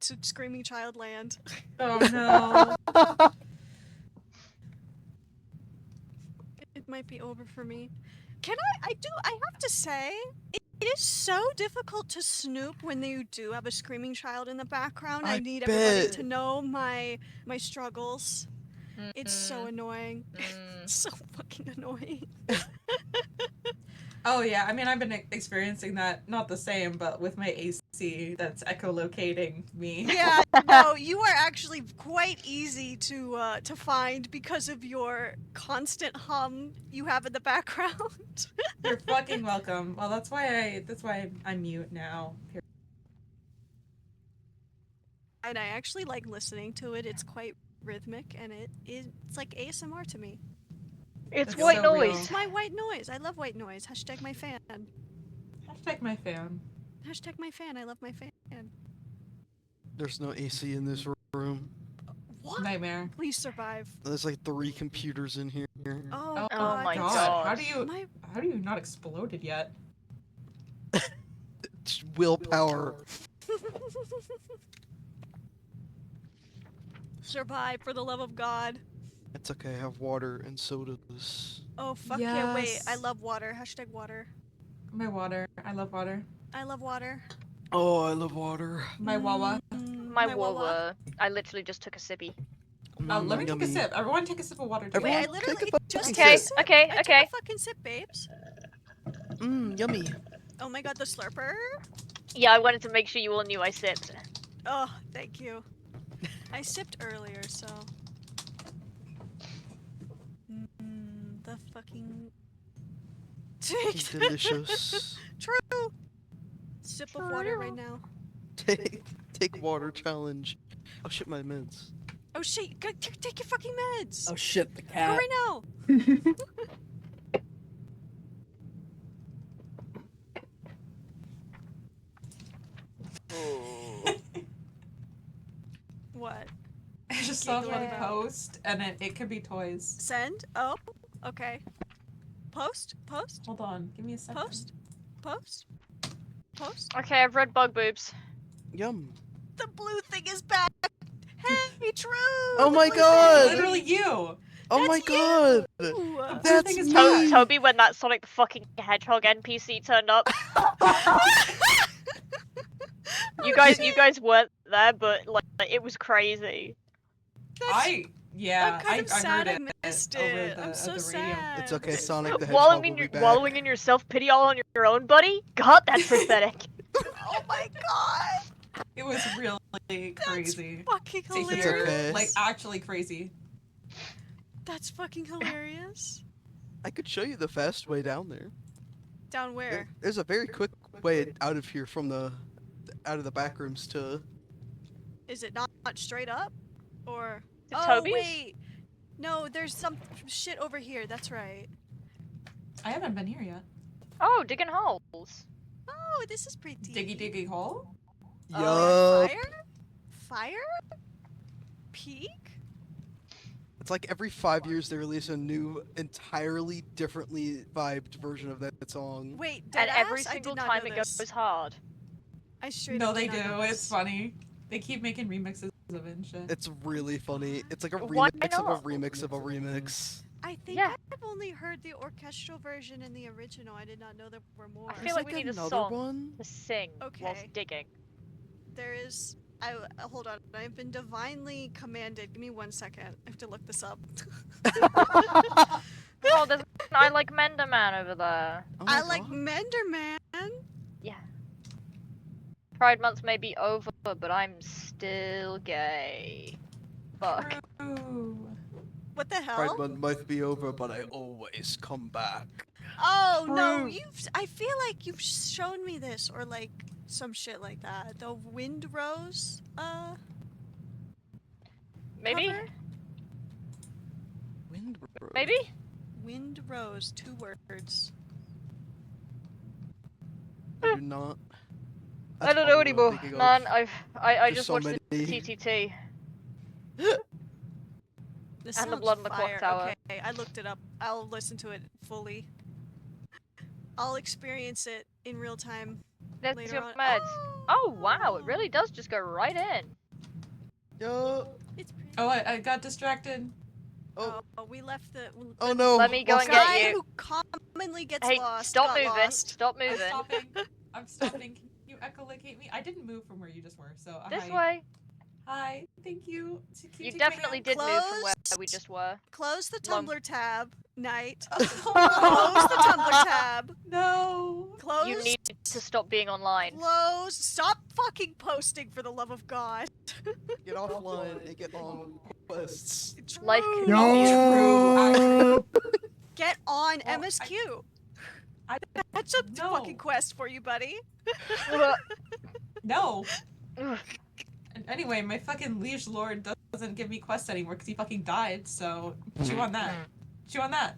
to Screaming Child Land. Oh no. It might be over for me. I have to say, it is so difficult to snoop when you do have a screaming child in the background. I need everybody to know my struggles. It's so annoying. It's so fucking annoying. Oh yeah, I mean I've been experiencing that, not the same, but with my AC that's echolocating me. Yeah, no, you are actually quite easy to find because of your constant hum you have in the background. You're fucking welcome. Well, that's why I'm mute now. And I actually like listening to it. It's quite rhythmic and it's like ASMR to me. It's That's white so noise. real. It's my white noise. I love white noise. Hashtag my fan. Hashtag my fan. Hashtag my fan. I love my fan. There's no AC in this room. What? Nightmare. Please survive. There's like 3 computers in here. Oh, Oh God. my God. God. How do you not exploded yet? It's willpower. Survive for the love of God. It's okay, I have water and sodas. Oh, fuck yeah. Wait, Yes. I love water. Hashtag water. My water. I love water. I love water. Oh, I love water. My Wawa. My Wawa. I literally just took a sippy. Let me take a Yummy. sip. Everyone take a sip of water too. Everyone Wait, I take literally a fucking just sip. took a sip. Okay, I okay. took a fucking sip, babes. Yummy. Oh my God, the slurper. Yeah, I wanted to make sure you all knew I sipped. Oh, thank you. I sipped earlier, so. The fucking. Delicious. True. Sip of water right now. Take water challenge. Oh shit, my meds. Oh shit! Take your fucking meds. Oh shit, the Go cat. right now. What? I just saw Giggling one about. post, and it could be toys. Send? Oh, okay. Post? Hold on, give me a second. Post? Okay, I've read bug boobs. Yum. The blue thing is back! Hey, True! Oh the my blue God! thing! Literally you. Oh That's my god! Ooh. That's thing is me! back. Toby, when that Sonic the fucking Hedgehog NPC turned up. You guys weren't there, but like it was crazy. I'm kind of sad heard I missed over it. the, I'm so the radio. sad. It's okay, Sonic the Hedgehog Wallowing will be back. wallowing in your self-pity all on your own, buddy? God, that's pathetic. Oh my god! It was really crazy Fucking to hilarious. hear, okay. like actually crazy. That's fucking hilarious. I could show you the fast way down there. Down where? There's a very quick way out of here from out of the back rooms to... Is it not straight up? Or... To oh, Toby's? wait! No, there's some shit over here, that's right. I haven't been here yet. Oh, digging holes. Oh, this is pretty. Diggy hole? Oh, Yup. fire? Fire? Peak? It's like every 5 years they release a new, entirely differently vibed version of that song. Wait, And deadass? every I did single not time know it this. goes hard. I straight No, up they did not do. know It's this. funny. They keep making remixes of it and shit. It's really funny. It's like a Why remix of a not? remix of a remix. I think Yeah. I've only heard the orchestral version and the original. I did not know there were more. I feel There's like we need a another song. one. To sing Okay. whilst digging. There is. Hold on. I've been divinely commanded. Give me 1 second. I have to look this up. Oh, there's I like Mender Man over there. Oh my I like God. Menderman. Yeah. Pride Month may be over, but I'm still gay. Fuck. True. What the hell? Pride Month might be over, but I always come back. Oh no, True. I feel like you've shown me this or like some shit like that. The Wind Rose Maybe? cover? Wind Road. Maybe? Wind Rose, 2 words. I do not. I That's don't know probably what I'm anymore. thinking of. Man, I There's just so watched the many. TTT. This And the sounds Blood on the Clock fire. Tower. Okay, I looked it up. I'll listen to it fully. I'll experience it in real time. There's later your on. meds. Oh wow, it really does just go right in. Yo. It's pretty. Oh, I got distracted. Oh. We left the. Oh no. Let me go lost and get guy you. who commonly gets Hey, lost. stop got moving. Lost. Stop I'm moving. stopping. I'm stopping. Can you echolocate me? I didn't move from where you just were, so This hi. way. Hi. Thank you. Can You take my definitely hand? did move from where Close. we just were. Close the Lum. Tumblr tab, Knight. Oh, Close the Tumblr tab. No. Close. You need to stop being online. Close. Stop fucking posting for the love of God. Get offline and get on quests. Life True. can be Yo! Get on Well, MSQ. I That's a no. fucking quest for you, buddy. No. Ugh. And anyway, my fucking liege lord doesn't give me quests anymore because he fucking died. So chew on that. Chew on that.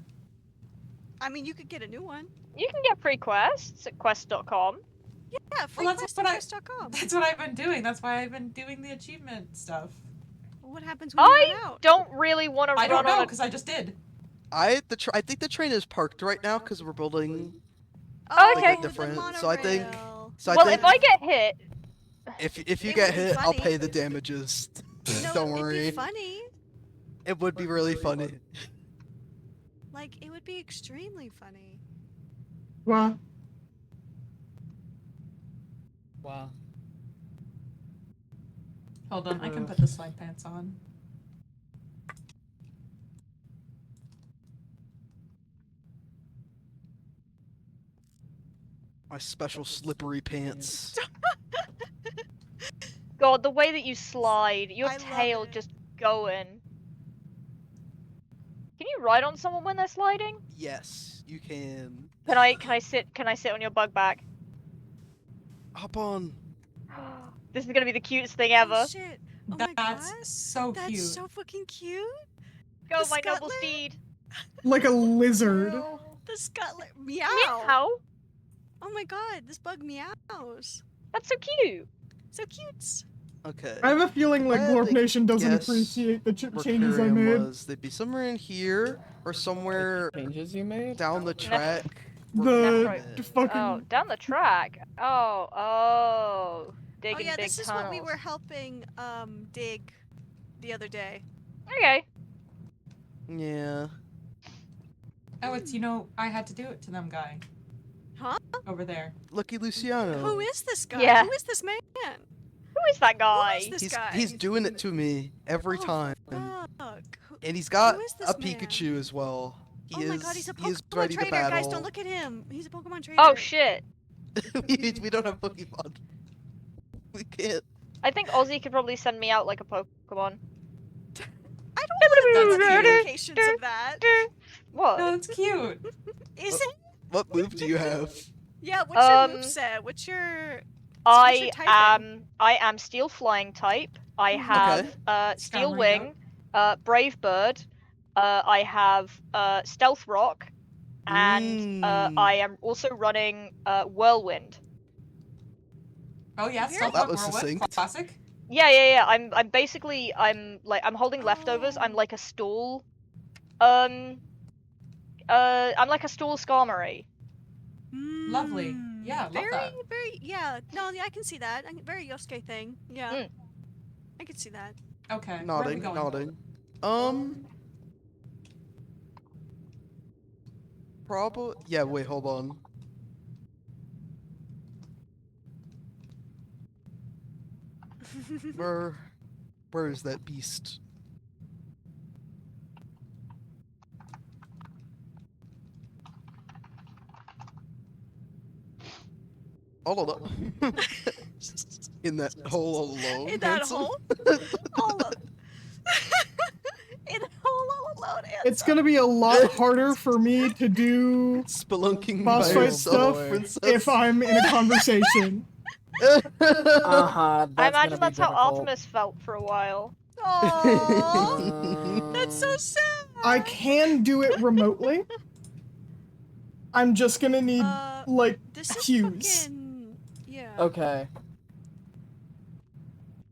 I mean, you could get a new one. You can get free quests at quest.com. Yeah, Well, that's what freequest.com. That's what I've been doing. That's why I've been doing the achievement stuff. What happens when you I run out? don't really want to I run don't know on a... because I just did. I think the train is parked right now because we're building. Okay. the different, so I think- monorail. So Well, I think if I get hit... if you It get would be hit, I'll funny. pay the damages. No, Don't it'd worry. be funny. It would be really funny. Like, it would be extremely funny. Wow. Wow. Hold on, I can put the slide pants on. My special slippery pants. God, the way that you slide, your I love tail it. just going. Can you ride on someone when they're sliding? Yes, you can. Can I sit on your bug back? Hop on. This is gonna be the cutest thing Oh ever. shit. Oh my That's god. so That's cute. so fucking cute. Go, the my noble Scutler? steed. Like a lizard. The Scutler. Meow. Meow. Oh my god, this bug meows. That's so cute. So cute. Okay. I have a feeling like I had Glorp to Nation doesn't guess appreciate the where changes I Curium made. was. They'd be somewhere in here or somewhere Changes you made? down the track. The fucking Oh, down the track. Oh, digging Oh yeah, big this is tunnels. what we were helping dig the other day. Okay. Yeah. Oh, it's I had to do it to them guy. Huh? Over there. Lucky Luciano. Who is this guy? Yeah. Who is this man? Who is that guy? Who is this He's guy? he's doing it to me every Oh, time. Fuck. And he's got who is a this man? Pikachu as well. Oh my god, he's a he is Pokemon ready trainer, to battle. guys! Don't look at him. He's a Pokemon trainer. Oh shit. we don't have Pokemon. We can't. I think Ozzy could probably send me out like a Pokemon. I don't want That's the cute. implications of that. What? No, it's cute. Is it? What move do you have? Yeah. What's your Um, moveset? What's your? I typing? am Steel Flying type. I have Steel Scouring Wing, Brave Bird. I have Stealth Rock, and I am also running Whirlwind. Oh yeah, Very- Stealth That Rock was Whirlwind, succinct. classic. Yeah. I'm basically I'm holding leftovers. I'm Oh. like a stall. I'm like a stall Skarmory. Lovely. Yeah, love very, that. very. Yeah. No, yeah, I can see that. Very Yosuke thing. Yeah. Mm. I can see that. Okay. where are we Nodding, going? nodding. Probably. Yeah. Wait. Hold on. Where is that beast? All of them. In that hole alone. In that handsome. hole. All of. In that hole all alone. It's gonna be a lot harder for me to do Spelunking boss by fight yourself, stuff princess. if I'm in a conversation. Uh-huh, I imagine that's how Artemis felt for a while. Oh, that's so sad. I can do it remotely. I'm just gonna need like This is cues. fucking. Yeah. Okay.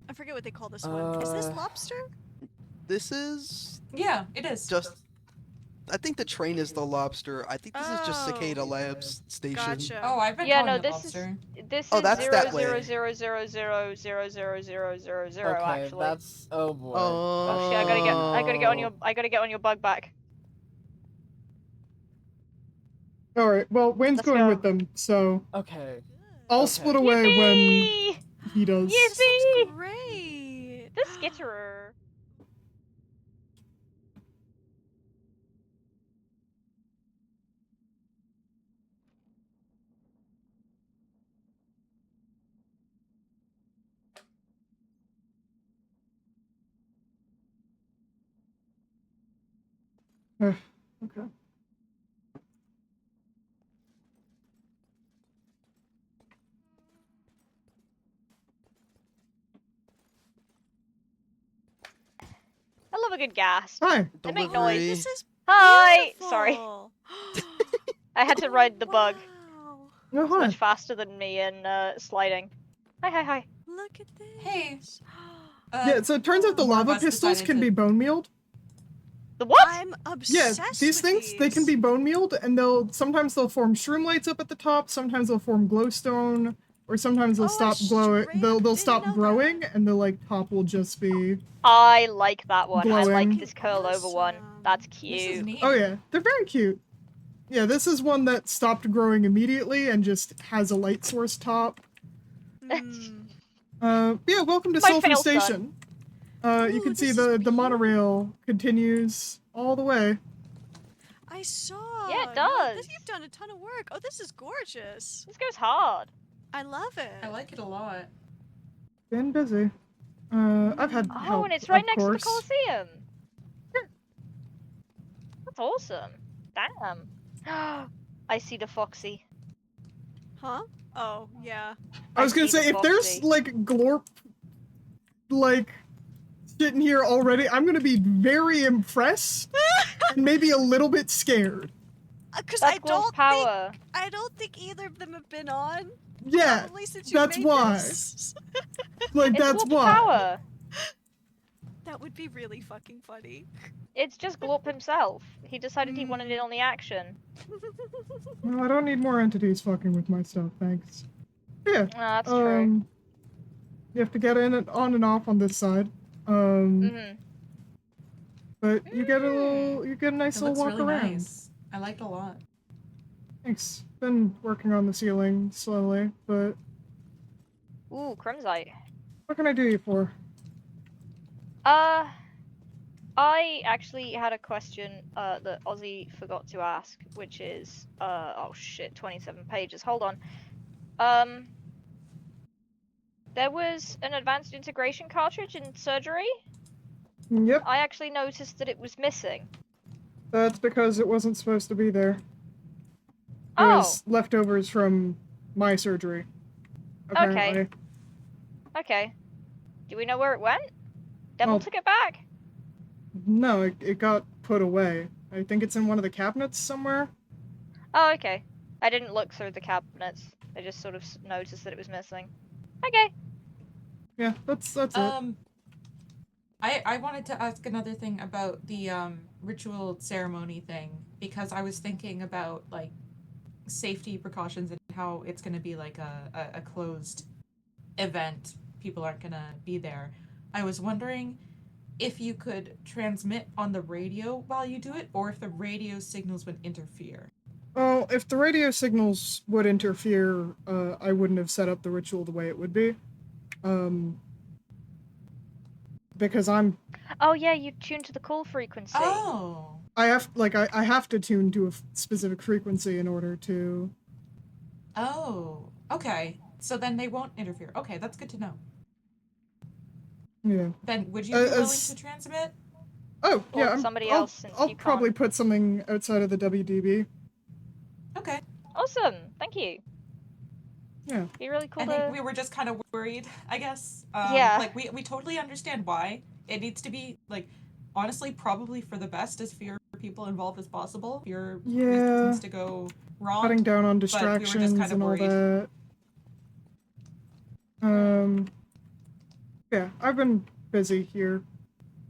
I forget what they call this one. Is this lobster? This is Yeah, it is. just. I think the train is the lobster. I think this is just Oh. Cicada Labs station. Gotcha. Oh, I've been Yeah, calling no, it this lobster. This Oh, is that's zero that way. zero zero zero zero zero zero zero zero zero. Okay, Actually. that's oh boy. Oh shit! I gotta get on your bug back. All right. Well, Wayne's Let's going go. with them, so Okay. I'll Okay. split away when Yippee! he does. This Yippee! looks great. The skitterer. Okay. I love a good gas. Hi. They make Delivery. noise. This is Hi. beautiful. Sorry, I had to ride the bug. Wow. Oh, It's hi. much faster than me in sliding. Hi. Look at this. Hey. Yeah. So it turns out the More of lava us pistols decided can to- be bone mealed. The what? I'm Yeah, obsessed these with things they can these. be bone mealed, and sometimes they'll form shroom lights up at the top. Sometimes they'll form glowstone, or sometimes they'll Oh, I stop glowing. straight They'll up didn't stop know growing, that. and the like top will just be. I like that one. I Glowing. like this curled over one. Awesome. That's This is cute. neat. Oh yeah, they're very cute. Yeah, this is one that stopped growing immediately and just has a light source top. Hmm. Yeah, welcome to My Sylvan fail son. Station. You Ooh, can see this is the monorail continues all the way. I saw. Yeah, it No, does. you've done a ton of work. Oh, this is gorgeous. This goes hard. I love it. I like it a lot. Been busy. I've had Oh, help, and it's right of next course. to the Colosseum. That's awesome. Damn. I see the Foxy. Huh? Oh, yeah. I was gonna see the say, if there's Foxy. like glorp, like shit in here already, I'm gonna be very impressed and maybe a little bit scared. Because That's Glorp power. I don't think either of them have been on. Yeah, Probably since you that's made why. this. like It's that's Glorp's why. power. That would be really fucking funny. It's just Glorp himself. He decided he wanted in on the action. No, I don't need more entities fucking with my stuff, thanks. Yeah. That's true. You have to get in and on and off on this side. But you get a nice It little looks walk really around. nice. I like it a lot. Thanks. Been working on the ceiling slowly, but Ooh, Crimsite. what can I do you for? I actually had a question that Ozzy forgot to ask, which is oh shit, 27 pages. Hold on. There was an advanced integration cartridge in surgery. Yep, I actually noticed that it was missing. that's because it wasn't supposed to be there. It Oh, was leftovers from my surgery. Apparently. okay. Do we know where it went? Devil Well- took it back. No, it got put away. I think it's in one of the cabinets somewhere. Oh, okay. I didn't look through the cabinets. I just sort of noticed that it was missing. Okay. Yeah, that's it. I wanted to ask another thing about the ritual ceremony thing, because I was thinking about like safety precautions and how it's going to be like a closed event. People aren't going to be there. I was wondering if you could transmit on the radio while you do it, or if the radio signals would interfere. Well, if the radio signals would interfere, I wouldn't have set up the ritual the way it would be. Because I'm... Oh yeah, you tuned to the call frequency. Oh. I have to tune to a specific frequency in order to... Oh. Okay. So then they won't interfere. Okay, that's good to know. Yeah. Then would you be willing as- to transmit? Oh, Or yeah, somebody I'll, else, since I'll you probably can't. put something outside of the WDB. Okay. Awesome. Thank you. Yeah. Be really cool I to... think we were just kind of worried, I guess. Yeah. Like, we totally understand why. It needs to be, like, honestly, probably for the best, as few people involved as possible. Fewer Yeah. reasons to go wrong. Cutting down on but we were just distractions kind of and all worried. that. Yeah, I've been busy here.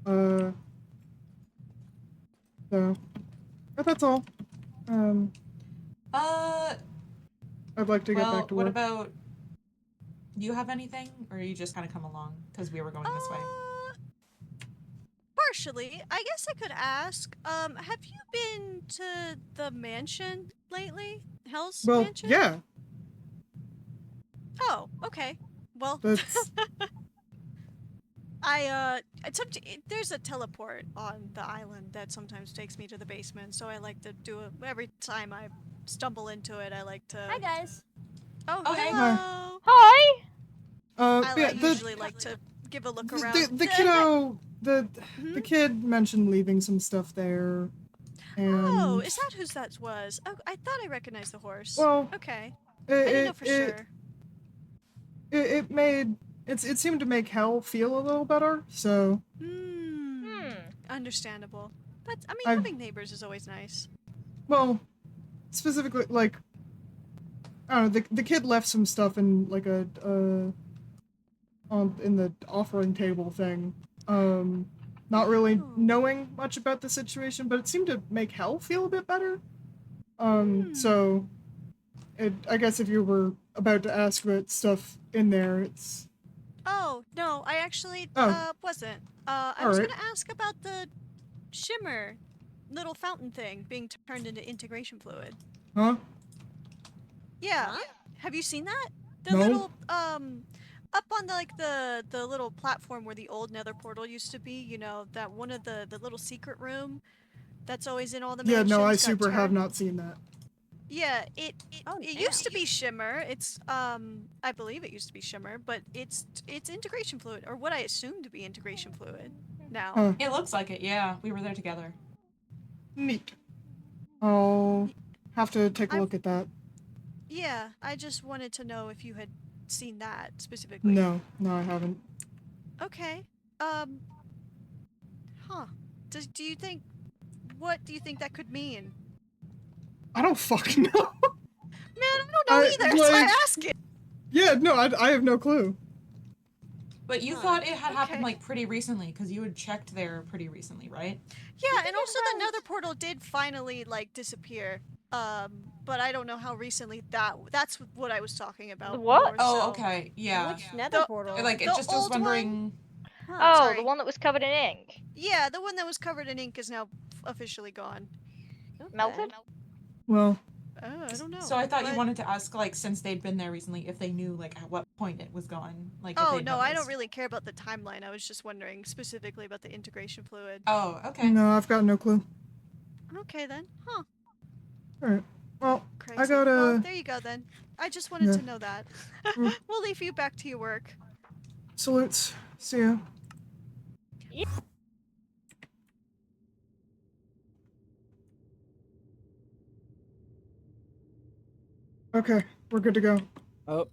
So, but that's all. Uh, I'd like to get well, back to what work. about Do you have anything, or you just kind of come along because we were going this way? Partially. I guess I could ask, have you been to the mansion lately? Hell's Well, mansion? yeah. Oh, okay. Well, That's it's up to, there's a teleport on the island that sometimes takes me to the basement, so I like to do it every time I stumble into it. I like to. Hi guys. Oh, Oh, hey. hello. Hi! yeah, I usually like to give a look around. the kiddo the Hmm? kid mentioned leaving some stuff there. And Oh, is that whose that was? Oh, I thought I recognized the horse. well, Okay. it, I didn't know for it, sure. it made it seemed to make Hell feel a little better. So Understandable. But I mean, I've- having neighbors is always nice. well, specifically like I don't know, the kid left some stuff in like a in the offering table thing. Not really Oh. knowing much about the situation, but it seemed to make Hell feel a bit better. So I guess if you were about to ask about stuff in there, it's Oh, no, I actually wasn't. I was Alright. gonna ask about the shimmer little fountain thing being turned into integration fluid. huh? Yeah. Huh? Have you seen that? The No. little up on the little platform where the old nether portal used to be, you know, that one of the little secret room that's always in all the Yeah, mansions. no, I got super have turned. not seen that. Yeah, it Oh, used to damn. be shimmer. It's I believe it used to be shimmer, but it's integration fluid, or what I assume to be integration fluid now. Huh. It looks like it, yeah. We were there together. Neat. I'll have to take a I- look at that. Yeah, I just wanted to know if you had seen that specifically. No, I haven't. Okay. Huh. Do you think what do you think that could mean? I don't fucking know. Man, I don't know either. That's why I ask it. Yeah, no, I have no clue. But you Huh, thought it had happened okay. like pretty recently, because you had checked there pretty recently, right? Yeah, and also the nether portal did finally like disappear. But I don't know how recently that's what I was talking about. The what? more Oh, so. okay, yeah. Which nether The- portal? Like, it The just was old one? wondering. Huh. Oh, Sorry. the one that was covered in ink. Yeah, the one that was covered in ink is now officially gone. Okay. Melted? Well, Oh, I don't know. So I thought you but- wanted to ask, like, since they'd been there recently, if they knew, like, at what point it was gone. Like, if Oh they'd no, I don't noticed. really care about the timeline. I was just wondering specifically about the integration fluid. Oh, okay. no, I've got no clue. Okay then. Huh. Alright. Well, Crazy. I gotta... Well, there you go then. I just wanted Yeah. to know that. Mm. We'll leave you back to your work. Salutes. See ya. Okay, we're good to go. Oh.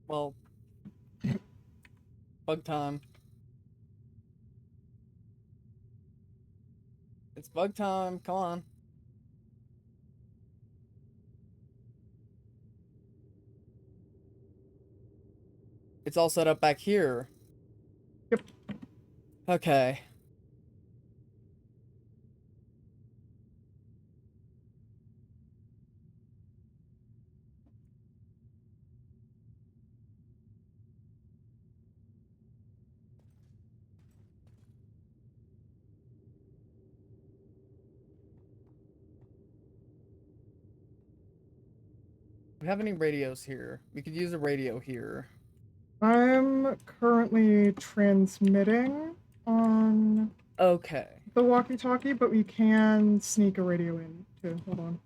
Well. Bug time. It's bug time. Come on. It's all set up back here. Yep. Okay. Do we have any radios here? We could use a radio here. I'm currently transmitting on Okay. the walkie-talkie, but we can sneak a radio in too. Hold on.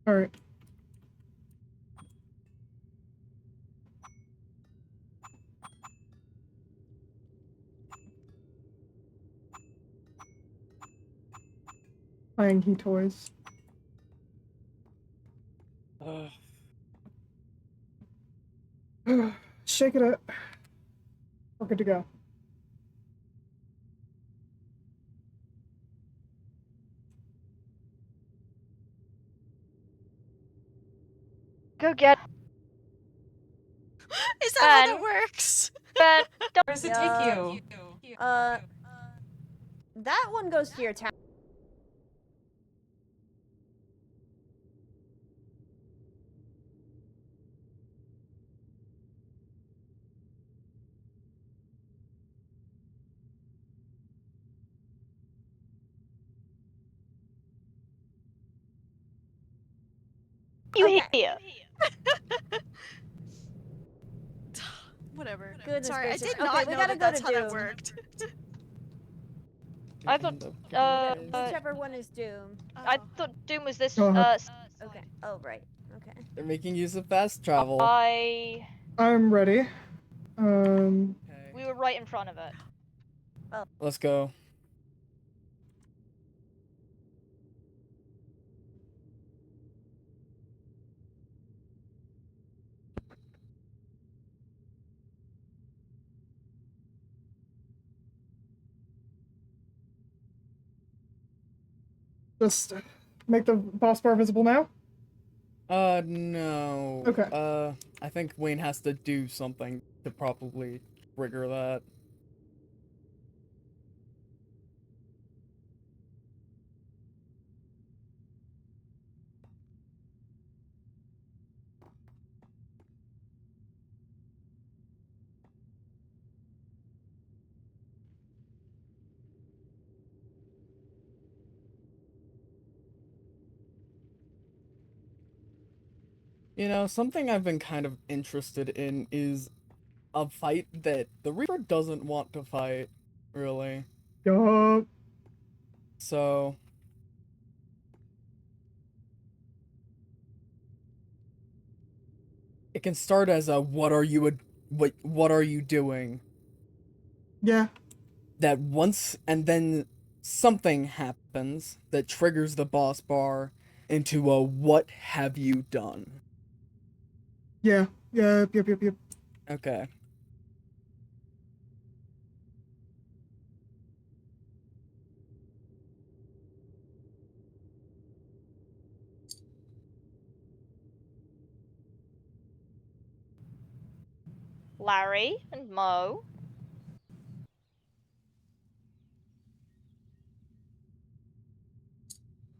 Alright. Playing He Toys. Ugh. Shake it up. We're good to go. Go get Is that how Ben. that works? Ben. Don't. Where does it Yeah. take you? That one goes to your town. You Okay. here? Whatever. Goodness Sorry, gracious. I did Okay, not we know gotta that go that's to how that Doom. worked. I thought. Whichever one is Doom. I thought Doom was this. Go ahead. Okay. Oh, right. Okay. They're making use of fast travel. I'm ready. Okay. We were right in front of it. Let's go. Just make the boss bar visible now. No. Okay. I think Wayne has to do something to probably trigger that. You know, something I've been kind of interested in is a fight that the Reaper doesn't want to fight, really. Yup. So, it can start as a what are you doing? Yeah. That once and then something happens that triggers the boss bar into a what have you done? Yeah. Yep. Okay. Larry and Mo.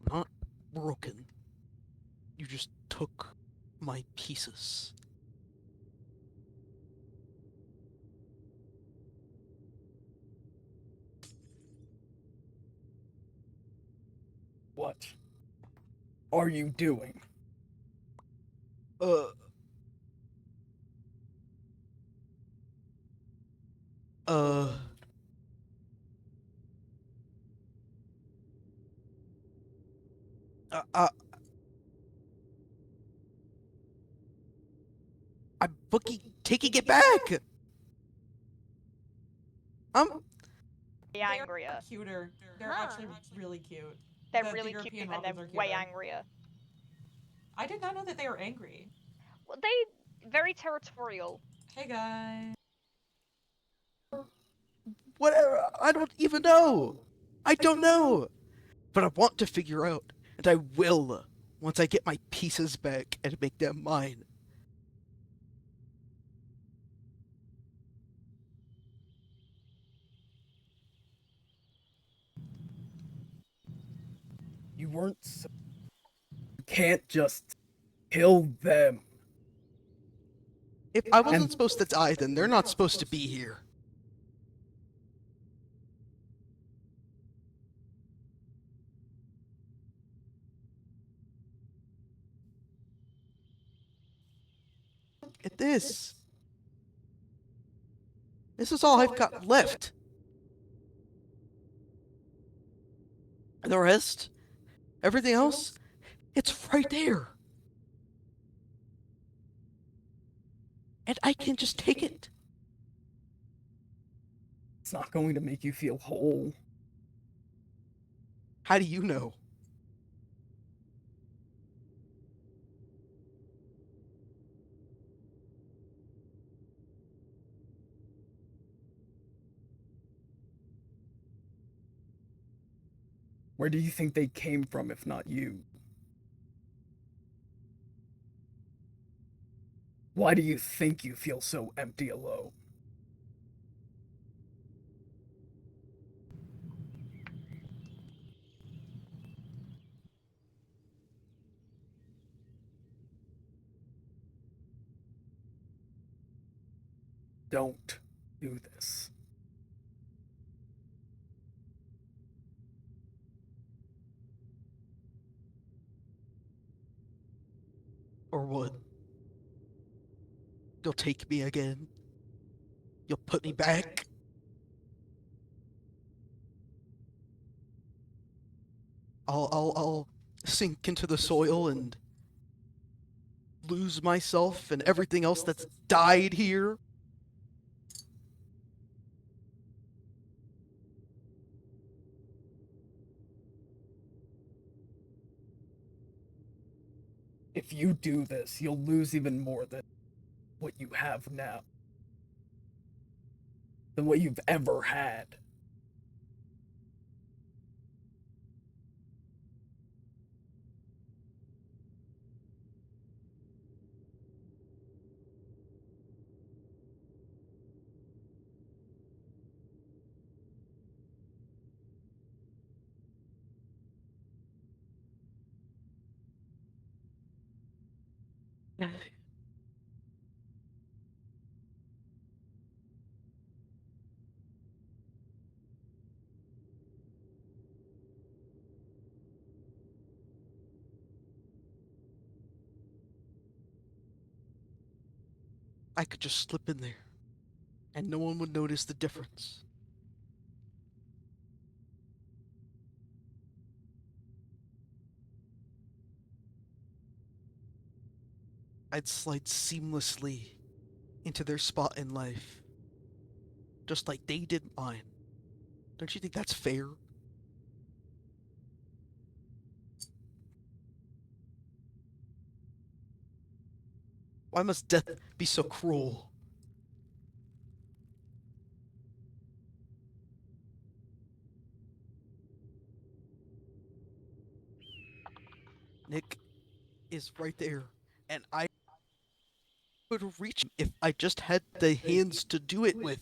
Not broken. You just took my pieces. What are you doing? Uh. Uh. Uh. I'm taking it back. Way angrier. Cuter. They're Huh. actually really cute. They're The really cute European and they're models are way cuter. angrier. I did not know that they were angry. Well, they very territorial. Hey guys. Whatever. I don't even know. I don't know. But I want to figure out, and I will once I get my pieces back and make them mine. You weren't you can't just kill them. If I wasn't supposed to die, then they're not supposed to be here. Look at this. This is all I've got left. And the rest, everything else, it's right there. And I can just take it. It's not going to make you feel whole. How do you know? Where do you think they came from if not you? Why do you think you feel so empty alone? Don't do this. Or what? You'll take me again? You'll put me back? I'll sink into the soil and lose myself and everything else that's died here? If you do this, you'll lose even more than what you have now. Than what you've ever had. I could just slip in there, and no one would notice the difference. I'd slide seamlessly into their spot in life, just like they did mine. Don't you think that's fair? Why must death be so cruel? Nick is right there, and I would reach him if I just had the hands to do it with.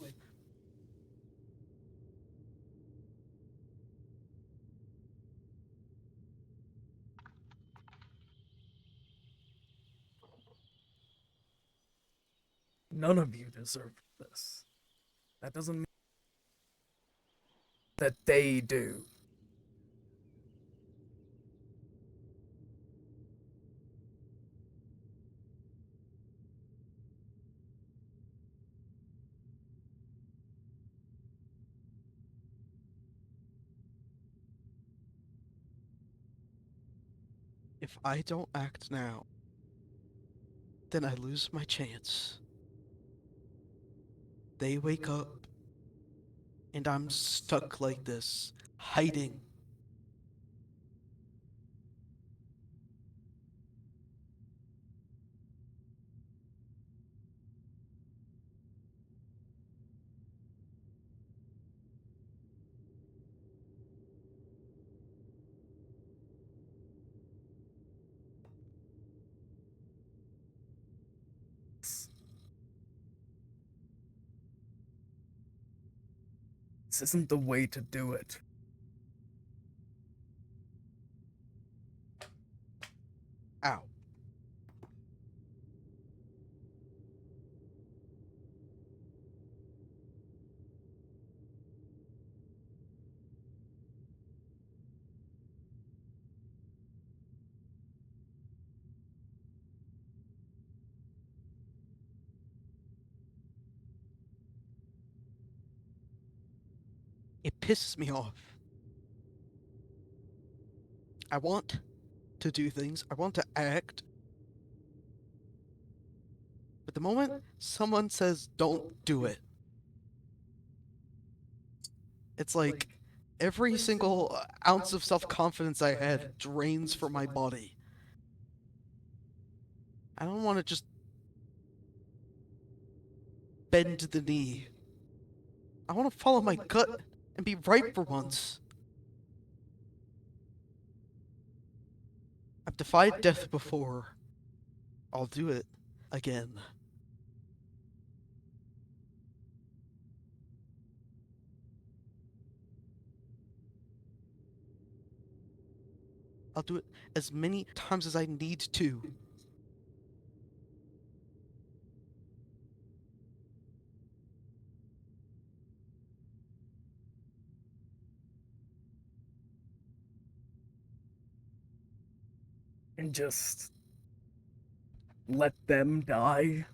None of you deserve this. That doesn't mean that they do. If I don't act now, then I lose my chance. They wake up, and I'm stuck like this, hiding. This isn't the way to do it. Ow. It pisses me off. I want to do things, I want to act, but the moment someone says don't do it, it's like every single ounce of self-confidence I had drains from my body. I don't want to just bend the knee. I want to follow my gut and be right for once. I've defied death before. I'll do it again. I'll do it as many times as I need to. And just let them die?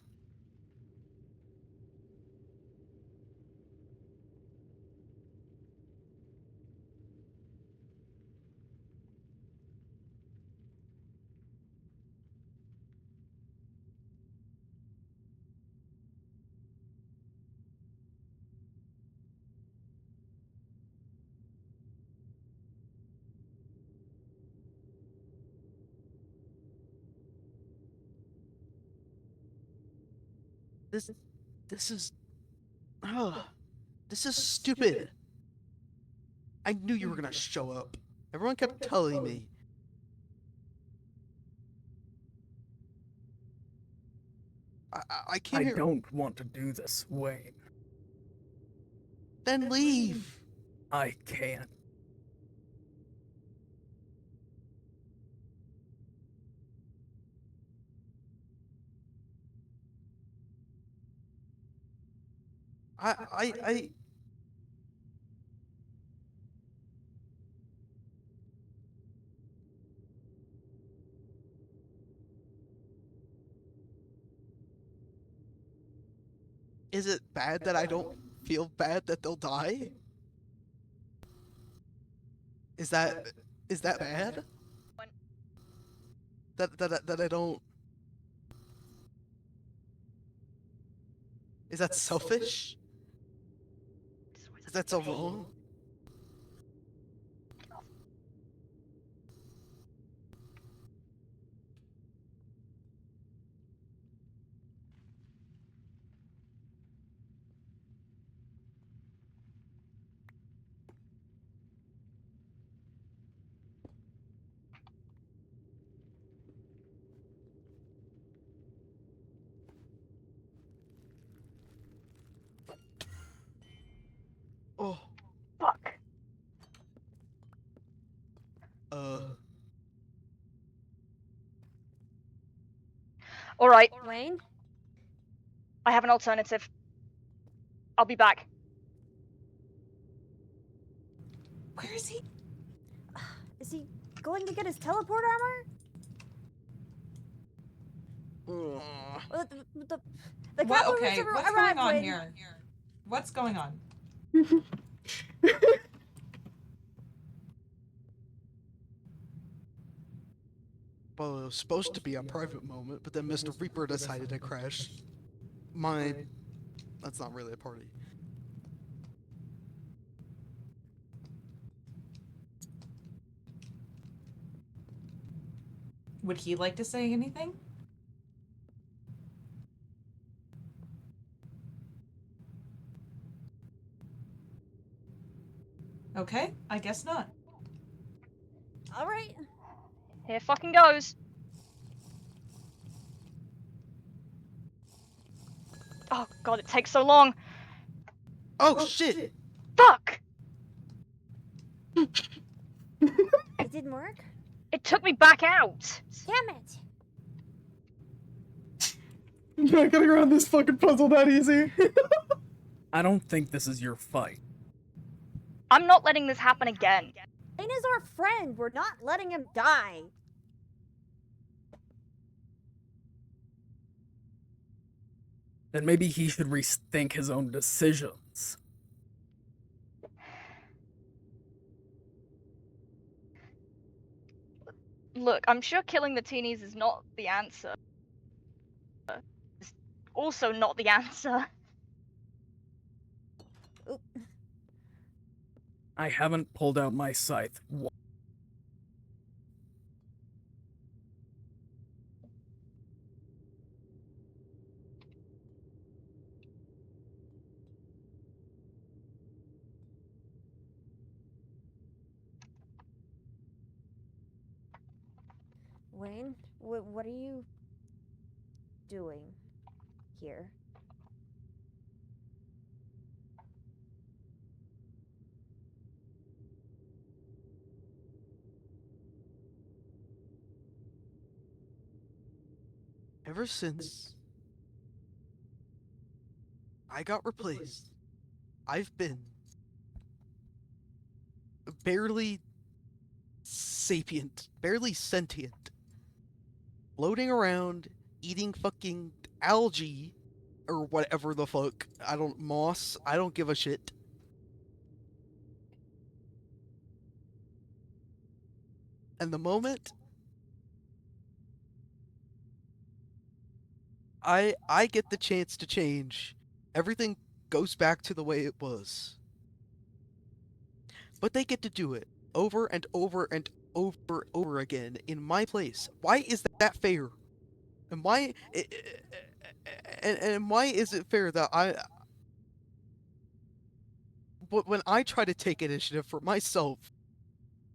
This is, ugh, this is stupid. I knew you were gonna show up. Everyone kept telling me. I came I here. don't want to do this, Wayne. Then leave. I can't. I Is it bad that I don't feel bad that they'll die? Is that bad? That I don't. Is that selfish? Is that so wrong? Oh, Fuck. uh, All right, Wayne? I have an alternative. I'll be back. Where is he? Is he going to get his teleport armor? Well, the What? cavalry Okay, what's going arrived on when... here? What's going on? well, it was supposed to be a private moment, but then Mr. Reaper decided to crash. That's not really a party. Would he like to say anything? Okay, I guess not. All right. Here fucking goes. Oh god, it takes so long. Oh shit! Fuck! It didn't work? It took me back out. Damn it. I'm not getting around this fucking puzzle that easy. I don't think this is your fight. I'm not letting this happen again. Wayne is our friend. We're not letting him die. Then maybe he should rethink his own decisions. Look, I'm sure killing the teenies is not the answer. It's also not the answer. Oop. I haven't pulled out my scythe. Wayne, what are you doing here? ever since I got replaced, I've been barely sapient, barely sentient, floating around, eating fucking algae or whatever the fuck. Moss. I don't give a shit. And the moment I get the chance to change, everything goes back to the way it was. But they get to do it over and over and over again in my place. Why is that fair? And why is it fair that when I try to take initiative for myself,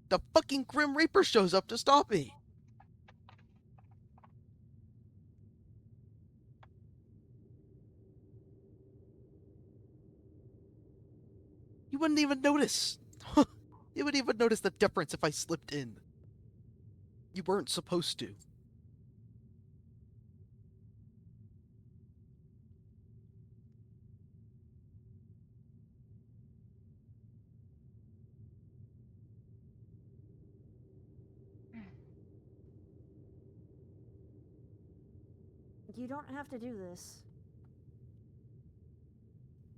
the fucking Grim Reaper shows up to stop me? You wouldn't even notice. You wouldn't even notice the difference if I slipped in. You weren't supposed to. You don't have to do this.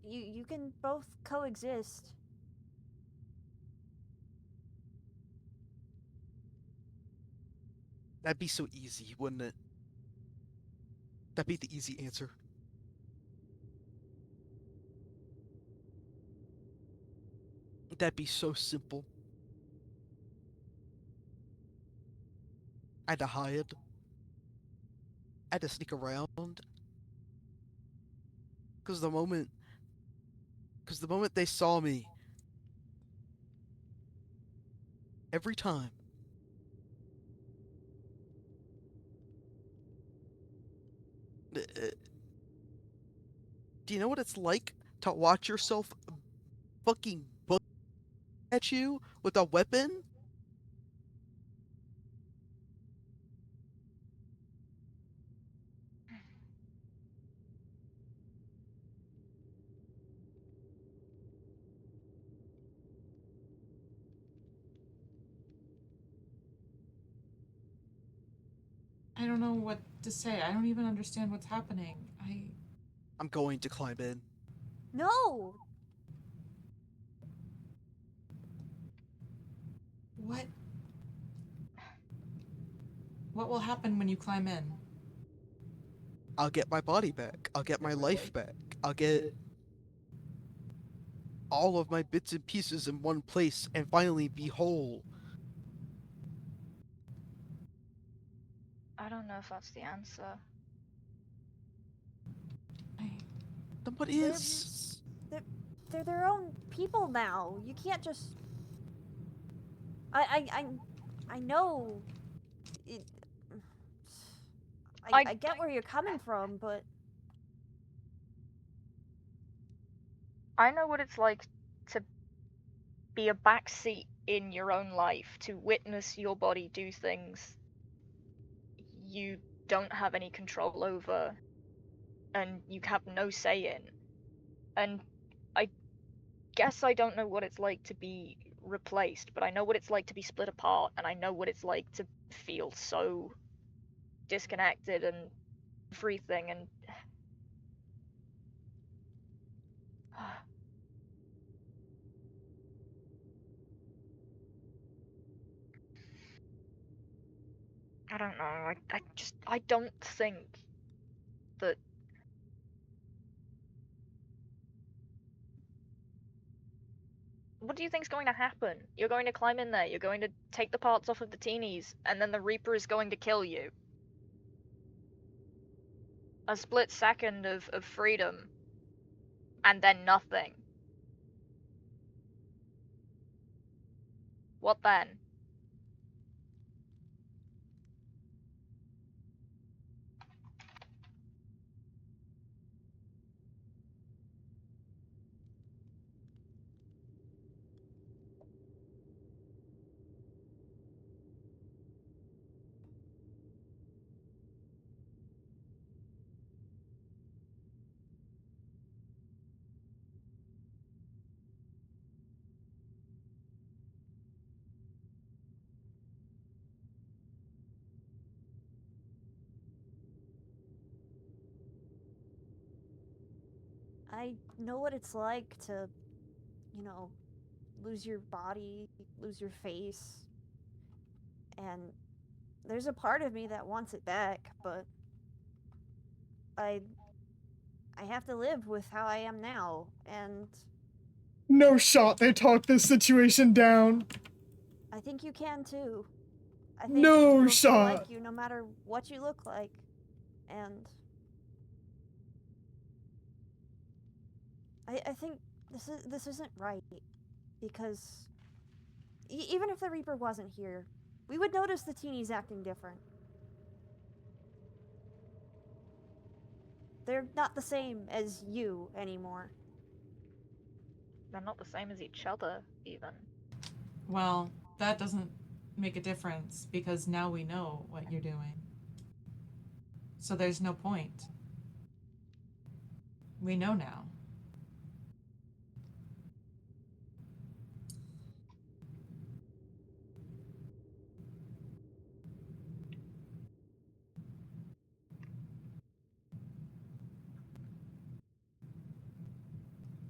You can both coexist. That'd be so easy, wouldn't it? That'd be the easy answer. That'd be so simple. I had to hide. I had to sneak around. Because the moment they saw me, every time, do you know what it's like to watch yourself fucking book at you with a weapon? I don't know what to say. I don't even understand what's happening. I'm going to climb in. No! What? What will happen when you climb in? I'll get my body back. I'll get my life back. I'll get all of my bits and pieces in one place and finally be whole. I don't know if that's the answer. Then what is? They're their own people now. You can't just. I know. It, I get where you're coming from, but I know what it's like to be a backseat in your own life, to witness your body do things you don't have any control over and you have no say in. And I guess I don't know what it's like to be replaced, but I know what it's like to be split apart, and I know what it's like to feel so disconnected and everything, and I don't know. I don't think that. What do you think's going to happen? You're going to climb in there, you're going to take the parts off of the teenies, and then the Reaper is going to kill you. A split second of freedom, and then nothing. What then? I know what it's like to, you know, lose your body, lose your face. And there's a part of me that wants it back, but I I have to live with how I am now, and No shot they talked this situation down. I think you can too. I think No people still shot. like you no matter what you look like. And I think this isn't right, because even if the Reaper wasn't here, we would notice the teenies acting different. They're not the same as you anymore. They're not the same as each other, even. Well, that doesn't make a difference because now we know what you're doing. So there's no point. We know now.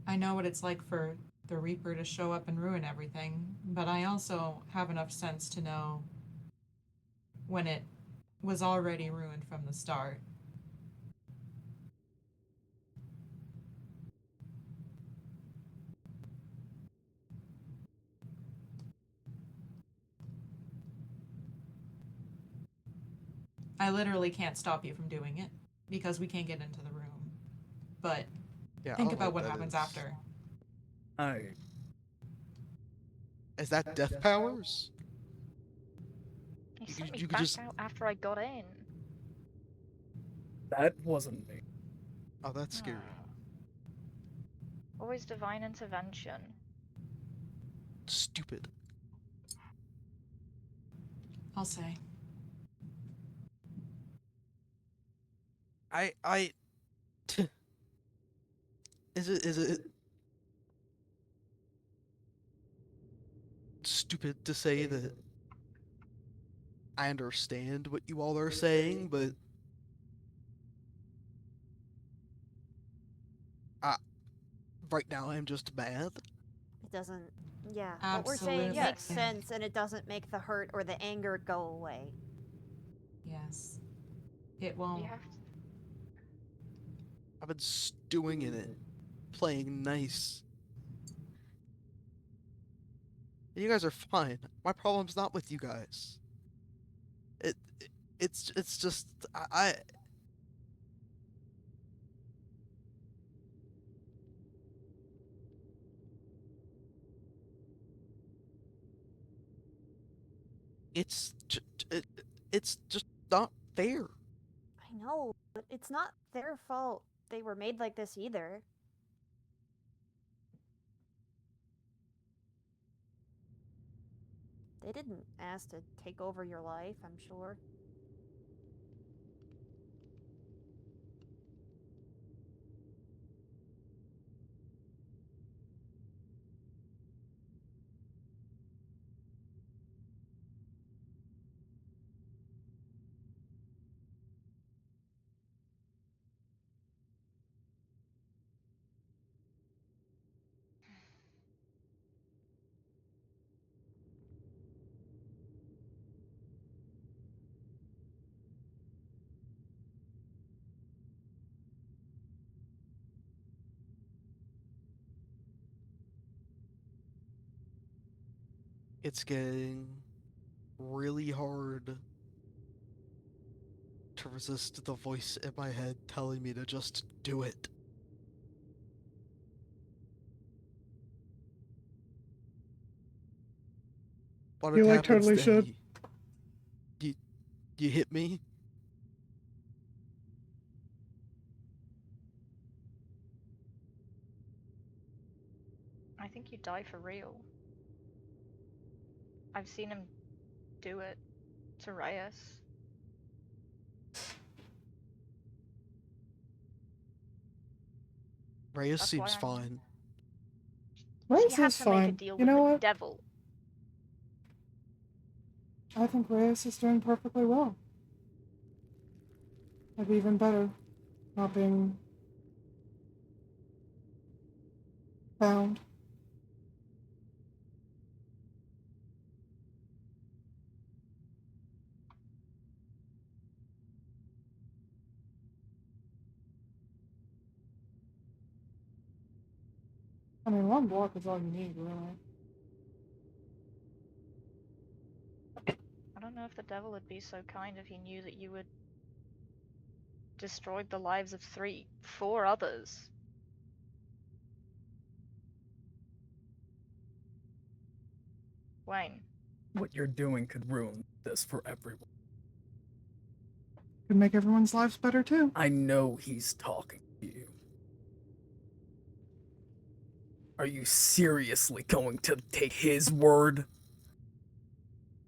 I know what it's like for the Reaper to show up and ruin everything, but I also have enough sense to know when it was already ruined from the start. I literally can't stop you from doing it because we can't get into the room. But Yeah, I think don't know about what that happens is. after. Is that death powers? He You sent could, me you could back just. out after I got in. That wasn't me. Oh, that's scary. Always divine intervention. Stupid. I'll say. I. Is it stupid to say that I understand what you all are saying, but I, right now I'm just mad. It doesn't. Yeah, what we're saying Absolutely. makes sense, and it doesn't make the hurt or the anger go away. Yes. It won't. You have to. I've been stewing in it, playing nice. You guys are fine. My problem's not with you guys. It, it's just I. It's it's just not fair. I know, but it's not their fault they were made like this either. They didn't ask to take over your life, I'm sure. It's getting really hard to resist the voice in my head telling me to just do it. But You it like happens totally then. should. You hit me. I think you die for real. I've seen him do it to Reyes. Reyes That's why seems I'm. fine. She Reyes had is to make a fine. deal You with know the what? devil. I think Reyes is doing perfectly well. Maybe even better. Not being Bound. I mean, one block is all you need, really. I don't know if the devil would be so kind if he knew that you would destroy the lives of 4 others. Wayne. What you're doing could ruin this for everyone. Could make everyone's lives better, too. I know he's talking to you. Are you seriously going to take his word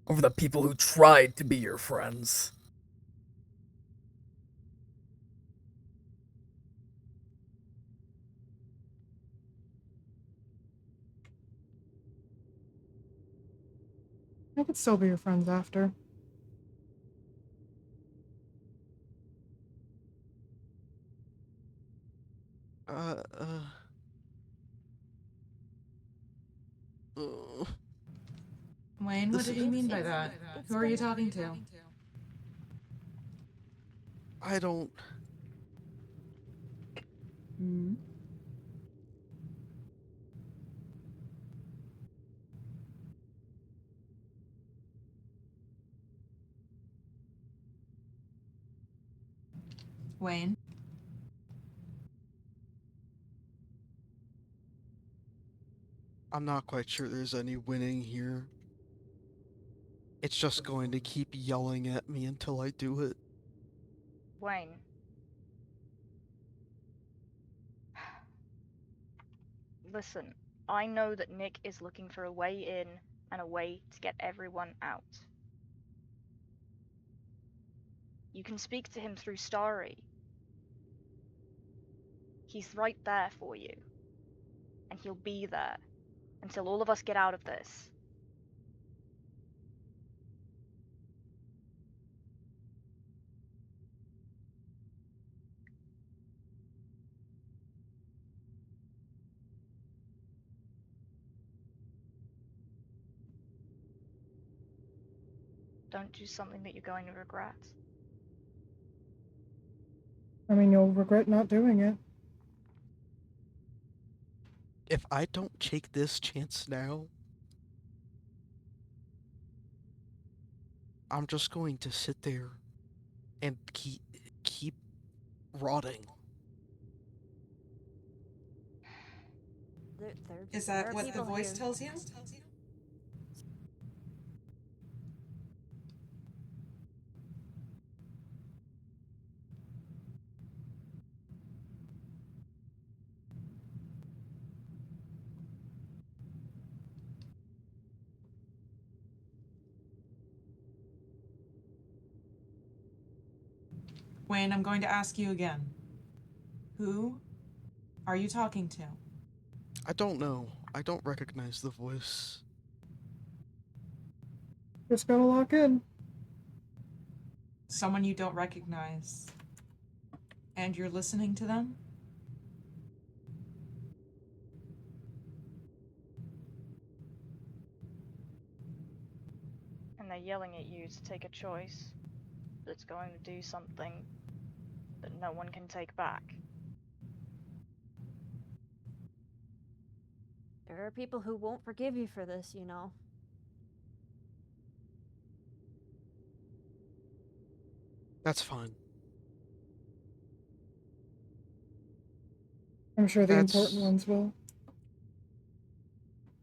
over the people who tried to be your friends? I could still be your friends after. Uh, Wayne, what This did is- you mean by that? It's Who are you been- talking to? I don't. Hmm. Wayne? I'm not quite sure there's any winning here. It's just going to keep yelling at me until I do it. Wayne. Listen, I know that Nick is looking for a way in and a way to get everyone out. You can speak to him through Starry. He's right there for you. And he'll be there until all of us get out of this. Don't do something that you're going to regret. I mean, you'll regret not doing it. If I don't take this chance now, I'm just going to sit there and keep rotting. Is there that are what the people voice here. tells you? Wayne, I'm going to ask you again. Who are you talking to? I don't know. I don't recognize the voice. Just gotta lock in. Someone you don't recognize. And you're listening to them? And they're yelling at you to take a choice that's going to do something that no one can take back. There are people who won't forgive you for this, you know. That's fine. I'm sure the That's- important ones will.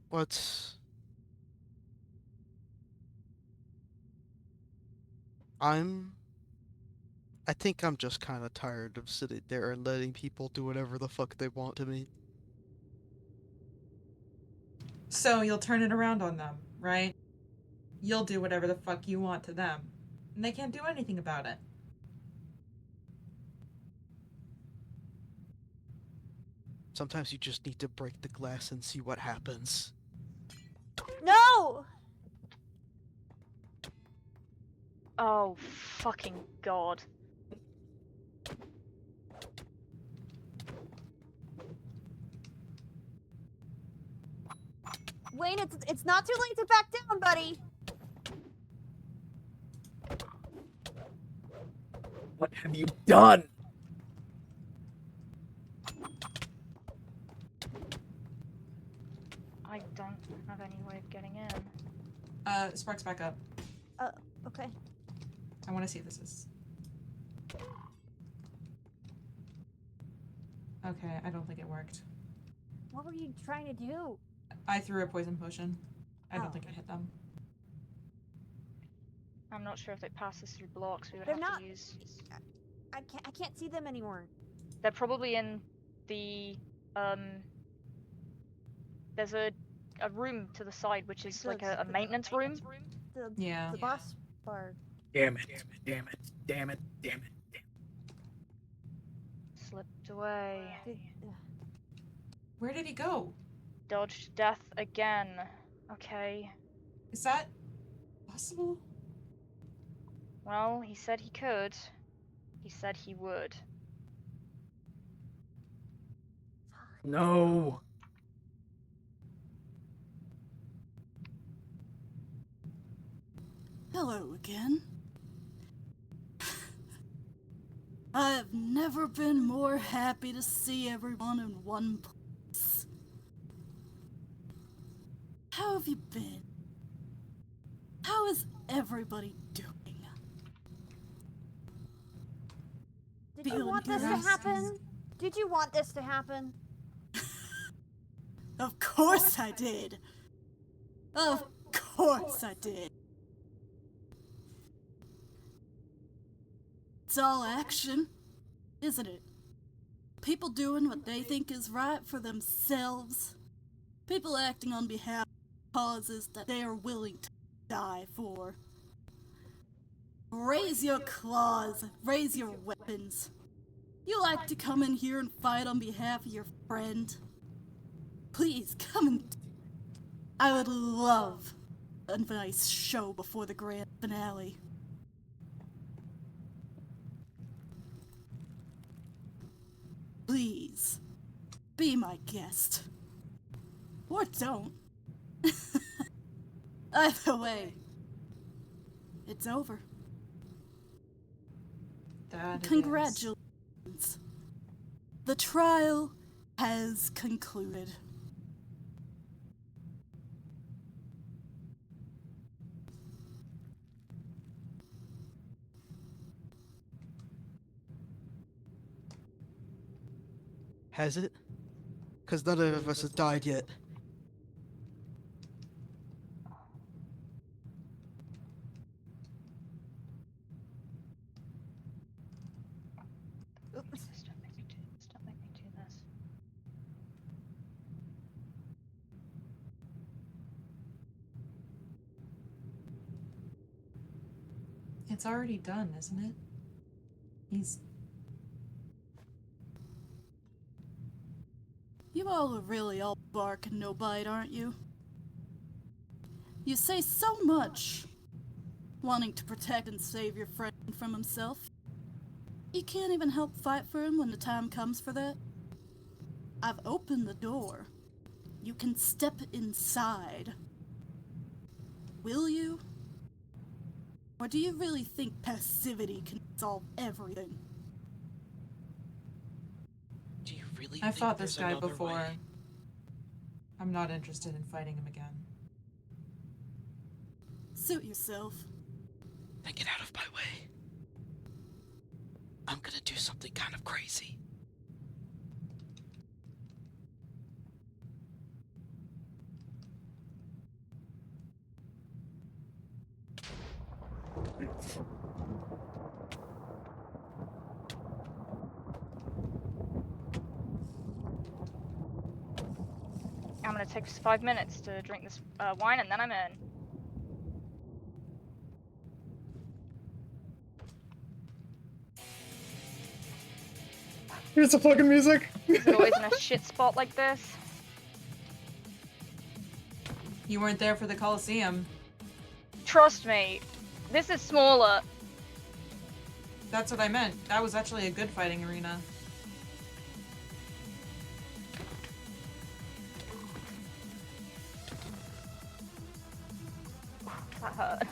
What's... I think I'm just kind of tired of sitting there and letting people do whatever the fuck they want to me. So you'll turn it around on them, right? You'll do whatever the fuck you want to them. And they can't do anything about it. Sometimes you just need to break the glass and see what happens. No! Oh, fucking God. Wayne, it's not too late to back down, buddy. What have you done? I don't have any way of getting in. Sparks back up. Okay. I want to see if this is... Okay, I don't think it worked. What were you trying to do? I threw a poison potion. I Oh. don't think it hit them. I'm not sure if it passes through blocks. We would They're have not- to use. I can't see them anymore. They're probably in the There's a room to the side which is like a maintenance room. Yeah. The boss bar. Damn it. Damn it. Damn it. Damn it. Slipped away. Where did he go? Dodged death again. Okay. Is that possible? Well, he said he could. He said he would. No. Hello again. I've never been more happy to see everyone in one place. How have you been? How is everybody doing? Did you Feeling want this to good? happen? Did you want this to happen? Of course I did. Of course I did. It's all action, isn't it? People doing what they think is right for themselves. People acting on behalf of causes that they are willing to die for. Raise your claws, raise your weapons. You like to come in here and fight on behalf of your friend? Please, come and... I would love a nice show before the grand finale. Please, be my guest. Or don't. Either way, it's over. That it is. Congratulations. The trial has concluded. Has it? Because none of us have died yet. Oops. Just don't make me do this. It's already done, isn't it? He's... You all are really all bark and no bite, aren't you? You say so much, wanting to protect and save your friend from himself. You can't even help fight for him when the time comes for that. I've opened the door. You can step inside. Will you? Or do you really think passivity can solve everything? Do you really I've think fought this there's guy another before. way? I'm not interested in fighting him again. Suit yourself. Then get out of my way. I'm gonna do something kind of crazy. I'm gonna take 5 minutes to drink this wine and then I'm in. Here's the fucking music. It's always in a shit spot like this. You weren't there for the Colosseum. Trust me, this is smaller. That's what I meant. That was actually a good fighting arena. That hurt.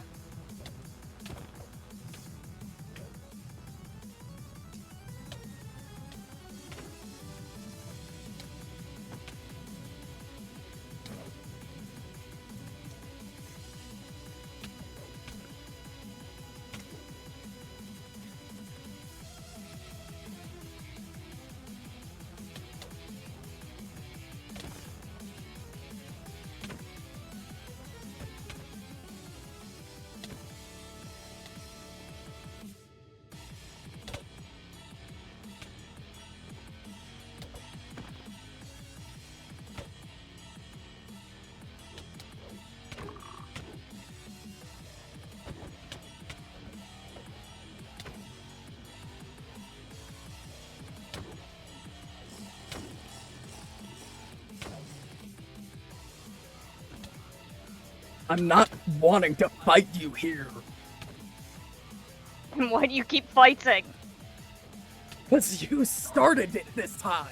I'm not wanting to fight you here. Why do you keep fighting? Because you started it this time.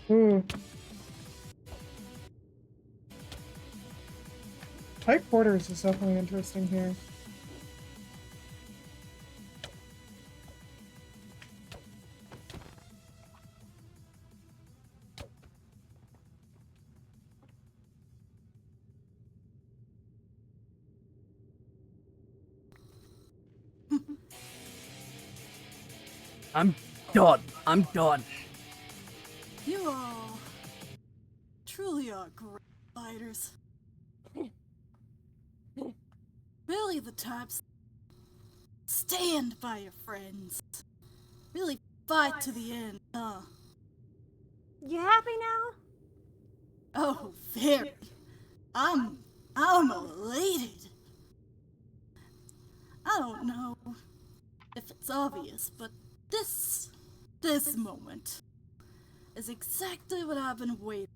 Ooh. Tight quarters is definitely interesting here. I'm done. I'm done. You all truly are great fighters. Really the types stand by your friends. Really fight to the end, huh? You happy now? Oh, very. I'm elated. I don't know if it's obvious, but this moment is exactly what I've been waiting.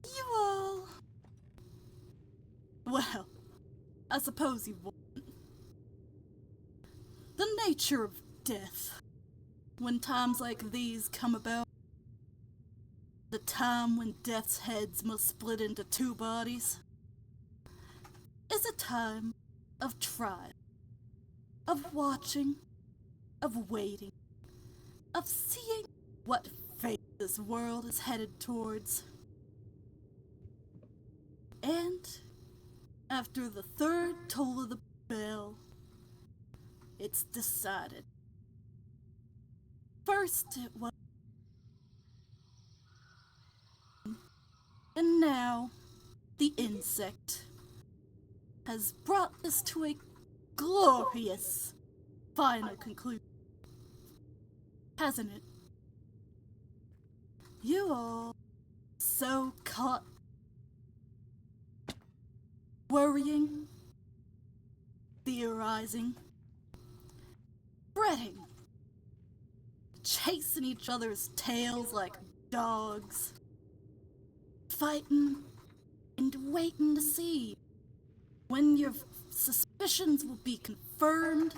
You all. Well, I suppose you won't. The nature of death. When times like these come about, the time when death's heads must split into two bodies, is a time of trial, of watching, of waiting, of seeing what fate this world is headed towards. And after the third toll of the bell, it's decided. First it was, and now the insect has brought this to a glorious final conclusion. Hasn't it? You all so caught worrying theorizing, fretting, chasing each other's tails like dogs, fighting and waiting to see when your suspicions will be confirmed,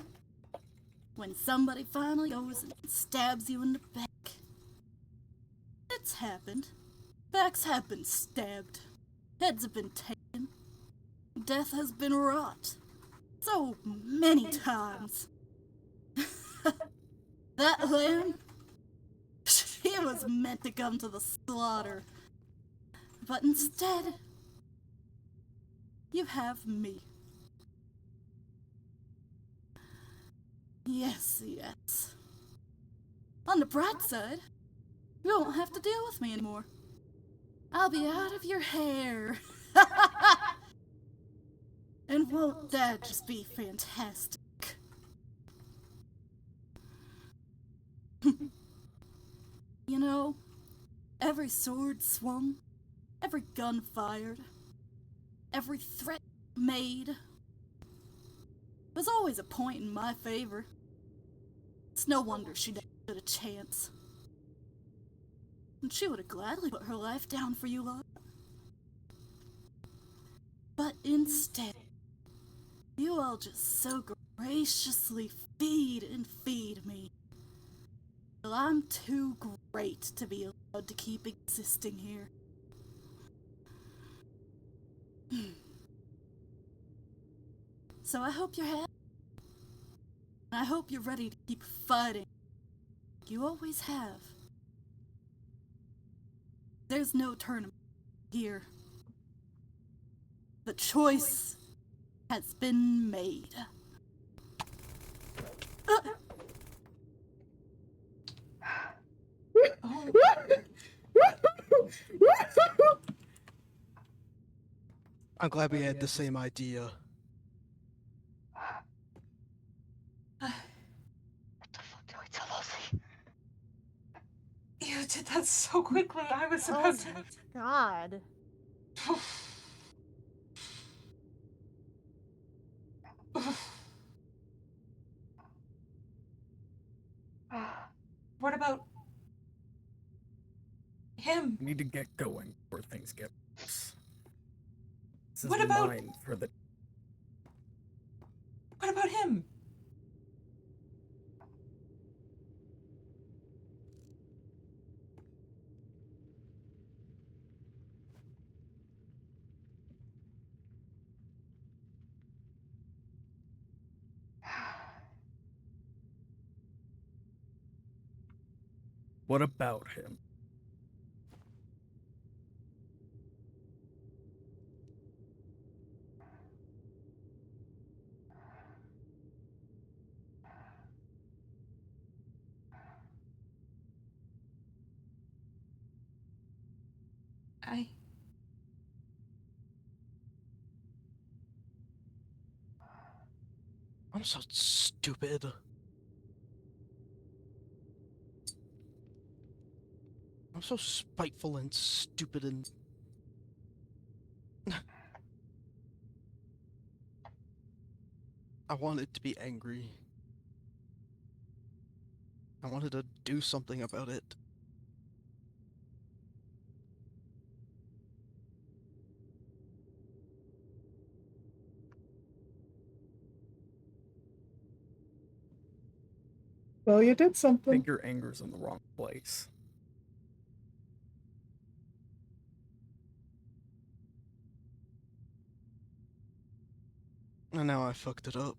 when somebody finally goes and stabs you in the back. It's happened. Backs have been stabbed. Heads have been taken. Death has been wrought. So many times. That lamb, she was meant to come to the slaughter. But instead, you have me. Yes, yes. On the bright side, you won't have to deal with me anymore. I'll be out of your hair. And won't that just be fantastic? You know, every sword swung, every gun fired, every threat made was always a point in my favor. It's no wonder she didn't get a chance. And she would have gladly put her life down for you lot. But instead, you all just so graciously feed and feed me. Well, I'm too great to be allowed to keep existing here. So I hope you're happy. And I hope you're ready to keep fighting like you always have. There's no tournament here. The choice has been made. Oh, I'm glad we had the same idea. What the fuck do I tell Ozzy? you did that so quickly. I was Oh about to. God. What about him? We need to get going before things get worse. This is What about- mine for the. What about him? What about him? I'm so stupid. I'm so spiteful and stupid and... I wanted to be angry. I wanted to do something about it. Well, you did I something. think your anger's in the wrong place. And now I fucked it up.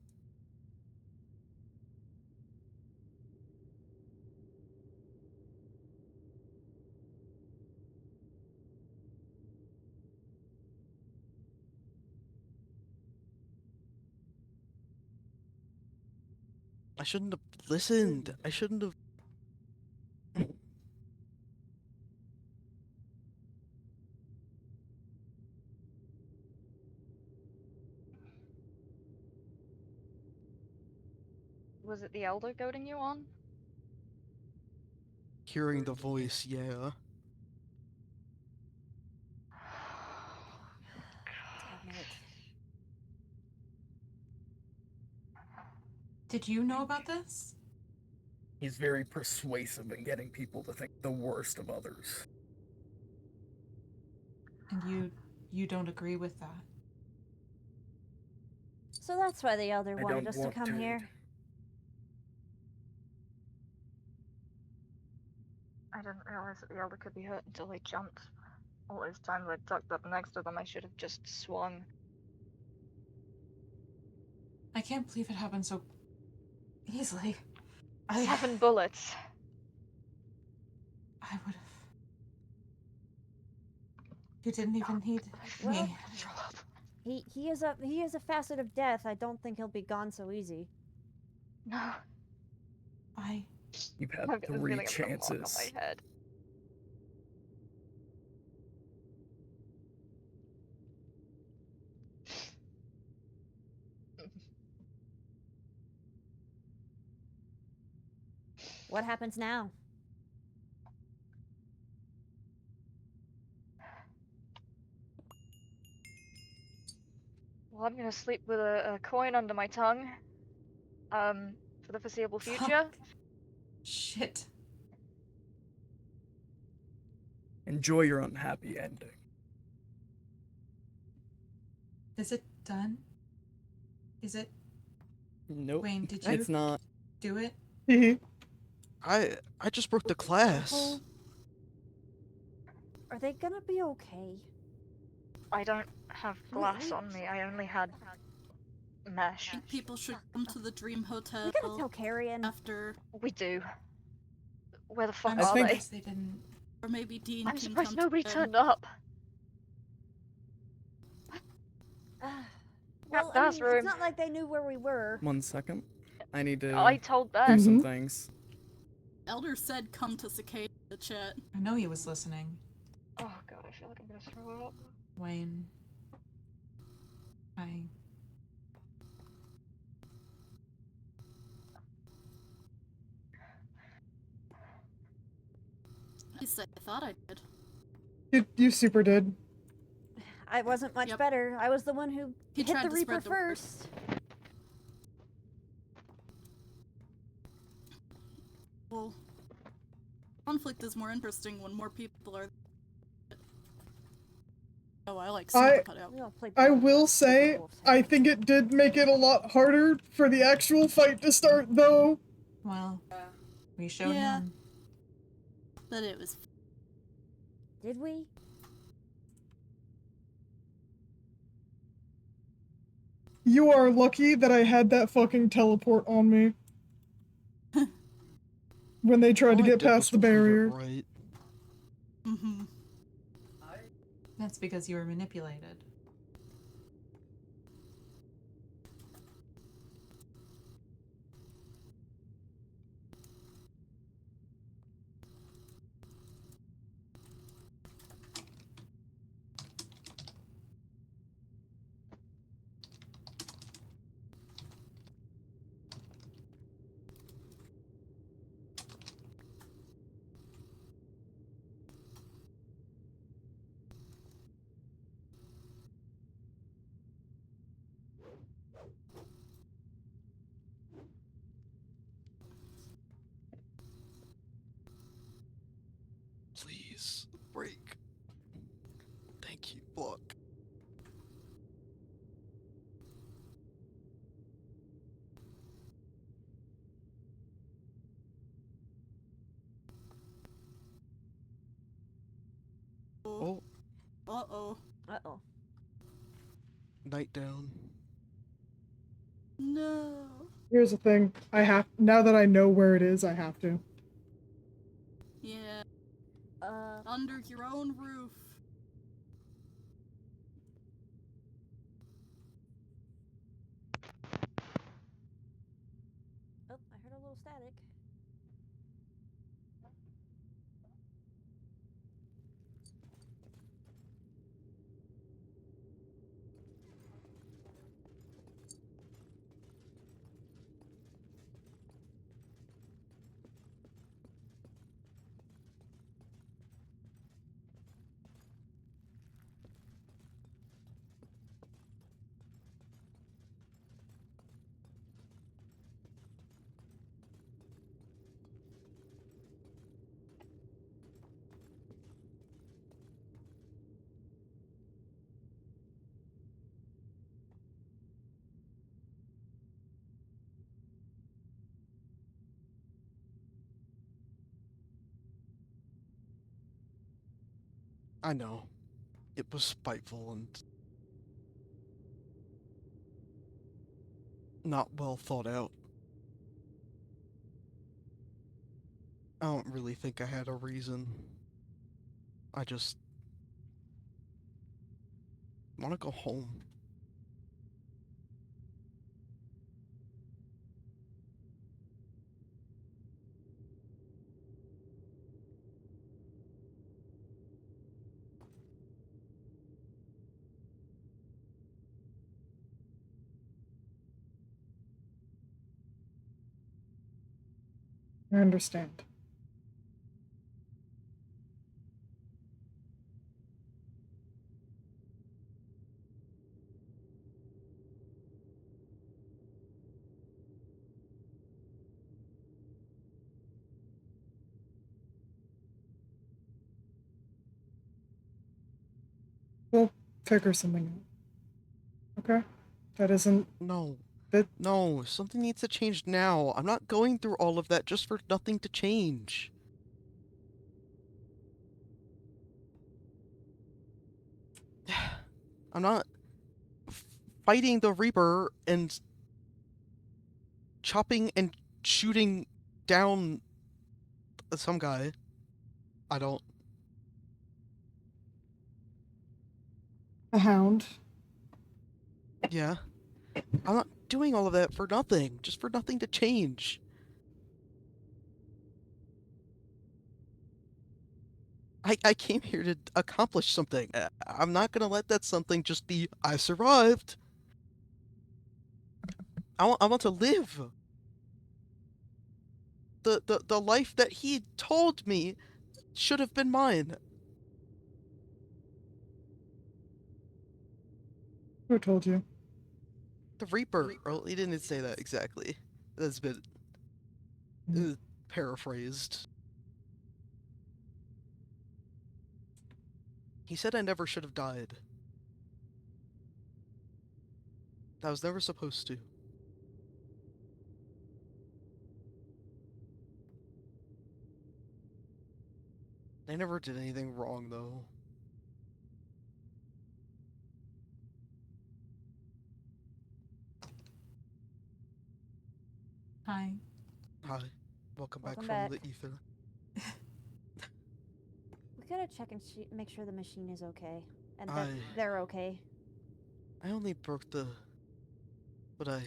I shouldn't have listened. I shouldn't have... Was it the elder goading you on? Hearing the voice, yeah. Damn it. Did you know about this? He's very persuasive in getting people to think the worst of others. And you don't agree with that? So that's why the Elder I wanted don't us to want come to. here. I didn't realize that the Elder could be hurt until they jumped. All those times I ducked up next to them, I should have just swung. I can't believe it happened so easily. 7 bullets. I would have. You didn't even need Well, me. he is a facet of death. I don't think he'll be gone so easy. No, You've had I've got this 3 feeling I've got a mark on chances. my head. What happens now? Well, I'm gonna sleep with a coin under my tongue. For the foreseeable future. Shit. Enjoy your unhappy ending. Is it done? Is it? Nope. Wayne, did you It's not. do it? I just broke the class. Are they gonna be okay? I don't have glass on me. I only had mesh. People should come to the Dream Hotel We gotta tell Carrion. after, We do. Where the fuck I'm are they? surprised they didn't. or maybe Dean I'm can surprised come nobody to them. turned up. Well, I That's mean, room. it's not like they knew where we were. 1 second. I need to I told do Ben. some things. Elder said come to Cicada chat. I know he was listening. Oh god, I feel like I'm gonna throw up. Wayne. At least I thought I did. You super did. I wasn't much Yep. better. I was the one who He hit tried the to Reaper spread the word. first. Well, conflict is more interesting when more people are. Oh, I like super cut out. We all played I the will say, wolves. I think it did make it a lot harder for the actual fight to start, though. Well, we showed Yeah. him. But it was. Did we? You are lucky that I had that fucking teleport on me. When they tried to All I get did was past the prove it barrier. Right. Mm-hmm. That's because you were manipulated. Please break. Thank you, block. Oh, Uh-oh. Uh-oh. night down. No. Here's the thing. Now that I know where it is, I have to. Yeah. Uh, Under your own roof. oh, I heard a little static. I know. It was spiteful and not well thought out. I don't really think I had a reason. I just want to go home. I understand. We'll figure something out. Okay? That isn't... No. That... No, something needs to change now. I'm not going through all of that just for nothing to change. I'm not fighting the Reaper and chopping and shooting down some guy. I don't. A hound. Yeah. I'm not doing all of that for nothing. Just for nothing to change. I came here to accomplish something. I'm not gonna let that something just be, I survived. I want to live. The life that he told me should have been mine. Who told you? The Reaper. Well, he didn't say that exactly. That's been paraphrased. He said I never should have died. I was never supposed to. I never did anything wrong, though. Hi. Hi. Welcome back Welcome from back. the ether. We gotta check and make sure the machine is okay. And that I they're okay. only broke the... But I...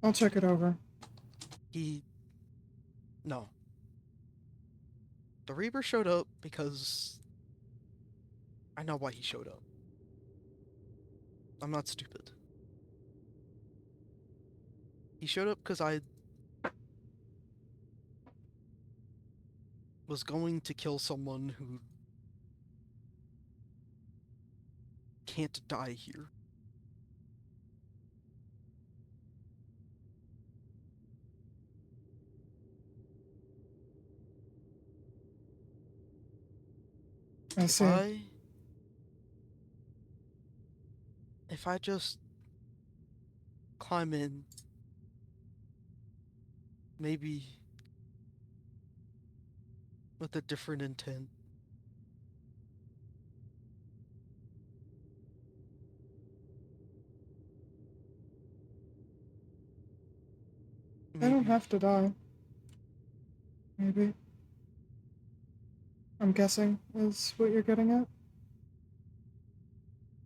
I'll check it over. He... No. The Reaper showed up because... I know why he showed up. I'm not stupid. He showed up because I... was going to kill someone who... can't die here. I see. If I just climb in, maybe with a different intent. I don't Maybe. have to die. Maybe. I'm guessing is what you're getting at?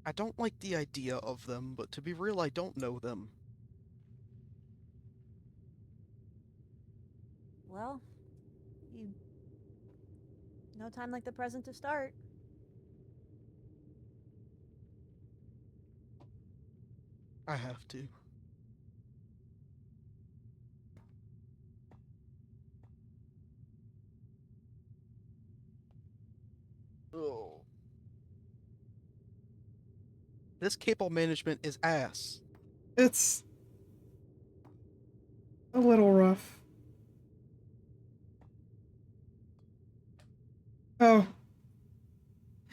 I don't like the idea of them, but to be real, I don't know them. Well, you... no time like the present to start. I have to. Oh. This cable management is ass. It's a little rough. Oh,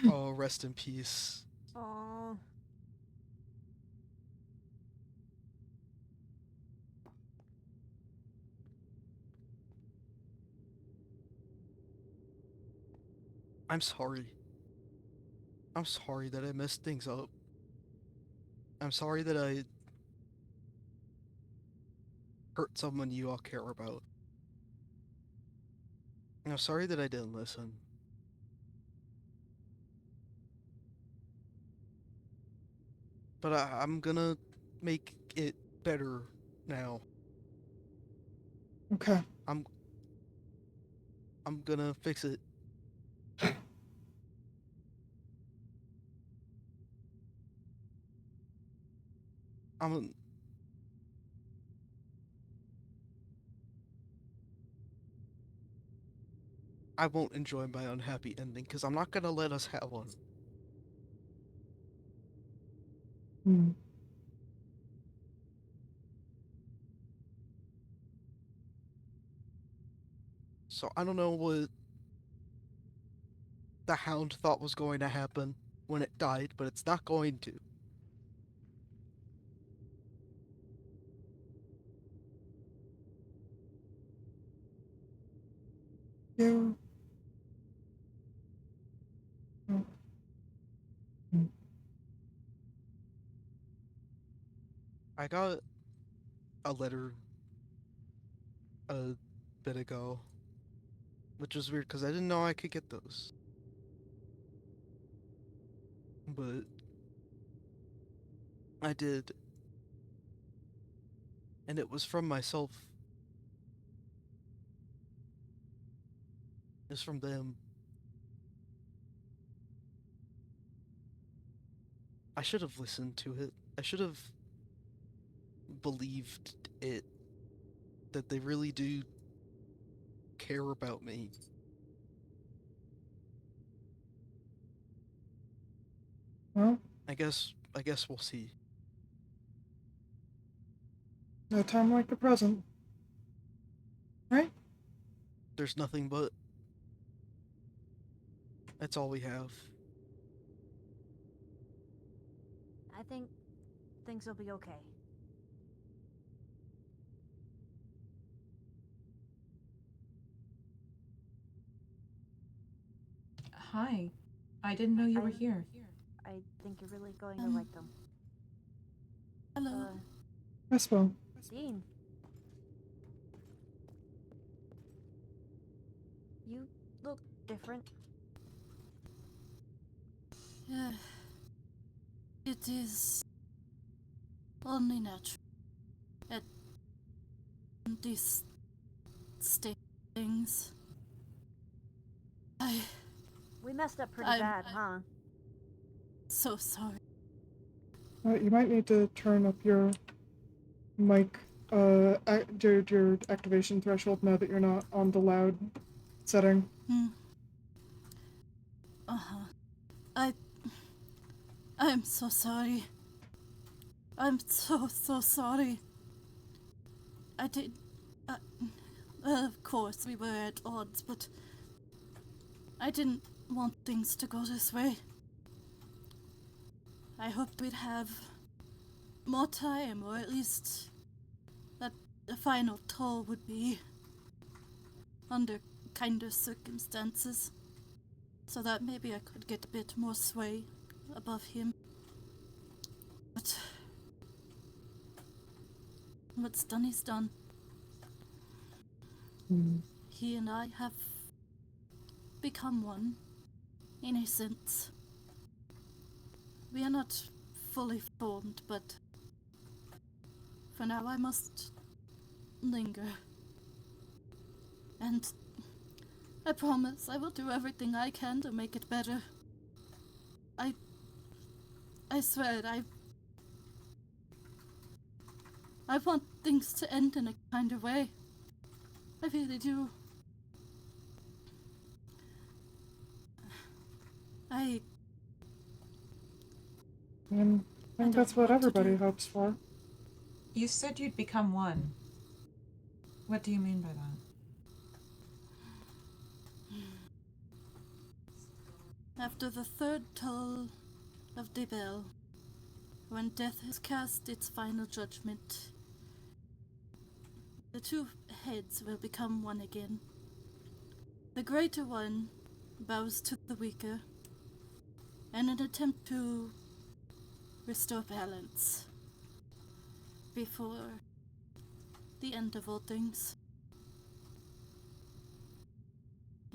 Oh, rest in peace. Aww. I'm sorry. I'm sorry that I messed things up. I'm sorry that I hurt someone you all care about. I'm sorry that I didn't listen. But I'm gonna make it better now. Okay. I'm gonna fix it. I'm I won't enjoy my unhappy ending because I'm not gonna let us have one. Hmm. So I don't know what the hound thought was going to happen when it died, but it's not going to. You. Oh. Hmm. I got a letter a bit ago, which was weird because I didn't know I could get those. But I did, and it was from myself. It's from them. I should have listened to it. I should have believed it, that they really do care about me. Well, I guess we'll see. no time like the present. Right? There's nothing but. That's all we have. I think things will be okay. Hi. I didn't know you were here. I think you're really going to like them. Hello. Espo. Dean. You look different. Yeah. It is only natural at these things. We messed up pretty I'm bad, huh? so sorry. You might need to turn up your mic, your activation threshold now that you're not on the loud setting. I'm so sorry. I'm so sorry. I did. Of course, we were at odds, but I didn't want things to go this way. I hoped we'd have more time, or at least that the final toll would be under kinder circumstances, so that maybe I could get a bit more sway above him. But what's done is done. He and I have become one, in a sense. We are not fully formed, but for now I must linger. And I promise I will do everything I can to make it better. I swear I want things to end in a kind of way. I really do. And I think that's what everybody hopes for. You said you'd become one. What do you mean by that? After the third toll of the bell, when death has cast its final judgment, the two heads will become one again. The greater one bows to the weaker in an attempt to restore balance before the end of all things.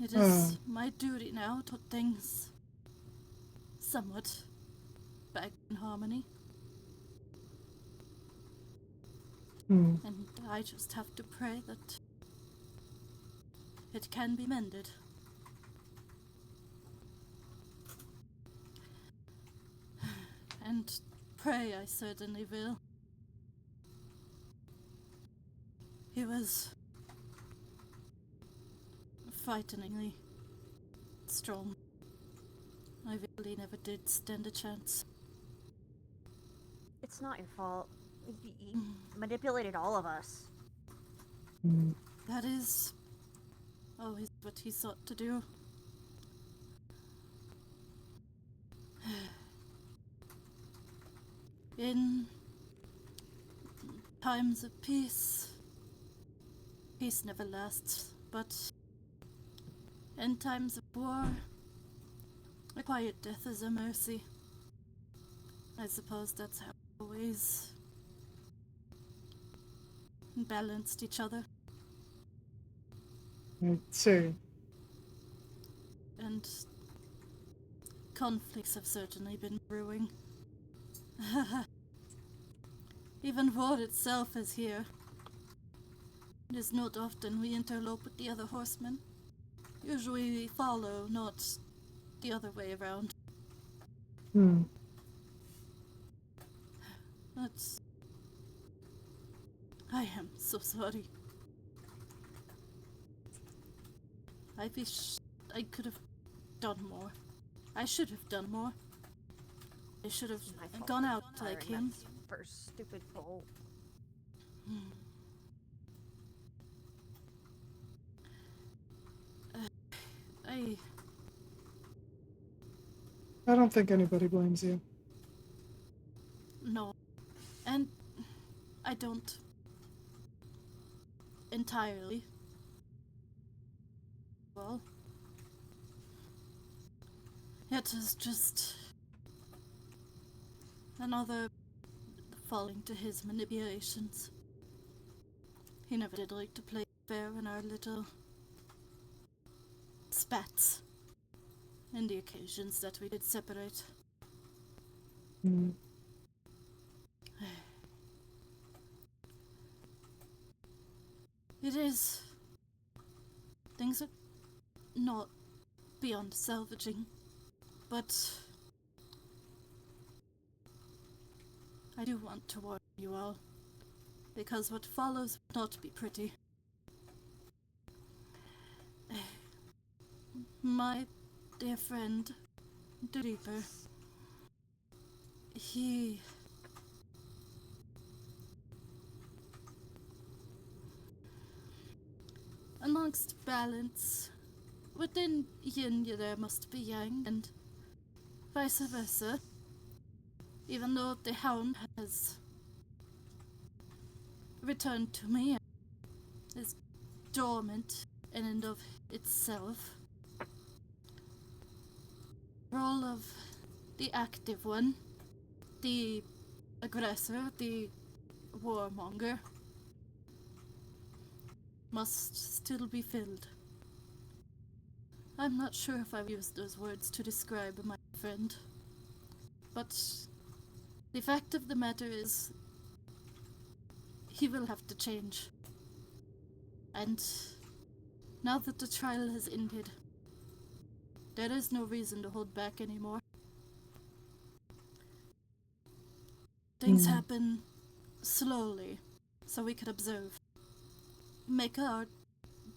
It is my duty now to put things somewhat back in harmony. And I just have to pray that it can be mended. And pray I certainly will. He was frighteningly strong. I really never did stand a chance. It's not your fault. He manipulated all of us. That is always what he sought to do. In times of peace, peace never lasts, but in times of war, a quiet death is a mercy. I suppose that's how we always balanced each other. I'd say. And conflicts have certainly been brewing. Even war itself is here. It is not often we interlope with the other horsemen. Usually we follow, not the other way around. That's... I am so sorry. I wish I could have done more. I should have done more. I should have gone out like him. First stupid bolt. I don't think anybody blames you. No. And I don't entirely. Well, it is just another falling to his manipulations. He never did like to play fair in our little spats and the occasions that we did separate. It is. Things are not beyond salvaging, but I do want to warn you all, because what follows will not be pretty. My dear friend, the Reaper, he... amongst balance, within yin there must be yang, and vice versa. Even though the hound has returned to me and is dormant in and of itself, the role of the active one, the aggressor, the warmonger, must still be filled. I'm not sure if I've used those words to describe my friend, but the fact of the matter is, he will have to change. And now that the trial has ended, there is no reason to hold back anymore. Things happen slowly, so we could observe. Make our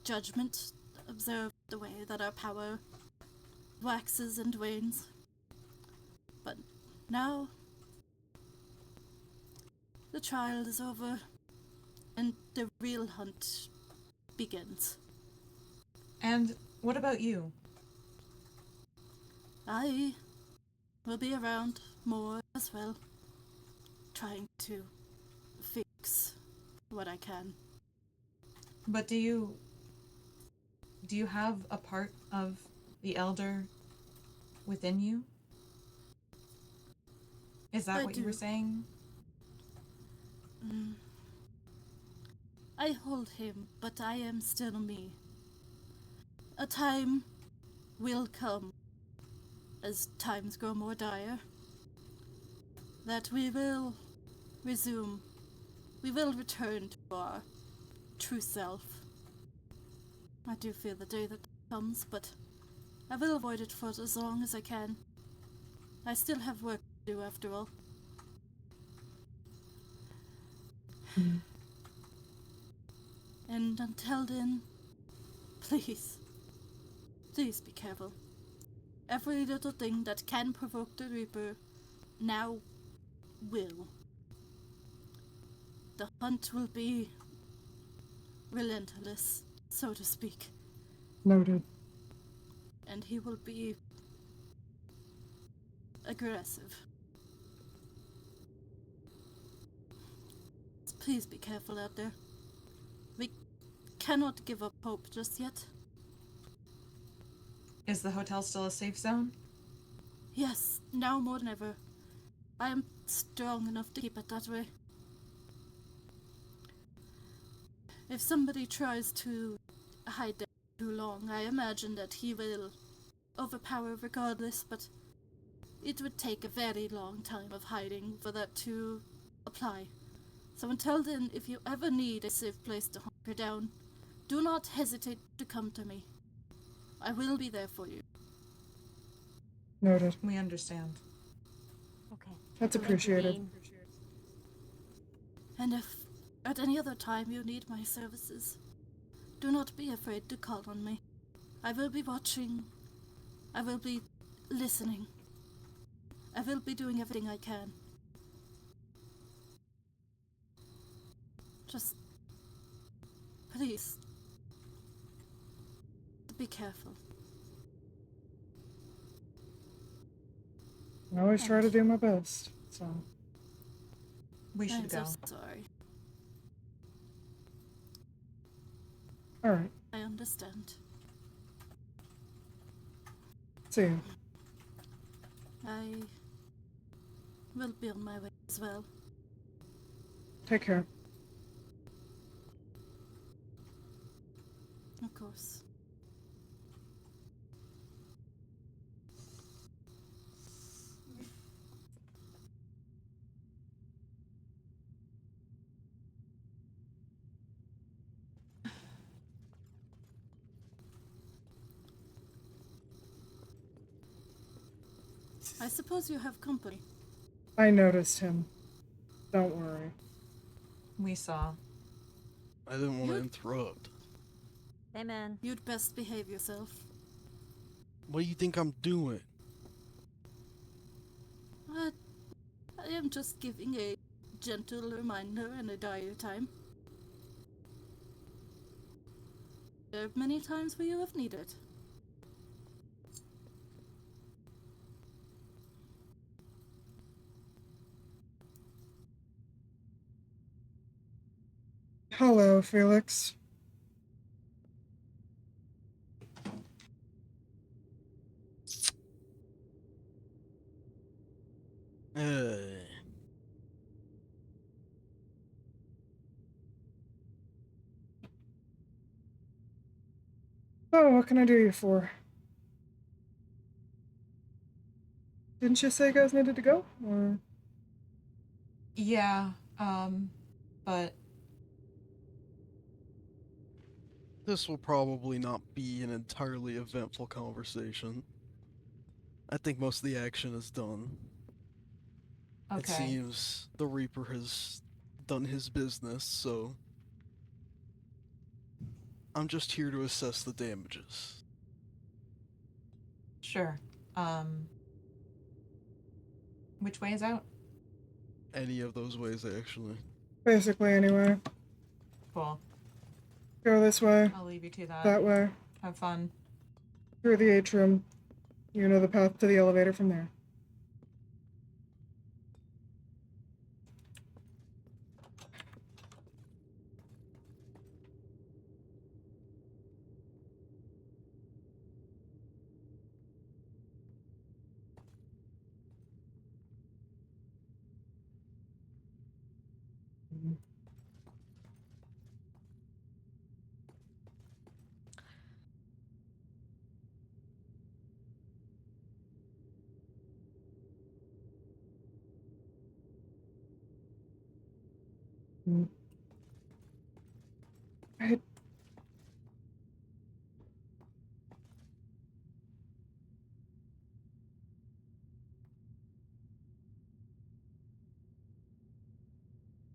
judgment, observe the way that our power waxes and wanes. But now, the trial is over, and the real hunt begins. And what about you? I will be around more as well, trying to fix what I can. But do you have a part of the elder within you? Is that I what you were do. saying? I hold him, but I am still me. A time will come, as times grow more dire, that we will resume. We will return to our true self. I do fear the day that comes, but I will avoid it for as long as I can. I still have work to do after all. And until then, please be careful. Every little thing that can provoke the Reaper now will. The hunt will be relentless, so to speak, Noted. and he will be aggressive. Please be careful out there. We cannot give up hope just yet. Is the hotel still a safe zone? Yes, now more than ever. I am strong enough to keep it that way. If somebody tries to hide there too long, I imagine that he will overpower regardless, but it would take a very long time of hiding for that to apply. So until then, if you ever need a safe place to hunker down, do not hesitate to come to me. I will be there for you. Noted. We understand. Okay. That's Thank you, appreciated. Dean. And if at any other time you need my services, do not be afraid to call on me. I will be watching. I will be listening. I will be doing everything I can. Just please be careful. I always try to do my best, so. We should I'm go. so sorry. Alright, I understand. see you. I will be on my way as well. Take care. Of course. I suppose you have company. I noticed him. Don't worry. We saw. I didn't want to You- interrupt. Hey, man. You'd best behave yourself. What do you think I'm doing? I am just giving a gentle reminder in a dire time. There are many times where you have needed. Hello, Felix. Uh, Oh, what can I do you for? Didn't you say you guys needed to go? Or Yeah, but this will probably not be an entirely eventful conversation. I think most of the action is done. It okay. seems the Reaper has done his business, so I'm just here to assess the damages. Sure. Which way is out? Any of those ways, actually. basically, anyway. Cool. Go this way, I'll leave you to that. that way, Have fun. through the atrium. You know the path to the elevator from there.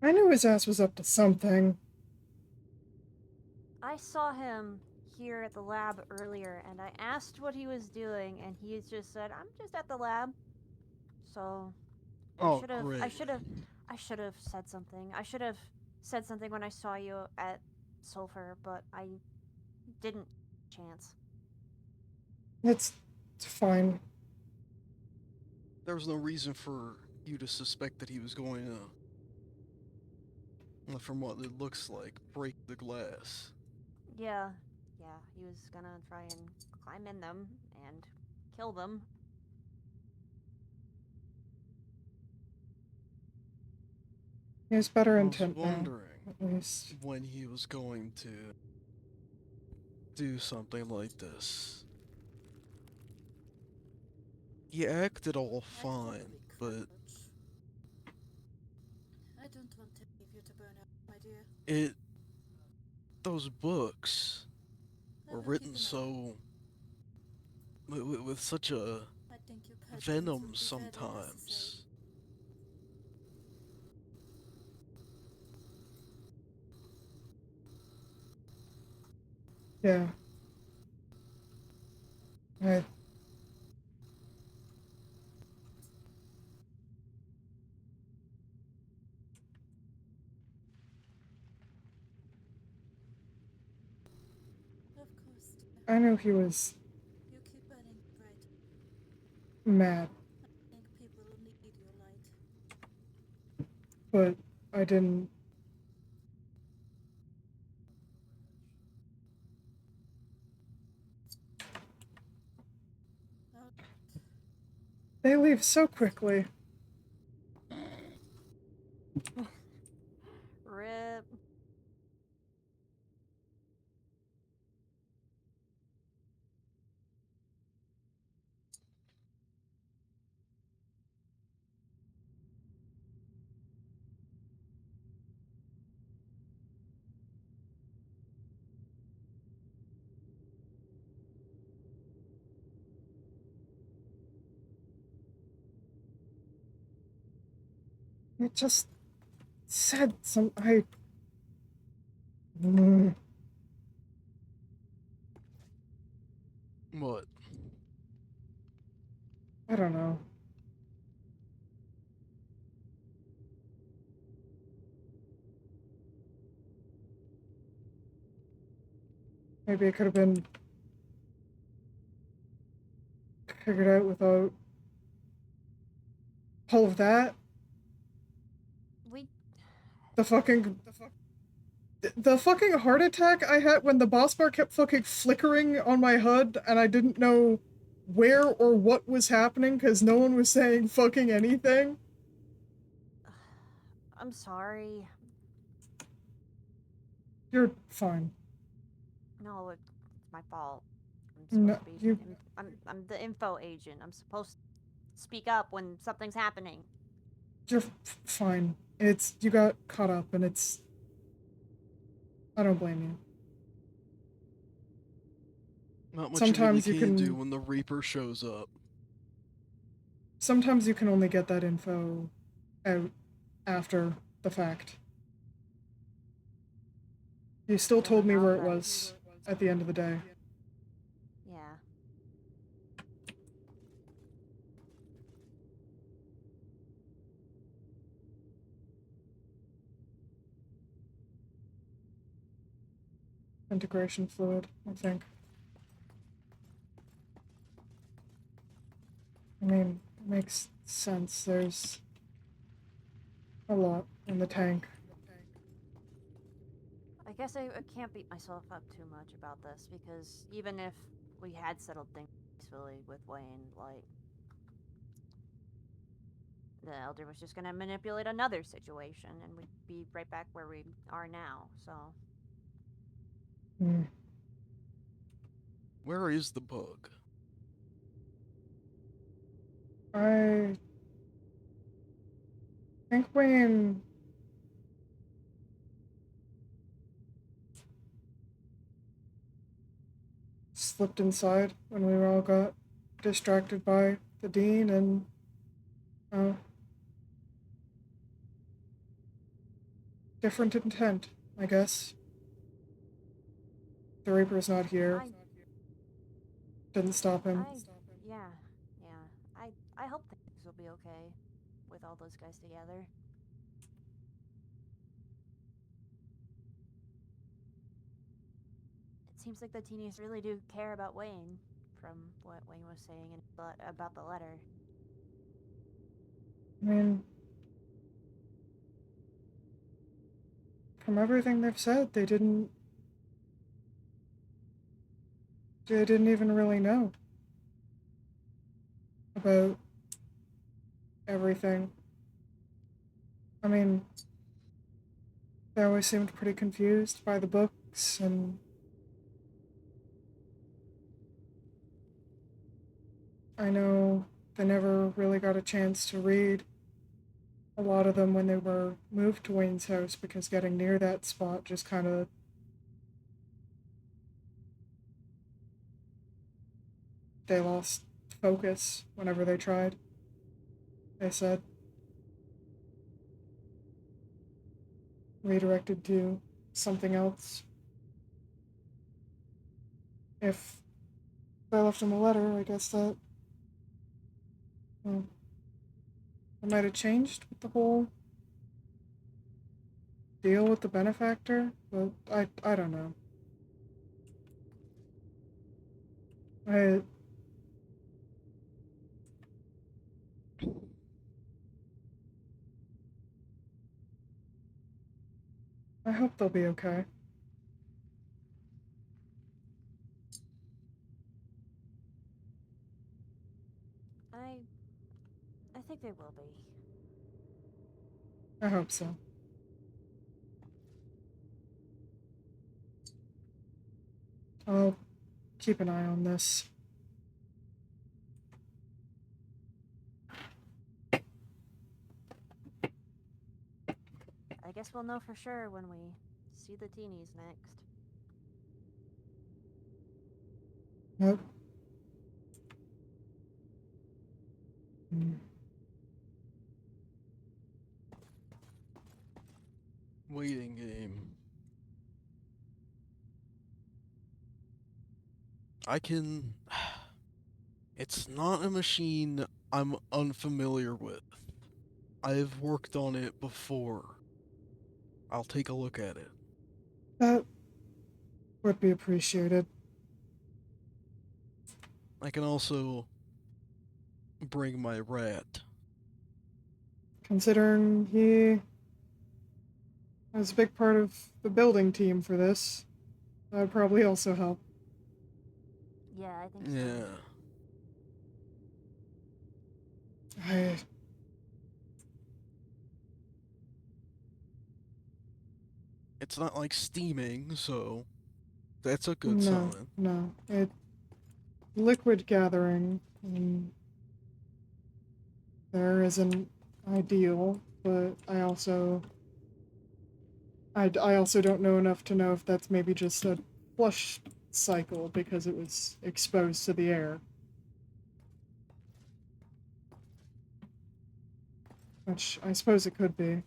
I knew his ass was up to something. I saw him here at the lab earlier, and I asked what he was doing, and he just said, "I'm just at the lab." So Oh, I great. should have said something. I should have said something when I saw you at Sulfur, but I didn't chance. It's fine. There was no reason for you to suspect that he was going to, from what it looks like, break the glass. Yeah, he was gonna try and climb in them and kill them. He has better I was intent now, wondering at least. when he was going to do something like this. He acted all fine, but I don't want to leave you to burn out, my dear. those books I were will written keep an eye. so, with such a I think your petulance venom would be very necessary. sometimes. Yeah. I Of course, dear. I knew he was You keep burning bright. mad, I think people will need your light. but I didn't. Oh, They leave so quickly. Rip. It just said some. Mm, What? I don't know. Maybe it could have been figured out without all of that. We The fucking heart attack I had when the boss bar kept fucking flickering on my HUD and I didn't know where or what was happening because no one was saying fucking anything. I'm sorry. You're fine. No, it's my fault. I'm supposed No, to be. you. I'm the info agent. I'm supposed to speak up when something's happening. You're fine. You got caught up and it's. I don't blame you. Not much Sometimes you you really can can- do when the Reaper shows up. Sometimes you can only get that info out after the fact. You still told me where it was at the end of the day. Yeah. Integration fluid, I think. I mean, it makes sense. There's a lot in the tank. I guess I can't beat myself up too much about this because even if we had settled things peacefully with Wayne, like the Elder was just gonna manipulate another situation, and we'd be right back where we are now, so... Hmm. Where is the bug? I think Wayne slipped inside when we all got distracted by the dean and different intent, I guess. The Reaper's not here. Didn't stop him. Yeah. I hope things will be okay with all those guys together. It seems like the teenies really do care about Wayne, from what Wayne was saying about the letter. I mean, from everything they've said, they didn't even really know about everything. I mean, they always seemed pretty confused by the books, and I know they never really got a chance to read a lot of them when they were moved to Wayne's house, because getting near that spot just kind of they lost focus whenever they tried, they said. Redirected to something else. If I left him a letter, I guess that it might have changed with the whole deal with the benefactor, but I don't know. I hope they'll be okay. I think they will be. I hope so. I'll keep an eye on this. I guess we'll know for sure when we see the teenies next. Nope. Waiting game. I can... It's not a machine I'm unfamiliar with. I've worked on it before. I'll take a look at it. That would be appreciated. I can also bring my rat. Considering he was a big part of the building team for this, that would probably also help. Yeah, I think so. Yeah. It's not like steaming, so that's a good sign. No. Liquid gathering there isn't ideal, but I also don't know enough to know if that's maybe just a flush cycle because it was exposed to the air. Which I suppose it could be.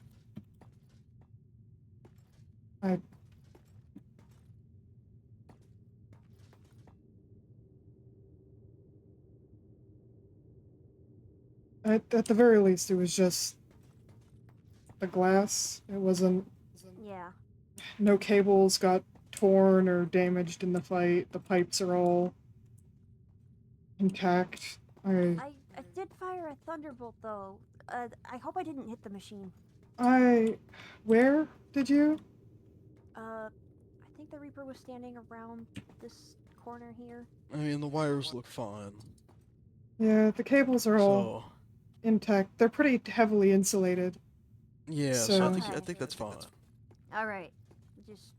At the very least, it was just the glass. It wasn't... Yeah. No cables got torn or damaged in the fight. The pipes are all intact. I did fire a thunderbolt, though. I hope I didn't hit the machine. Where did you? I think the Reaper was standing around this corner here. I mean, the wires look fine. Yeah, the cables are all intact. They're pretty heavily insulated. Yeah, so So- I Okay. think that's fine. All right. Just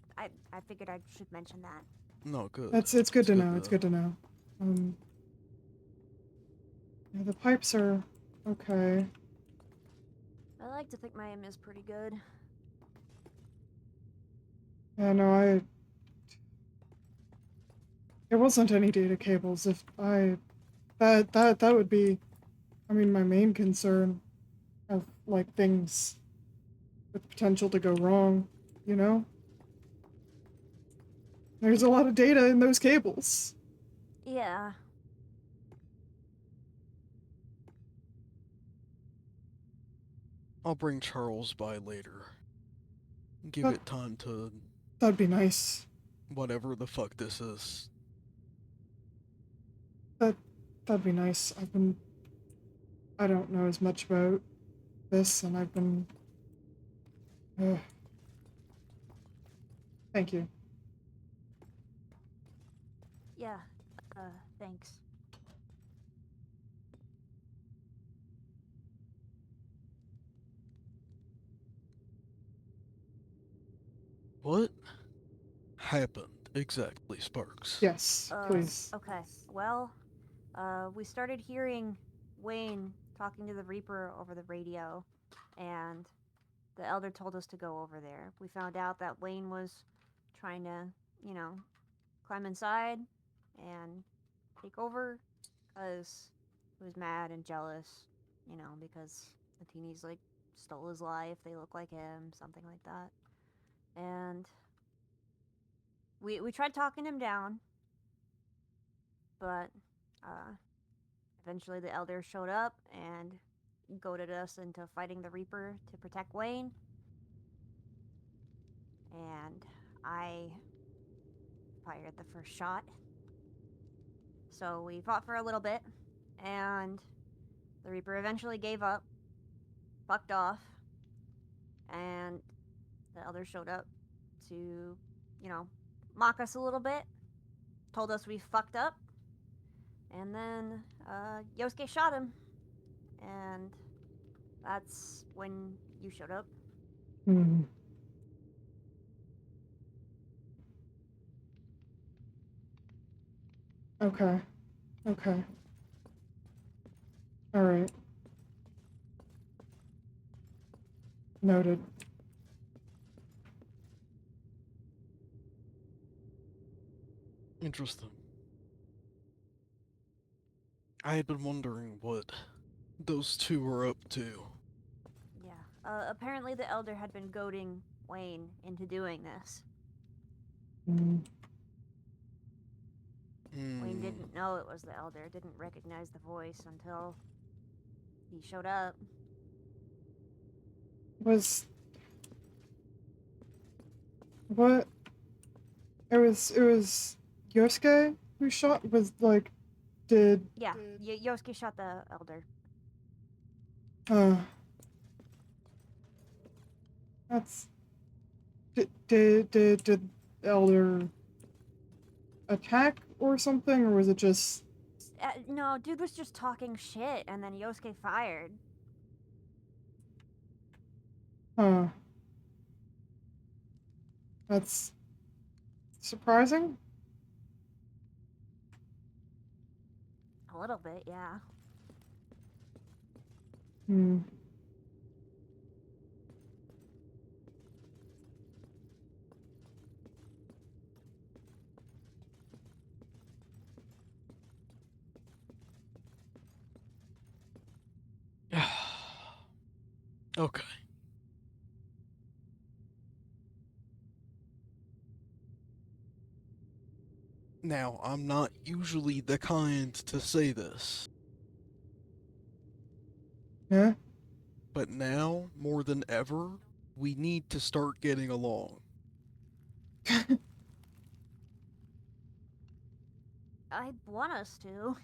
I figured I should mention that. No, good. It's good to know. It's good to know. Yeah, the pipes are okay. I like to think my aim is pretty good. Yeah, no, there wasn't any data cables. If that would be, I mean, my main concern of like things with potential to go wrong, you know? There's a lot of data in those cables. Yeah. I'll bring Charles by later. Give That- it time to That'd be nice. whatever the fuck this is. That'd be nice. I don't know as much about this, and I've been. Thank you. Yeah. Thanks. What happened exactly, Sparks? Yes, please. Okay. Well, we started hearing Wayne talking to the Reaper over the radio, and the Elder told us to go over there. We found out that Wayne was trying to, climb inside and take over because he was mad and jealous, because the teenies, like, stole his life. They look like him, something like that. And we tried talking him down, but eventually the Elder showed up and goaded us into fighting the Reaper to protect Wayne. And I fired the first shot. So we fought for a little bit, and the Reaper eventually gave up, fucked off, and the Elder showed up to, mock us a little bit, told us we fucked up, and then Yosuke shot him, and that's when you showed up. Hmm. Okay. Okay. Alright. Noted. Interesting. I had been wondering what those two were up to. Yeah. Apparently the Elder had been goading Wayne into doing this. Wayne didn't know it was the Elder, didn't recognize the voice until he showed up. Was what? It was Yosuke who shot. Was like, did Yeah, Yosuke shot the Elder. That's did Elder attack or something, or was it just? No, dude was just talking shit, and then Yosuke fired. That's surprising. A little bit, yeah. Hmm. Okay. Now, I'm not usually the kind to say this, Yeah. but now, more than ever, we need to start getting along. I want us to.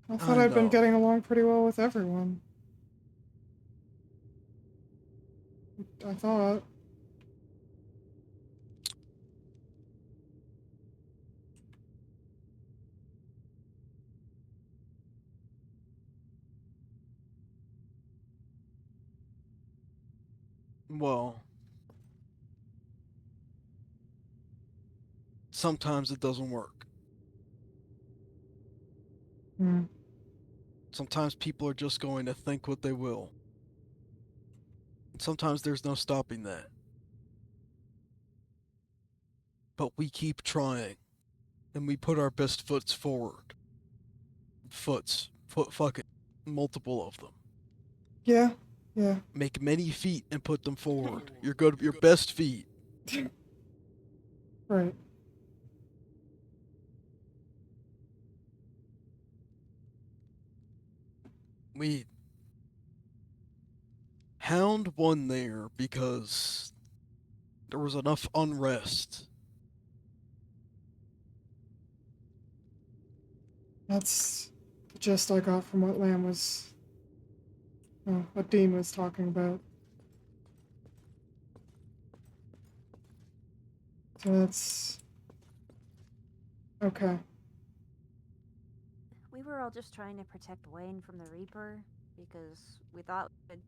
I thought I I'd been know. getting along pretty well with everyone. I thought. Well, sometimes it doesn't work. Hmm. Sometimes people are just going to think what they will. And sometimes there's no stopping that. But we keep trying. And we put our best foots forward. Fuck it. Multiple of them. Yeah. Yeah. Make many feet and put them forward. Your best feet. Right. We Hound won there because there was enough unrest. That's the gist I got from what what Dean was talking about. So that's okay. We were all just trying to protect Wayne from the Reaper because we thought we'd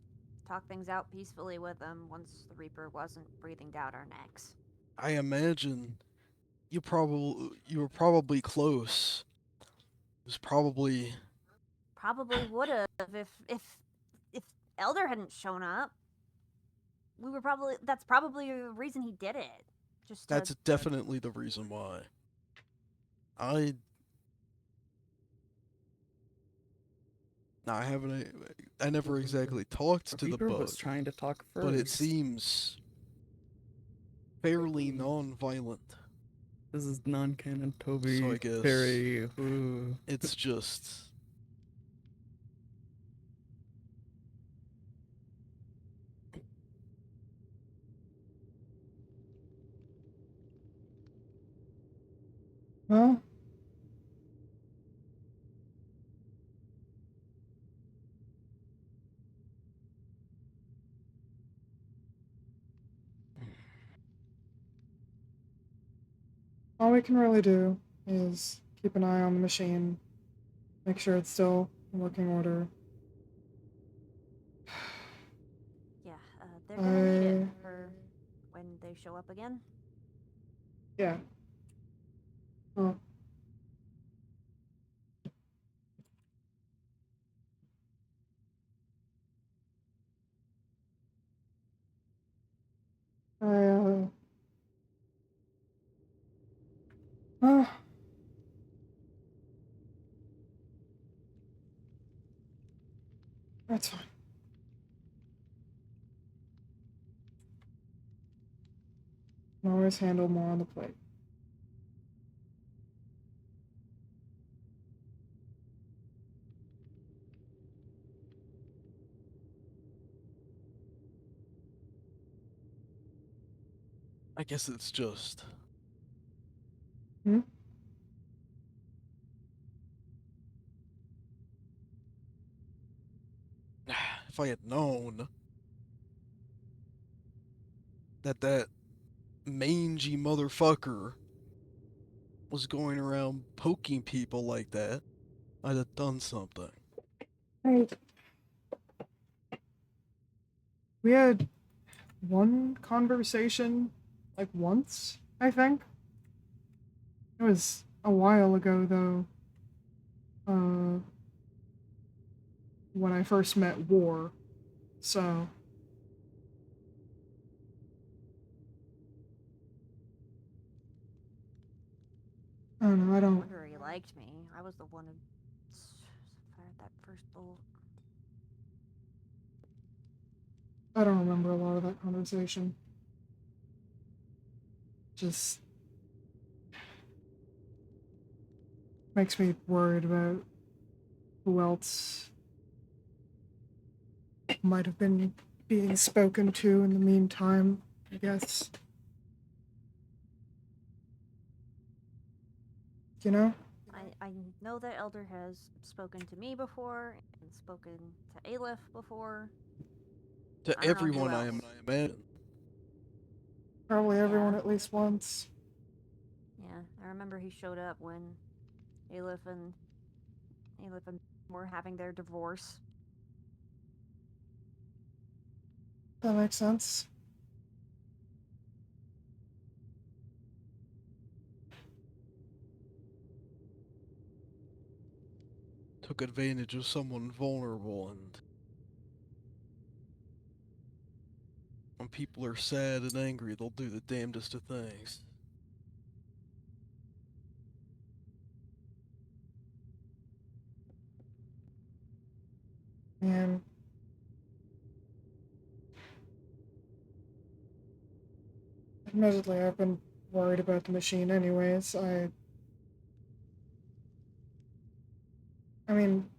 talk things out peacefully with him once the Reaper wasn't breathing down our necks. I imagine you were probably close. It was probably Probably would have if Elder hadn't shown up. That's probably the reason he did it. Just to that's definitely the reason why. I I haven't I never exactly talked The to the Reaper bug, was trying to talk first. but it seems fairly non-violent. This is non-canon Toby. So I guess very. It's just Well, all we can really do is keep an eye on the machine, make sure it's still in working order. yeah, they're gonna need it for when they show up again. Yeah. Oh. Oh. That's fine. Can always handle more on the plate. I guess it's just Hmm? if I had known that mangy motherfucker was going around poking people like that, I'd have done something. Hey. We had one conversation, like once, I think. It was a while ago, though. When I first met War. So. I don't know, I I don't. wonder he liked me. I was the one who fired that first bolt. I don't remember a lot of that conversation. Just makes me worried about who else might have been being spoken to in the meantime, I guess. You know? I know that Elder has spoken to me before and spoken to Aleph before. To I don't know who everyone, I else. imagine. Probably everyone Yeah. at least once. Yeah, I remember he showed up when Aleph and were having their divorce. That makes sense. took advantage of someone vulnerable, and when people are sad and angry, they'll do the damnedest of things. And admittedly, I've been worried about the machine anyways. I mean,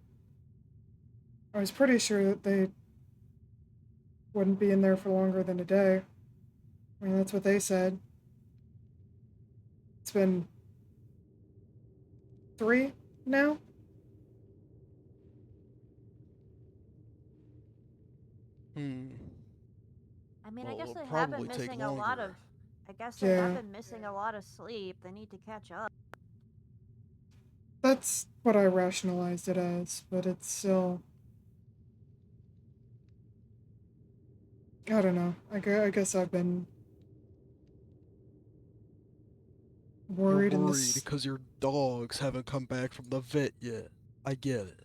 I was pretty sure that they wouldn't be in there for longer than a day. I mean, that's what they said. It's been 3 now? I mean, Well, I guess it'll they have been probably take missing a lot of. longer. I guess they have been missing a lot of sleep. They need to catch up. That's what I rationalized it as, but it's still. I don't know. I guess I've been worried You're in worried this. because your dogs haven't come back from the vet yet. I get it.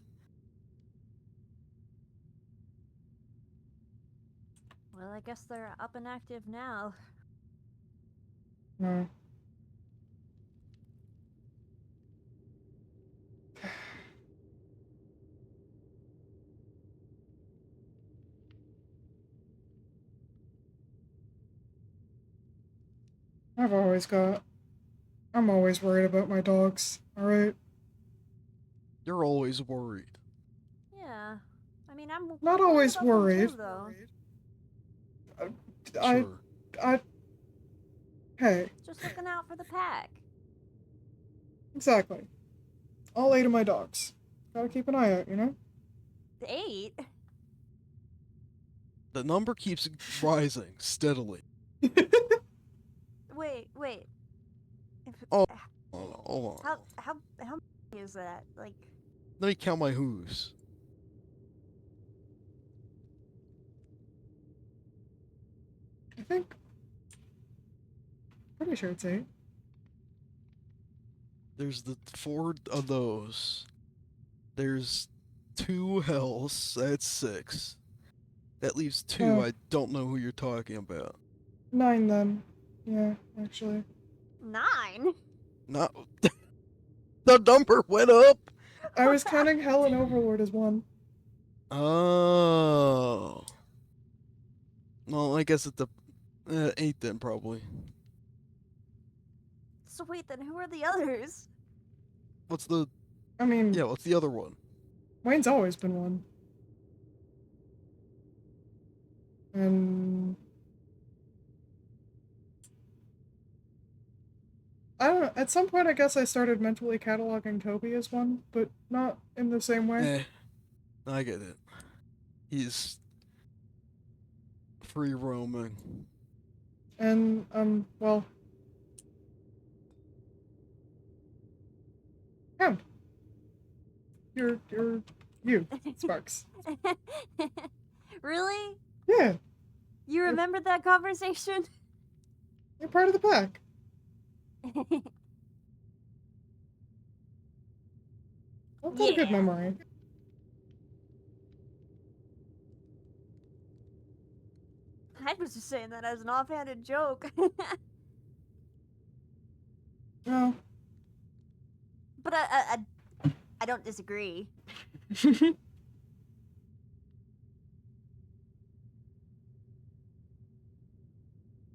Well, I guess they're up and active now. No. I'm always worried about my dogs, alright? You're always worried. Yeah. I mean, I'm Not worried always about them worried. too, though. Sure. Hey, Just looking out for the pack. exactly. All 8 of my dogs. Gotta keep an eye out, you know? 8? The number keeps rising steadily. Wait. If, Oh, hold on. how many is that? Like, Let me count my who's. I think. Pretty sure it's 8. There's the 4 of those. There's 2 hells. That's 6. That leaves 2. Oh. I don't know who you're talking about. 9 then. Yeah, actually. 9? Not. The number went up. I was counting Hell and Overlord as 1. Oh. Well, I guess it's the 8 then, probably. So wait, then who are the others? What's the? I mean, Yeah, what's the other one? Wayne's always been 1. And I don't know. At some point, I guess I started mentally cataloging Toby as 1, but not in the same way. I get it. He's free roaming. And well, Hound. You're you, Sparks. Really? Yeah, You remembered that conversation? you're part of the pack. I've got a good Yeah. memory. I was just saying that as an offhanded joke. Well, But I don't disagree.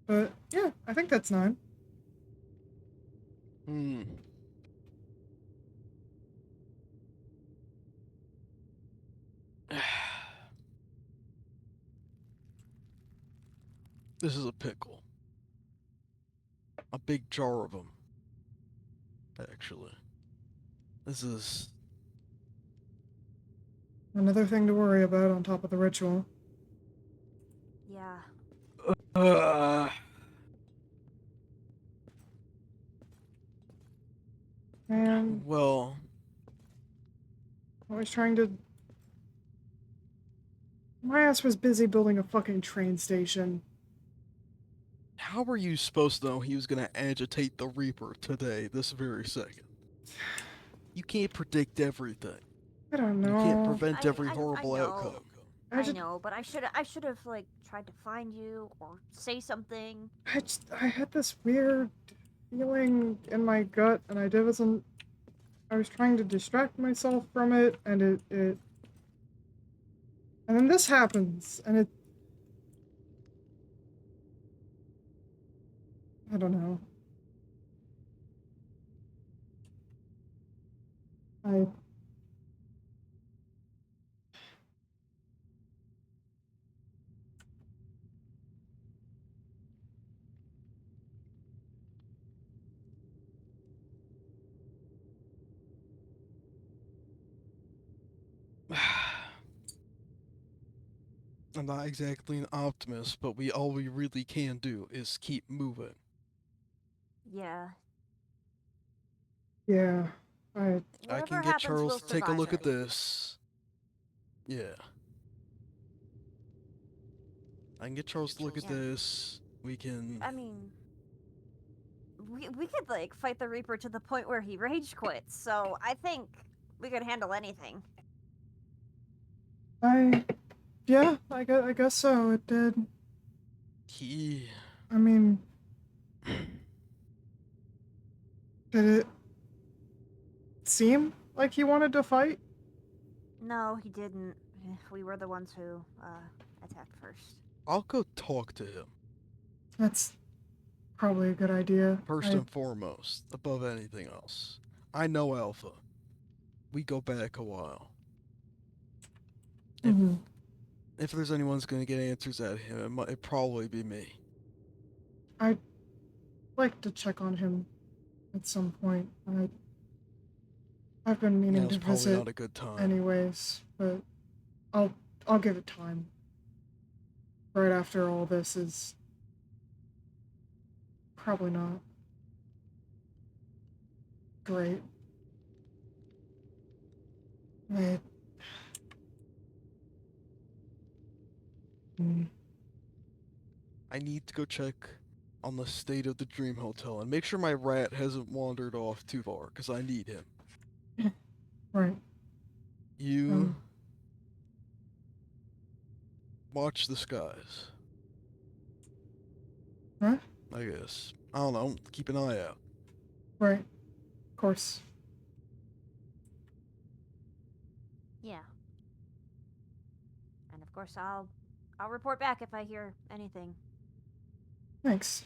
but yeah, I think that's 9. This is a pickle. A big jar of them. Actually. This is... Another thing to worry about on top of the ritual. Yeah. And Well... I was trying to... My ass was busy building a fucking train station. How were you supposed to know he was gonna agitate the Reaper today, this very second? You can't predict everything. I don't You can't know. prevent every I horrible know. outcome. I know, but I should have like tried to find you or say something. I had this weird feeling in my gut, and I was trying to distract myself from it, and and then this happens, and I don't know. I I'm not exactly an optimist, but all we really can do is keep moving. Yeah. yeah, I I Whatever can get happens, Charles we'll to take a survive look it. at this. Yeah. I can get Charles to look at Yeah. this. We can. I mean, we could like fight the Reaper to the point where he rage quits. So I think we could handle anything. yeah, I guess so. It did. He. I mean, did it seem like he wanted to fight? No, he didn't. We were the ones who attacked first. I'll go talk to him. That's probably a good idea. First and foremost, above anything else. I know Alpha. We go back a while. Mhm. If there's anyone's gonna get answers at him, it'd probably be me. I'd like to check on him at some point. I've been meaning Now's to probably visit not a good time. anyways, but I'll give it time. Right after all this is probably not great. I I need to go check on the state of the Dream Hotel and make sure my rat hasn't wandered off too far, because I need him. right. You watch the skies. Huh? I guess. I don't know. Keep an eye out. Right. Of course. Yeah. And of course, I'll report back if I hear anything. Thanks.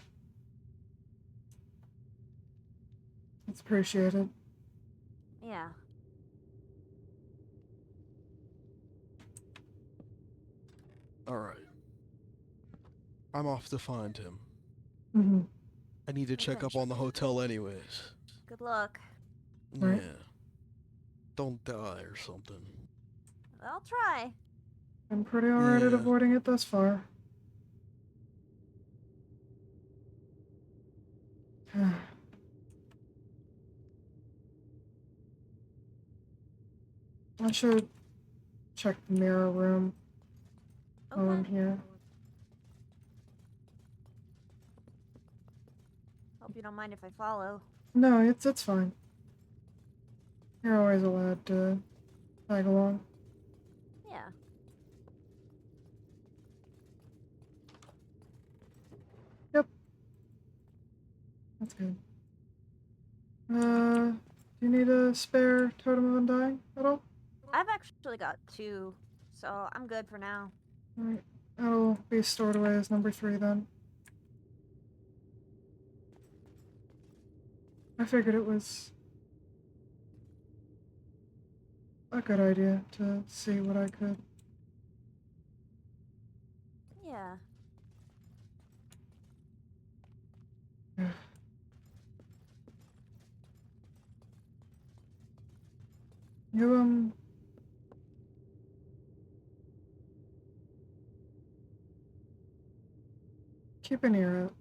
It's appreciated. Yeah. Alright. I'm off to find him. Mm-hmm. I need to check up on the hotel anyways. Good luck. Right. Yeah. Don't die or something. I'll try. I'm pretty alright at Yeah. avoiding it thus far. I should check the mirror room while I'm Okay. here. Hope you don't mind if I follow. No, it's fine. You're always allowed to tag along. Yeah. That's good. Do you need a spare totem of undying at all? I've actually got 2, so I'm good for now. Alright. That'll be stored away as number 3 then. I figured it was a good idea to see what I could. Yeah. You, keep an ear out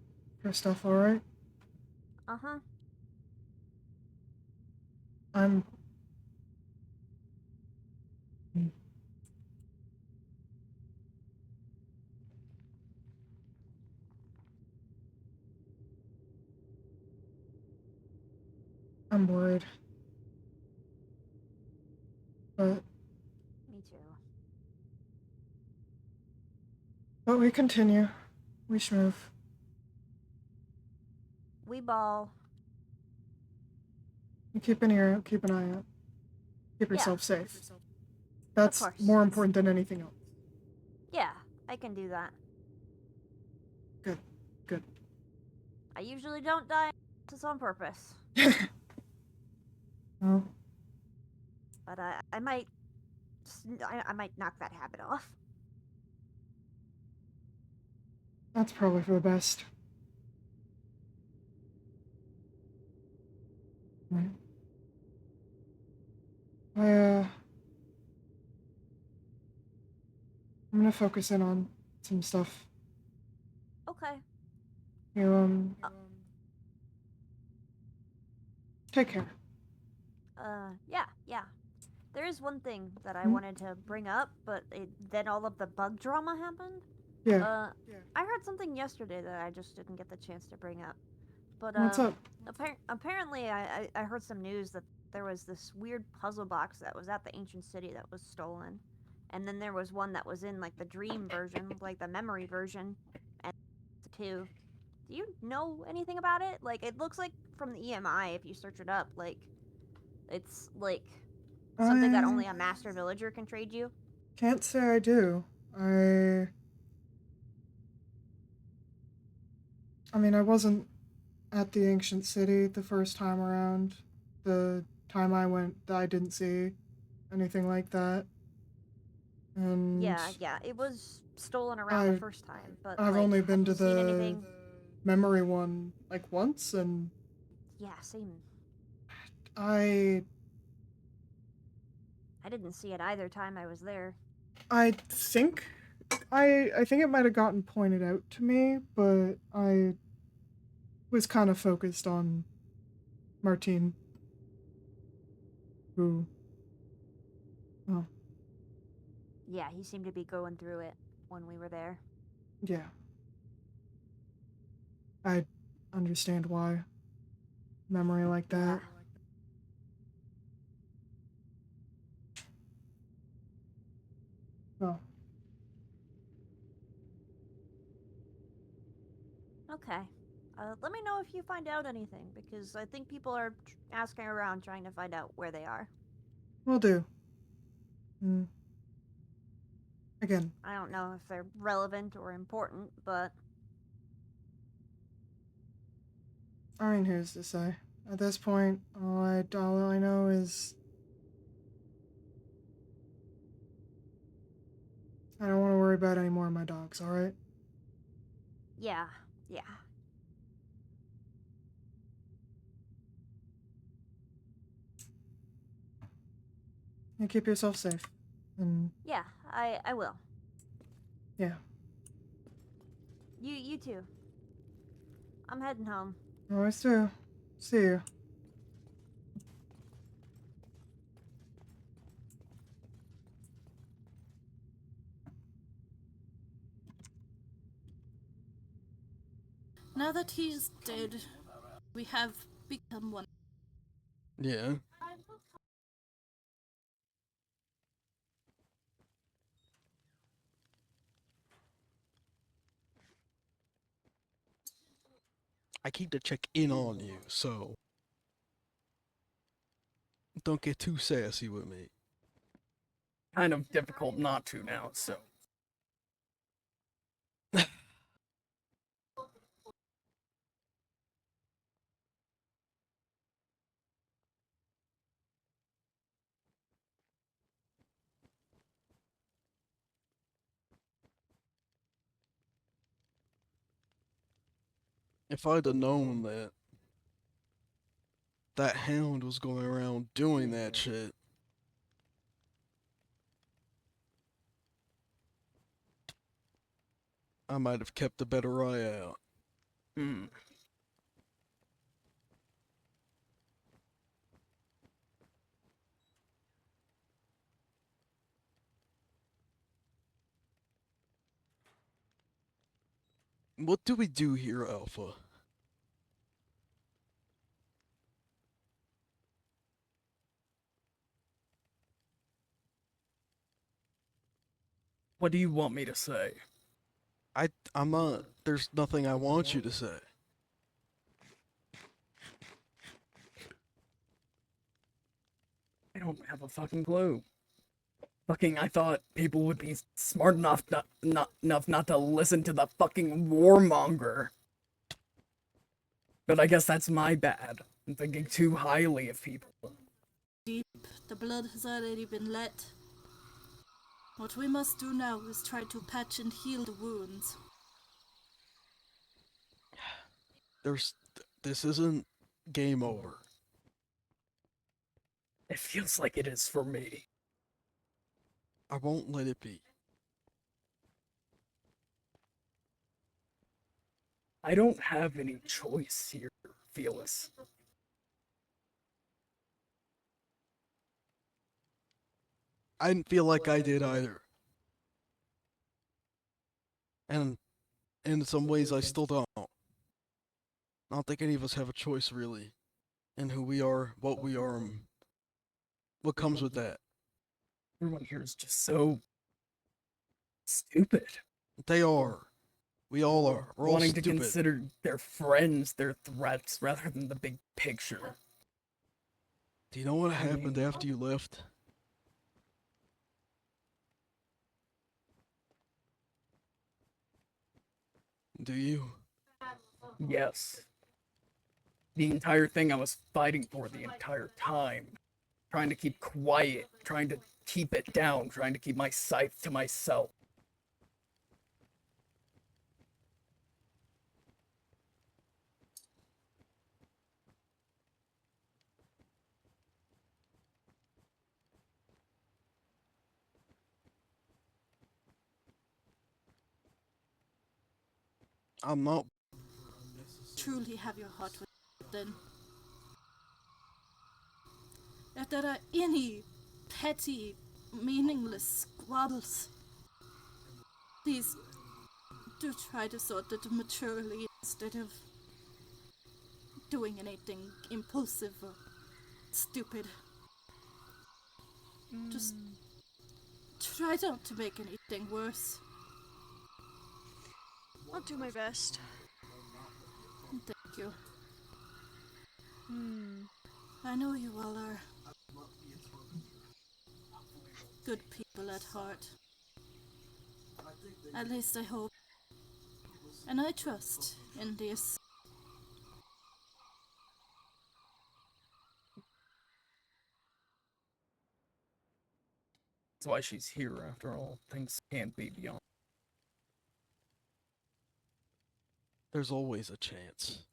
for stuff, alright? Uh-huh. I'm worried. But But we continue. We schmove. We ball. You keep an ear out, keep an eye out. Keep Yeah. yourself safe. That's course. more important than anything else. Yeah, I can do that. Good. Good. I usually don't die just on purpose. Well, But I might... I might knock that habit off. that's probably for the best. Right. I'm gonna focus in on some stuff. Okay. You, take care. Yeah. There is one thing that I Hmm? wanted to bring up, but then all of the bug drama happened. Yeah. I heard something yesterday that I just didn't get the chance to bring up. But, What's up? apparently I heard some news that there was this weird puzzle box that was at the ancient city that was stolen. And then there was one that was in, like, the dream version, like the memory version, and the two. Do you know anything about it? Like, it looks like from the EMI, if you search it up, like, it's, like, something that only a master villager can trade you. Can't say I do. I mean, I wasn't at the ancient city the first time around. The time I went, I didn't see anything like that. And Yeah, it was stolen around the first time, but I've like, only have been you to seen the anything? memory one like once, and Yeah, same. I didn't see it either time I was there. I think I think it might have gotten pointed out to me, but I was kind of focused on Martine, who, oh, Yeah, he seemed to be going through it when we were there. yeah. I understand why. Memory like that. Well, Okay. Let me know if you find out anything, because I think people are asking around trying to find out where they are. will do. Again, I don't know if they're relevant or important, but I mean, who's to say? At this point, all I know is I don't want to worry about any more of my dogs, alright? yeah. You keep yourself safe. And Yeah, I will. yeah. You too. I'm heading home. Always do. See you. Now that he's dead, we have become one. Yeah. I keep to check in on you, so don't get too sassy with me. Kind of difficult not to now, so. If I'd have known that that hound was going around doing that shit, I might have kept a better eye out. Hmm. What do we do here, Alpha? What do you want me to say? I'm not. There's nothing I want you to say. I don't have a fucking clue. Fucking, I thought people would be smart enough not to listen to the fucking warmonger. But I guess that's my bad. I'm thinking too highly of people. Deep, the blood has already been let. What we must do now is try to patch and heal the wounds. This isn't game over. It feels like it is for me. I won't let it be. I don't have any choice here, Fearless. I didn't feel like I did either. And in some ways, I still don't. I don't think any of us have a choice, really, in who we are, what we are, and what comes with that. Everyone here is just so stupid. They are. We all are. We're all Wanting to stupid. consider their friends their threats rather than the big picture. Do you know what happened after you left? Do you? Yes. The entire thing I was fighting for the entire time. Trying to keep quiet, trying to keep it down, trying to keep my sight to myself. I'm not. Truly have your heart with it, then. If there are any petty, meaningless squabbles, please do try to sort it maturely instead of doing anything impulsive or stupid. Just try not to make anything worse. I'll do my best. Thank you. I know you all are good people at heart. At least I hope. And I trust in this. That's why she's here, after all. Things can't be beyond. There's always a chance.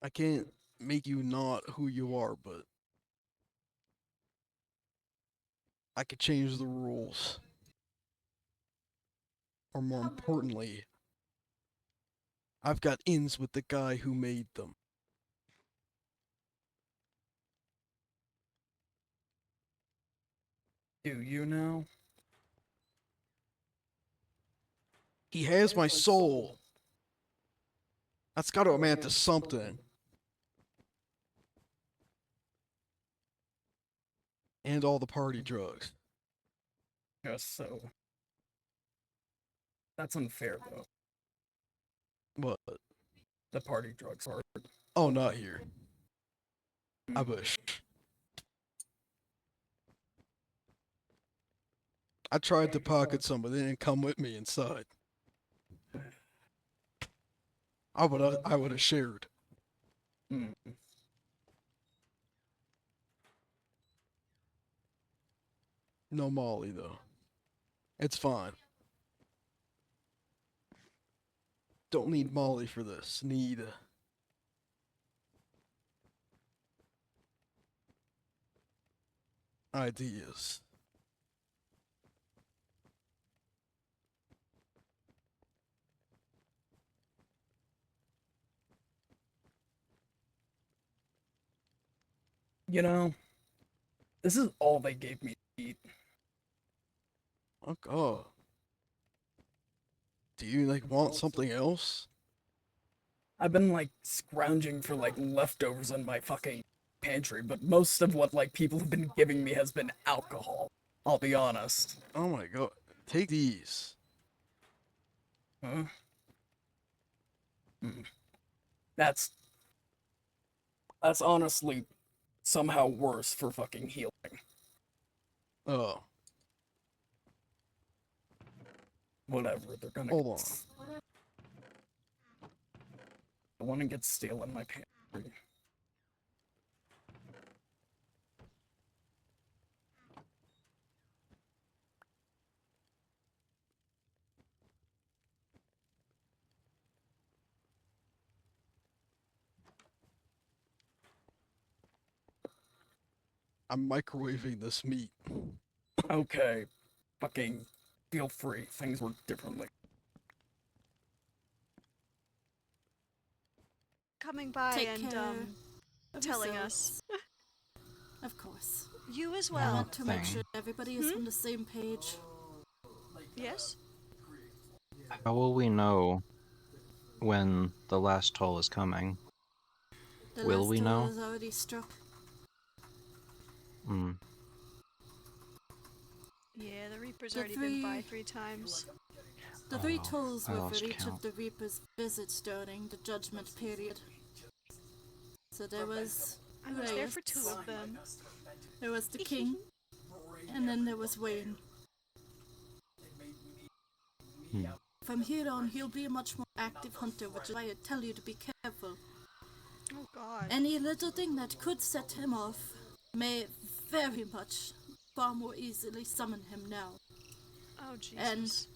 I can't make you not who you are, but I could change the rules. Or more importantly, I've got ins with the guy who made them. Do you now? He has my soul. That's got to amount to something. And all the party drugs. Guess so. That's unfair, though. What? The party drugs are. Oh, not here. I wish. I tried to pocket some, but they didn't come with me inside. I would have shared. Mm. No Molly though. It's fine. Don't need Molly for this. Need ideas. You know, this is all they gave me to eat. Oh. Do you like want something else? I've been like scrounging for like leftovers in my fucking pantry, but most of what like people have been giving me has been alcohol. I'll be honest. Oh my god. Take these. Huh? Hmm. That's honestly somehow worse for fucking healing. Oh, Whatever, they're gonna hold on. I wanna get steel in my pantry. I'm microwaving this meat. Okay. Fucking feel free. Things work differently. Coming by Take and care of telling yourselves. us. Of course. You as I well. want to make thing. sure everybody is on the same page. Yes? How will we know when the last toll is coming? The Will last we toll know? is already struck. Hmm. Yeah, the Reaper's The already been by three- 3 times. The 3 Oh, tolls I were lost for each count. of the Reaper's visits during the Judgment period. So there was I was there Reyes, for 2 of them. there was the King, and then there was Wayne. Hmm. From here on, he'll be a much more active hunter, which is why I tell you to be careful. Oh god. Any little thing that could set him off may very much far more easily summon him now, Oh Jesus. and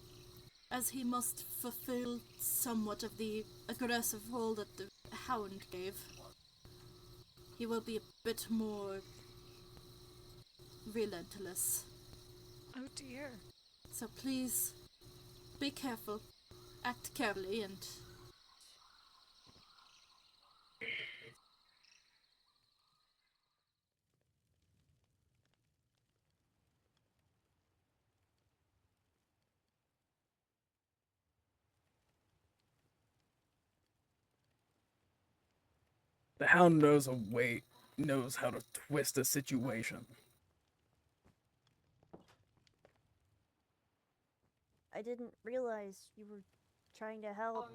as he must fulfill somewhat of the aggressive role that the Hound gave, he will be a bit more relentless. Oh dear. So please, be careful, act carefully, and The Hound knows how to twist a situation. I didn't realize you were trying to help.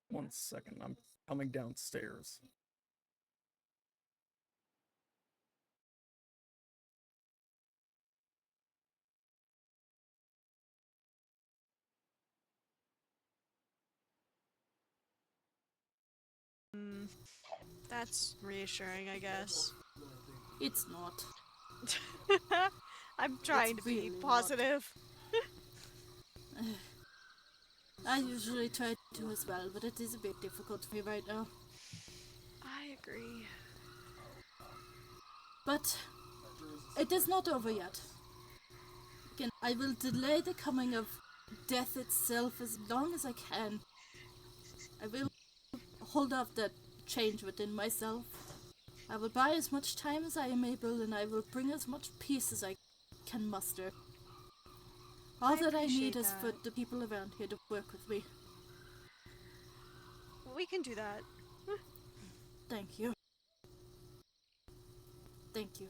One second, I'm coming downstairs. That's reassuring, I guess. it's not. I'm trying to be really not. positive. I usually try to as well, but it is a bit difficult for me right now. I agree. But it is not over yet. Again, I will delay the coming of death itself as long as I can. I will hold off that change within myself. I will buy as much time as I am able, and I will bring as much peace as I can muster. All that I need appreciate is for that. the people around here to work with me. We can do that. Thank you. Thank you.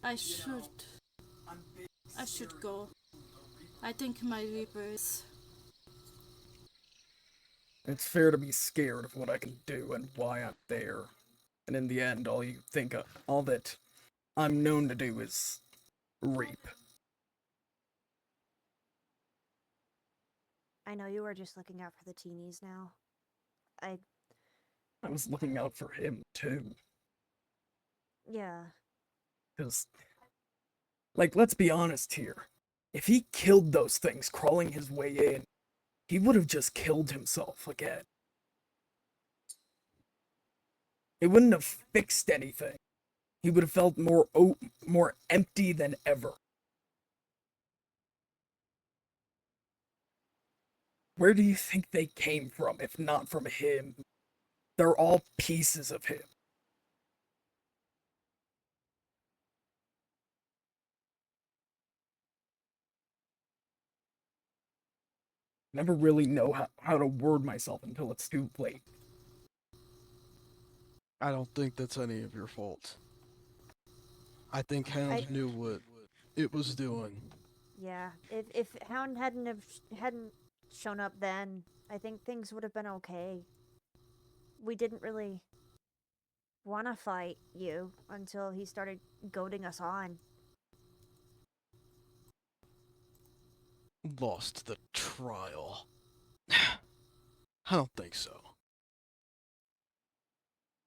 I should go. I think my Reaper is... It's fair to be scared of what I can do and why I'm there. And in the end, all that I'm known to do is reap. I know you were just looking out for the teenies now. I was looking out for him too. Yeah. Because, like, let's be honest here. If he killed those things crawling his way in, he would have just killed himself again. It wouldn't have fixed anything. He would have felt more empty than ever. Where do you think they came from, if not from him? They're all pieces of him. Never really know how to word myself until it's too late. I don't think that's any of your fault. I think Hound knew what it was doing. Yeah, if Hound hadn't shown up then, I think things would have been okay. We didn't really want to fight you until he started goading us on. Lost the trial. I don't think so.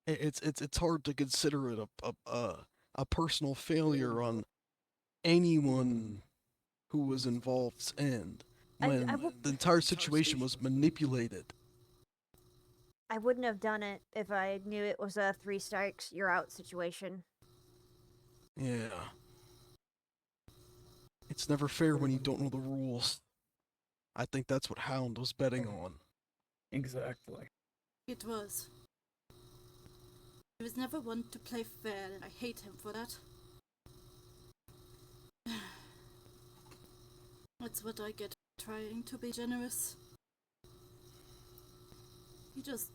It's hard to consider it a personal failure on anyone who was involved's end when the entire situation was manipulated. I wouldn't have done it if I knew it was a 3 strikes, you're out situation. Yeah. It's never fair when you don't know the rules. I think that's what Hound was betting on. Exactly. It was. He was never one to play fair, and I hate him for that. That's what I get trying to be generous. He just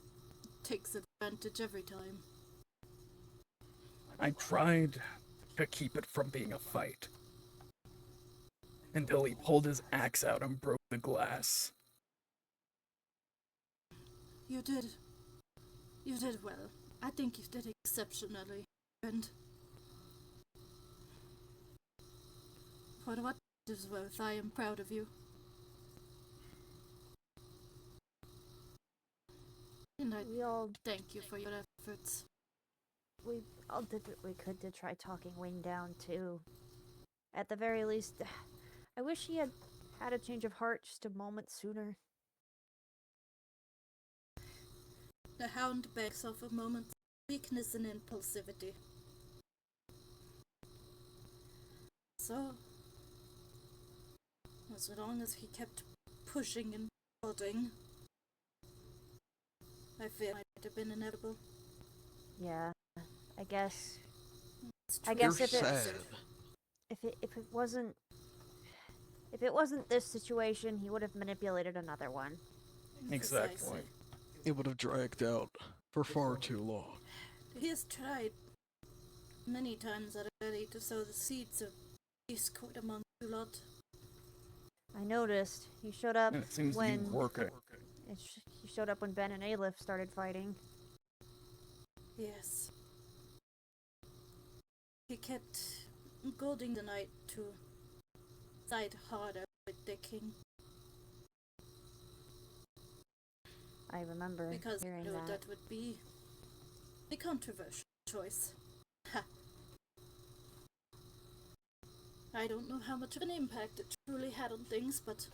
takes advantage every time. I tried to keep it from being a fight. Until he pulled his axe out and broke the glass. You did. You did well. I think you did exceptionally, friend. For what it is worth, I am proud of you. And I thank you for your efforts. We all did what we could to try talking Wayne down, too. At the very least, I wish he had had a change of heart just a moment sooner. The Hound begs off a moment's weakness and impulsivity. So, as long as he kept pushing and prodding, I fear it might have been inevitable. Yeah, I guess. I guess You're sad. if it wasn't this situation, he would have manipulated another one. Exactly. Precisely. It would have dragged out for far too long. He has tried many times already to sow the seeds of discord among you lot. I noticed he showed up And it seems to when be working. he showed up when Ben and Aleph started fighting. Yes. He kept goading the knight to side harder with the king. I remember Because he hearing knew that. that would be a controversial choice. Ha. I don't know how much of an impact it truly had on things, but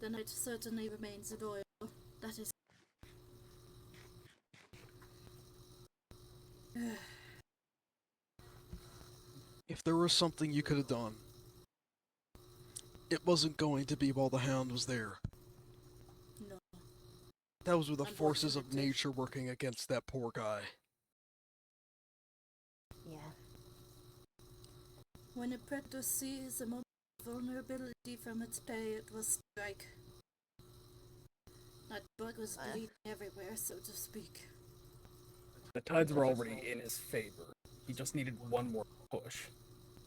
the knight certainly remains loyal. That is. If there was something you could have done, it wasn't going to be while the Hound was there. No. That was with the forces of Unfortunately. nature working against that poor guy. Yeah. When a predator sees a moment of vulnerability from its prey, it will strike. That bug was bleeding everywhere, so to speak. The tides were already in his favor. He just needed one more push.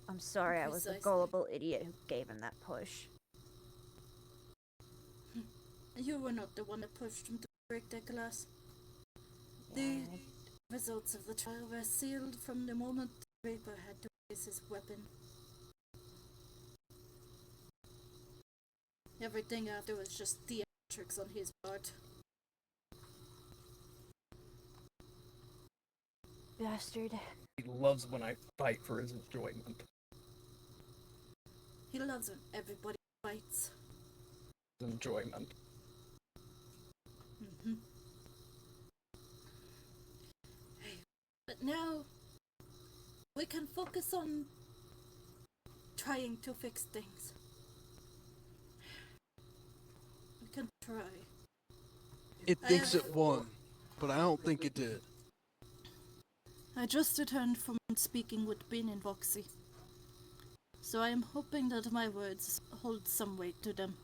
I'm sorry I was the Precisely. gullible idiot who gave him that push. You were not the one that pushed him to break that glass. Yeah, The results of the trial were sealed from the moment the Reaper had to raise his weapon. Everything after was just theatrics on his part. bastard. He loves when I fight for his enjoyment. He loves when everybody fights. His enjoyment. Mm-hmm. But now we can focus on trying to fix things. We can try. It I thinks have- it won. but I don't think it did. I just returned from speaking with Bean and Voxy, so I am hoping that my words hold some weight to them.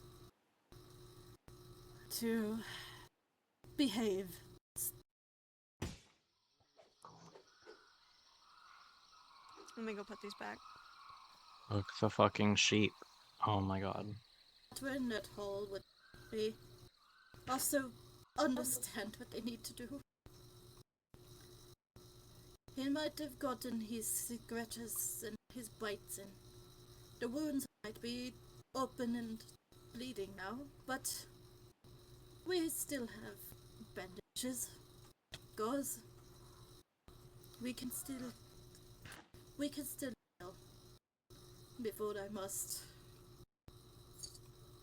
To behave. Let me go put these back. Look, the fucking sheep. Oh my god. We're in that hall would be also understand what they need to do. He might have gotten his scratches and his bites, and the wounds might be open and bleeding now, but we still have bandages, gauze. We can still heal before I must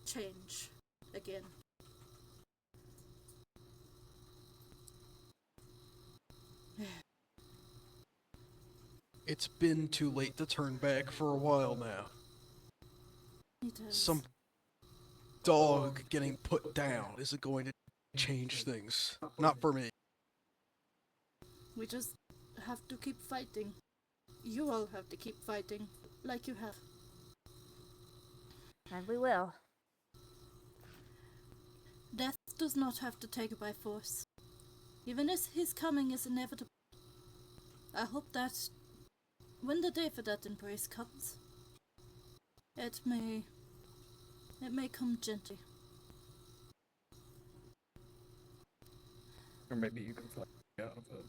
change again. It's been too late to turn back for a while now. It is. Some dog getting put down isn't going to change things. Not for me. We just have to keep fighting. You all have to keep fighting, like you have. And we will. Death does not have to take it by force. Even as his coming is inevitable. I hope that when the day for that embrace comes, it may come gently. Or maybe you can fly out of it.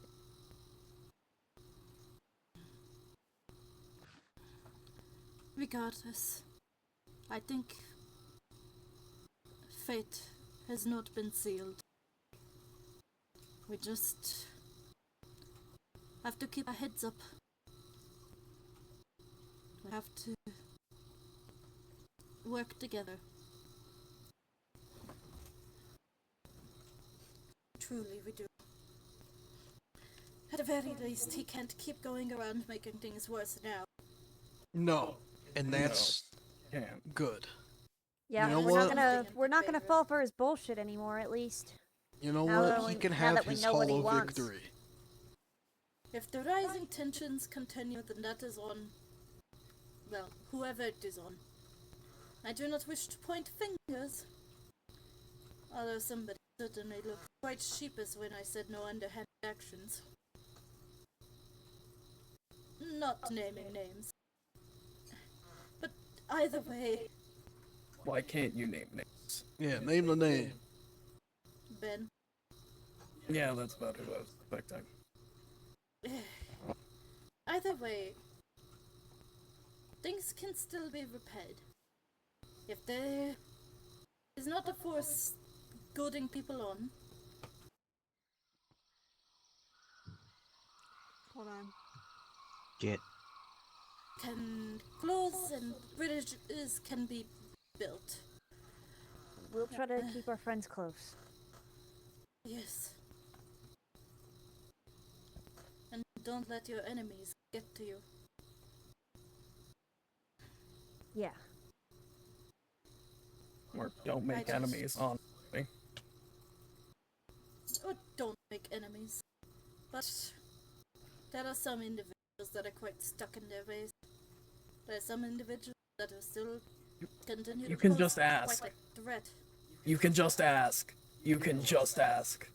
Regardless, I think fate has not been sealed. We just have to keep our heads up. We have to work together. Truly, we do. At the very least, he can't keep going around making things worse now. No. And that's Can't. good. Yeah, You know we're what? not gonna fall for his bullshit anymore, at least. You know Now what? that He we- can now have that we his know what he hollow wants. victory. If the rising tensions continue, then that is on, well, whoever it is on. I do not wish to point fingers, although somebody certainly looked quite sheepish when I said no underhand actions. Not naming names. But either way, Why can't you name names? Yeah, name the name. Ben, Yeah, that's about who I was expecting. either way, things can still be repaired. If there is not a force goading people on, Hold on. Get. can clothes and bridges can be built. We'll try to keep our friends close. Yes. And don't let your enemies get to you. Yeah. Or don't make just- enemies, honestly. Or don't make enemies. But there are some individuals that are quite stuck in their ways. There are some individuals that are still continue You to can pose just ask. quite a threat. You can just ask. You can just ask.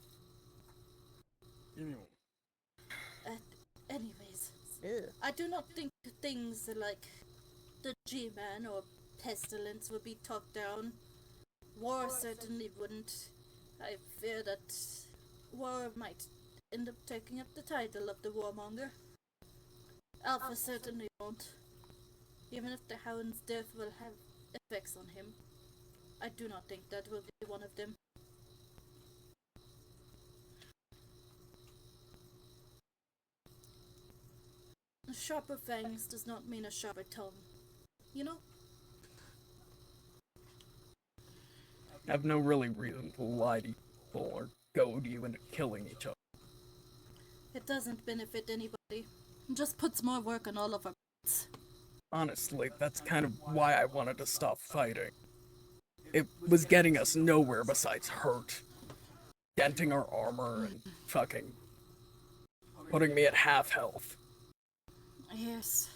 Anyways, Ugh. I do not think things like the G-Man or Pestilence would be talked down. War certainly wouldn't. I fear that War might end up taking up the title of the Warmonger. Alpha certainly won't. Even if the Hound's death will have effects on him, I do not think that will be one of them. Sharper fangs does not mean a sharper tongue. You know? I have no really reason to lie to you or goad you into killing each other. It doesn't benefit anybody. It just puts more work on all of our plates. Honestly, that's kind of why I wanted to stop fighting. It was getting us nowhere besides hurt. denting our armor and fucking putting me at half health. Yes.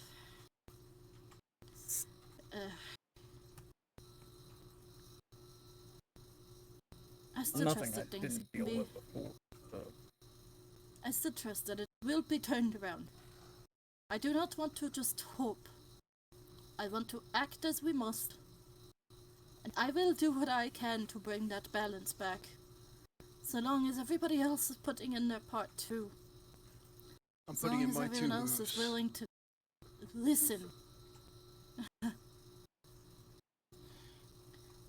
I still Nothing trust I that things didn't can deal be. with before. So. I still trust that it will be turned around. I do not want to just hope. I want to act as we must. And I will do what I can to bring that balance back. So long as everybody else is putting in their part too. I'm As putting long in as my everyone two else is moves. willing to listen.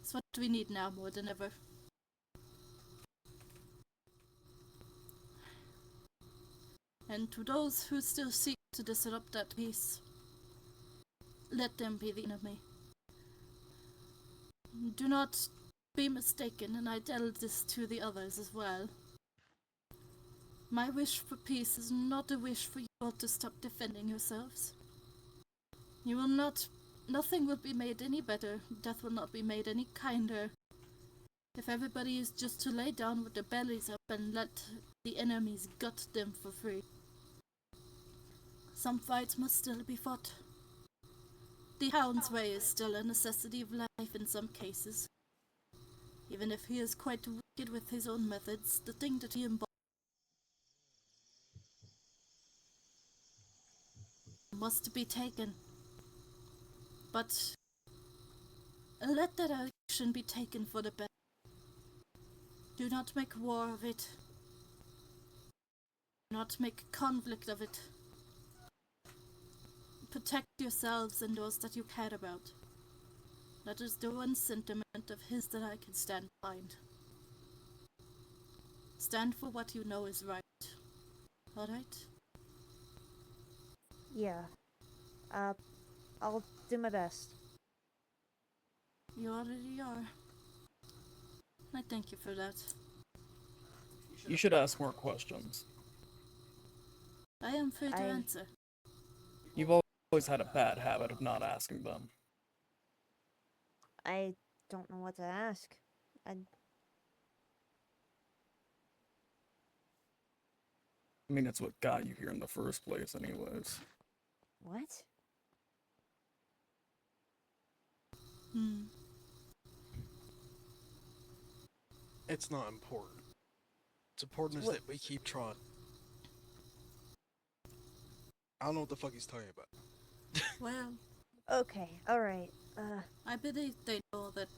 It's what we need now more than ever. And to those who still seek to disrupt that peace, let them be the enemy. Do not be mistaken, and I tell this to the others as well. My wish for peace is not a wish for you all to stop defending yourselves. You will not. Nothing will be made any better. Death will not be made any kinder. If everybody is just to lay down with their bellies up and let the enemies gut them for free. Some fights must still be fought. The Hound's way is still a necessity of life in some cases. Even if he is quite wicked with his own methods, the thing that he embodies must be taken. But let that action be taken for the best. Do not make war of it. Do not make conflict of it. Protect yourselves and those that you care about. That is the one sentiment of his that I can stand behind. Stand for what you know is right. Alright? Yeah. I'll do my best. You already are. I thank you for that. You should ask more questions. I am free to answer. You've always had a bad habit of not asking them. I don't know what to ask. I mean, it's what got you here in the first place, anyways. What? It's not important. What's important is that we keep trying. I don't know what the fuck he's talking about. Well, Okay, alright. I believe they know that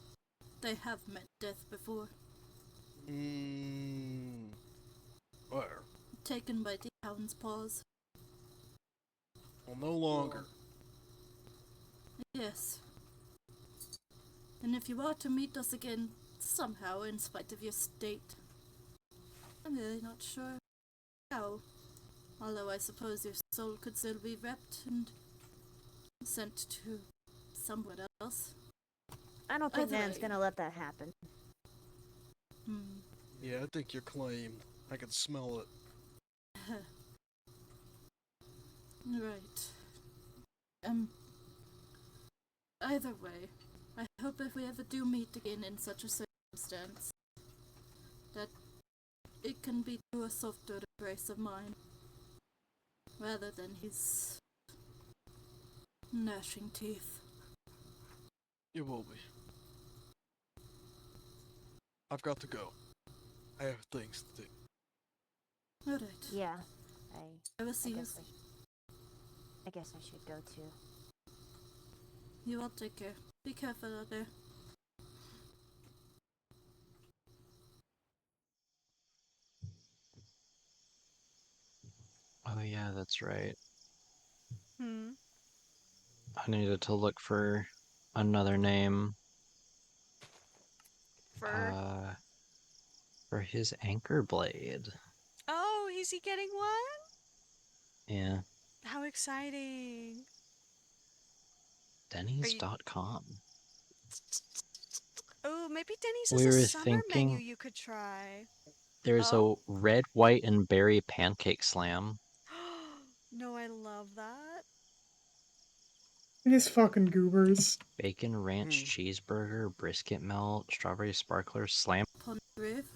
they have met death before. Where? Taken by the Hound's paws. Well, no longer. Yes. And if you are to meet us again, somehow, in spite of your state, I'm really not sure how. Although I suppose your soul could still be wrapped and sent to somewhere else. I don't think Either Nan's way. gonna let that happen. Yeah, I think you're claimed. I can smell it. Right. Either way, I hope if we ever do meet again in such a circumstance, that it can be through a softer embrace of mine, rather than his gnashing teeth. It will be. I've got to go. I have things to do. Alright. Yeah, I will see you. I guess I should go too. You all take care. Be careful out there. Oh yeah, that's right. Hmm. I needed to look for another name For for his anchor blade. oh, is he getting one? Yeah, How exciting! Denny's.com. Oh, maybe Denny's is We a were summer menu thinking you could try. there's a Oh? red, white, and berry pancake slam. No, I love that. These fucking goobers. Bacon ranch cheeseburger, brisket melt, strawberry sparkler, slam. Upon the grave.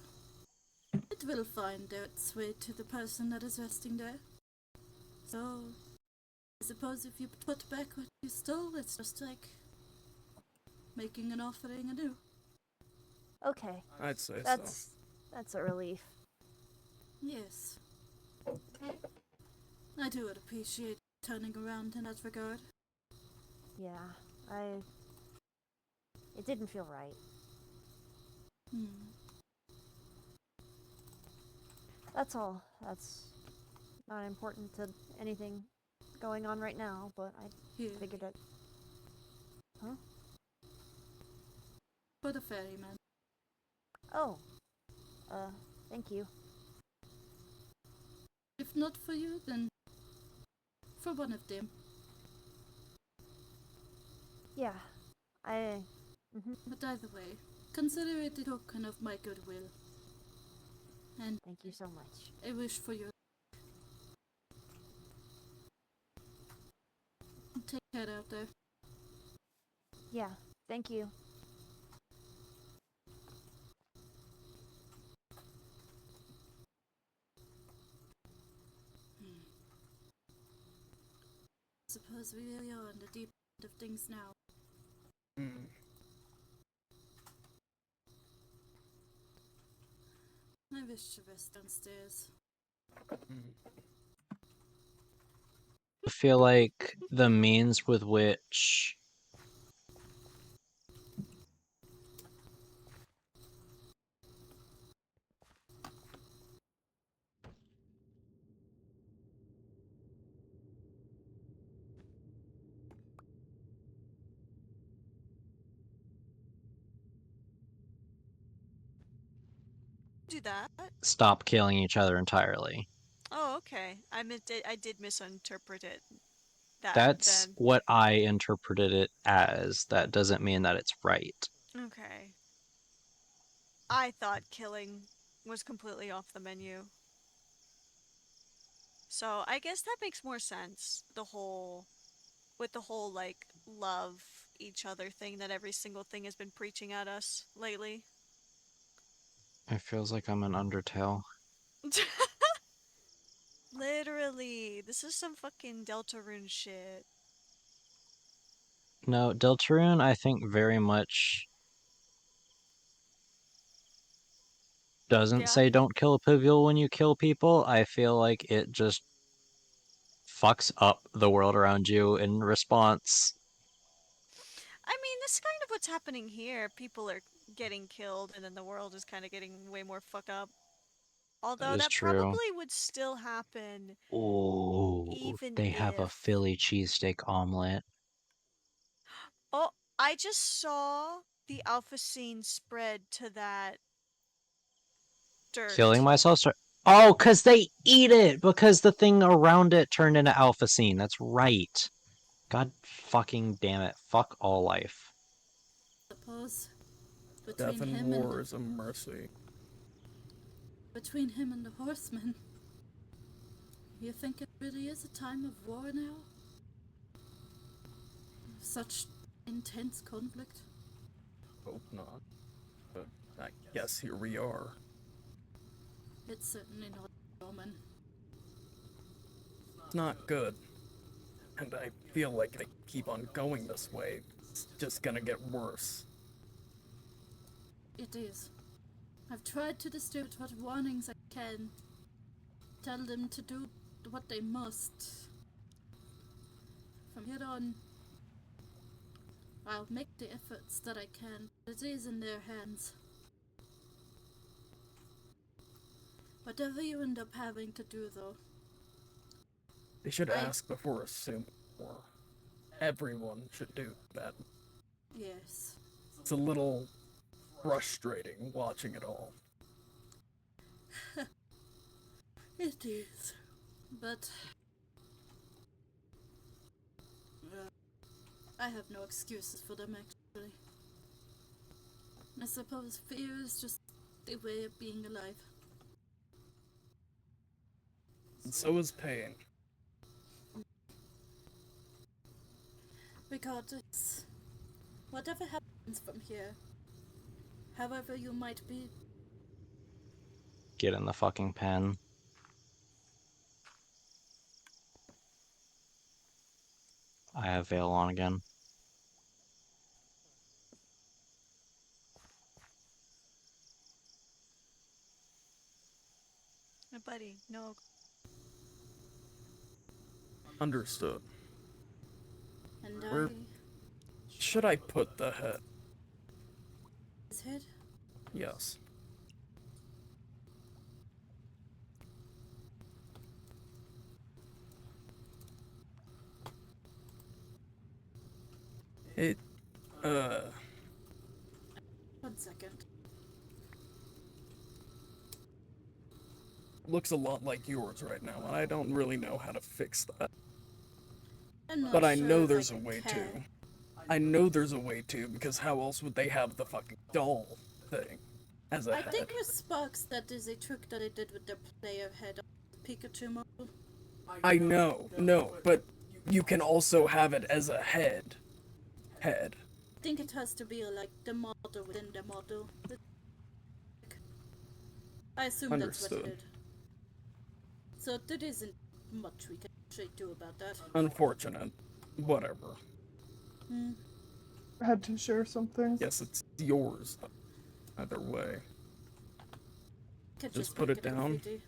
It will find its way to the person that is resting there. So, I suppose if you put back what you stole, it's just like making an offering anew. Okay, I'd say that's a relief. Yes. I do appreciate turning around in that regard. Yeah, it didn't feel right. That's all. That's not important to anything going on right now, but I Here, figured it. Huh? for the ferryman. Oh. Thank you. If not for you, then for one of them. Yeah. But either way, consider it a token of my goodwill. And Thank you so much. I wish for your... Take care out there. Yeah, thank you. Suppose we really are on the deep end of things now. I wish to rest downstairs. I feel like the means with which Do that. stop killing each other entirely. Oh, okay. I did misinterpret it. That's Then. what I interpreted it as. That doesn't mean that it's right. Okay. I thought killing was completely off the menu. So I guess that makes more sense. With the whole like love each other thing that every single thing has been preaching at us lately. It feels like I'm an Undertale. Literally, this is some fucking Deltarune shit. No, Deltarune, I think very much doesn't Yeah. say don't kill a pivotal when you kill people. I feel like it just fucks up the world around you in response. I mean, this is kind of what's happening here. People are getting killed, and then the world is kind of getting way more fuck up. That Although is that true. probably would still happen Oh, even they have a if. Philly cheesesteak omelet. Oh, I just saw the alpha scene spread to that Killing dirt. myself? Oh, because they eat it! Because the thing around it turned into alphacine. That's right. God fucking damn it. Fuck all life. Suppose death between and him and war is a mercy. the horsemen. You think it really is a time of war now? Such intense conflict? Hope not. But I guess here we are. It's certainly not common. It's not good. And I feel like if they keep on going this way, it's just gonna get worse. It is. I've tried to distribute what warnings I can. Tell them to do what they must. From here on, I'll make the efforts that I can. It is in their hands. Whatever you end up having to do, though. They should ask before assuming war. Everyone should do that. Yes. It's a little frustrating watching it all. It is. But I have no excuses for them, actually. I suppose fear is just the way of being alive. And so is pain. Regardless, whatever happens from here, however you might be get in the fucking pen. I have Veil on again. My buddy, no. Understood. And Where should I put the head? his head? Yes. It, 1 second. looks a lot like yours right now, and I don't really know how to fix that. I'm not But I sure know if there's I a way can. to. I know there's a way to, because how else would they have the fucking doll thing as a I head? think with Sparks that is a trick that they did with their player head on the Pikachu model. I know, no, but you can also have it as a head. Head. I think it has to be like the model within the model. I assume that's what Understood. it did. So there isn't much we can actually do about that. Unfortunate. Whatever. Hmm. I had to share something. Yes, it's yours. Either way. Could Just put make it a down. graffiti.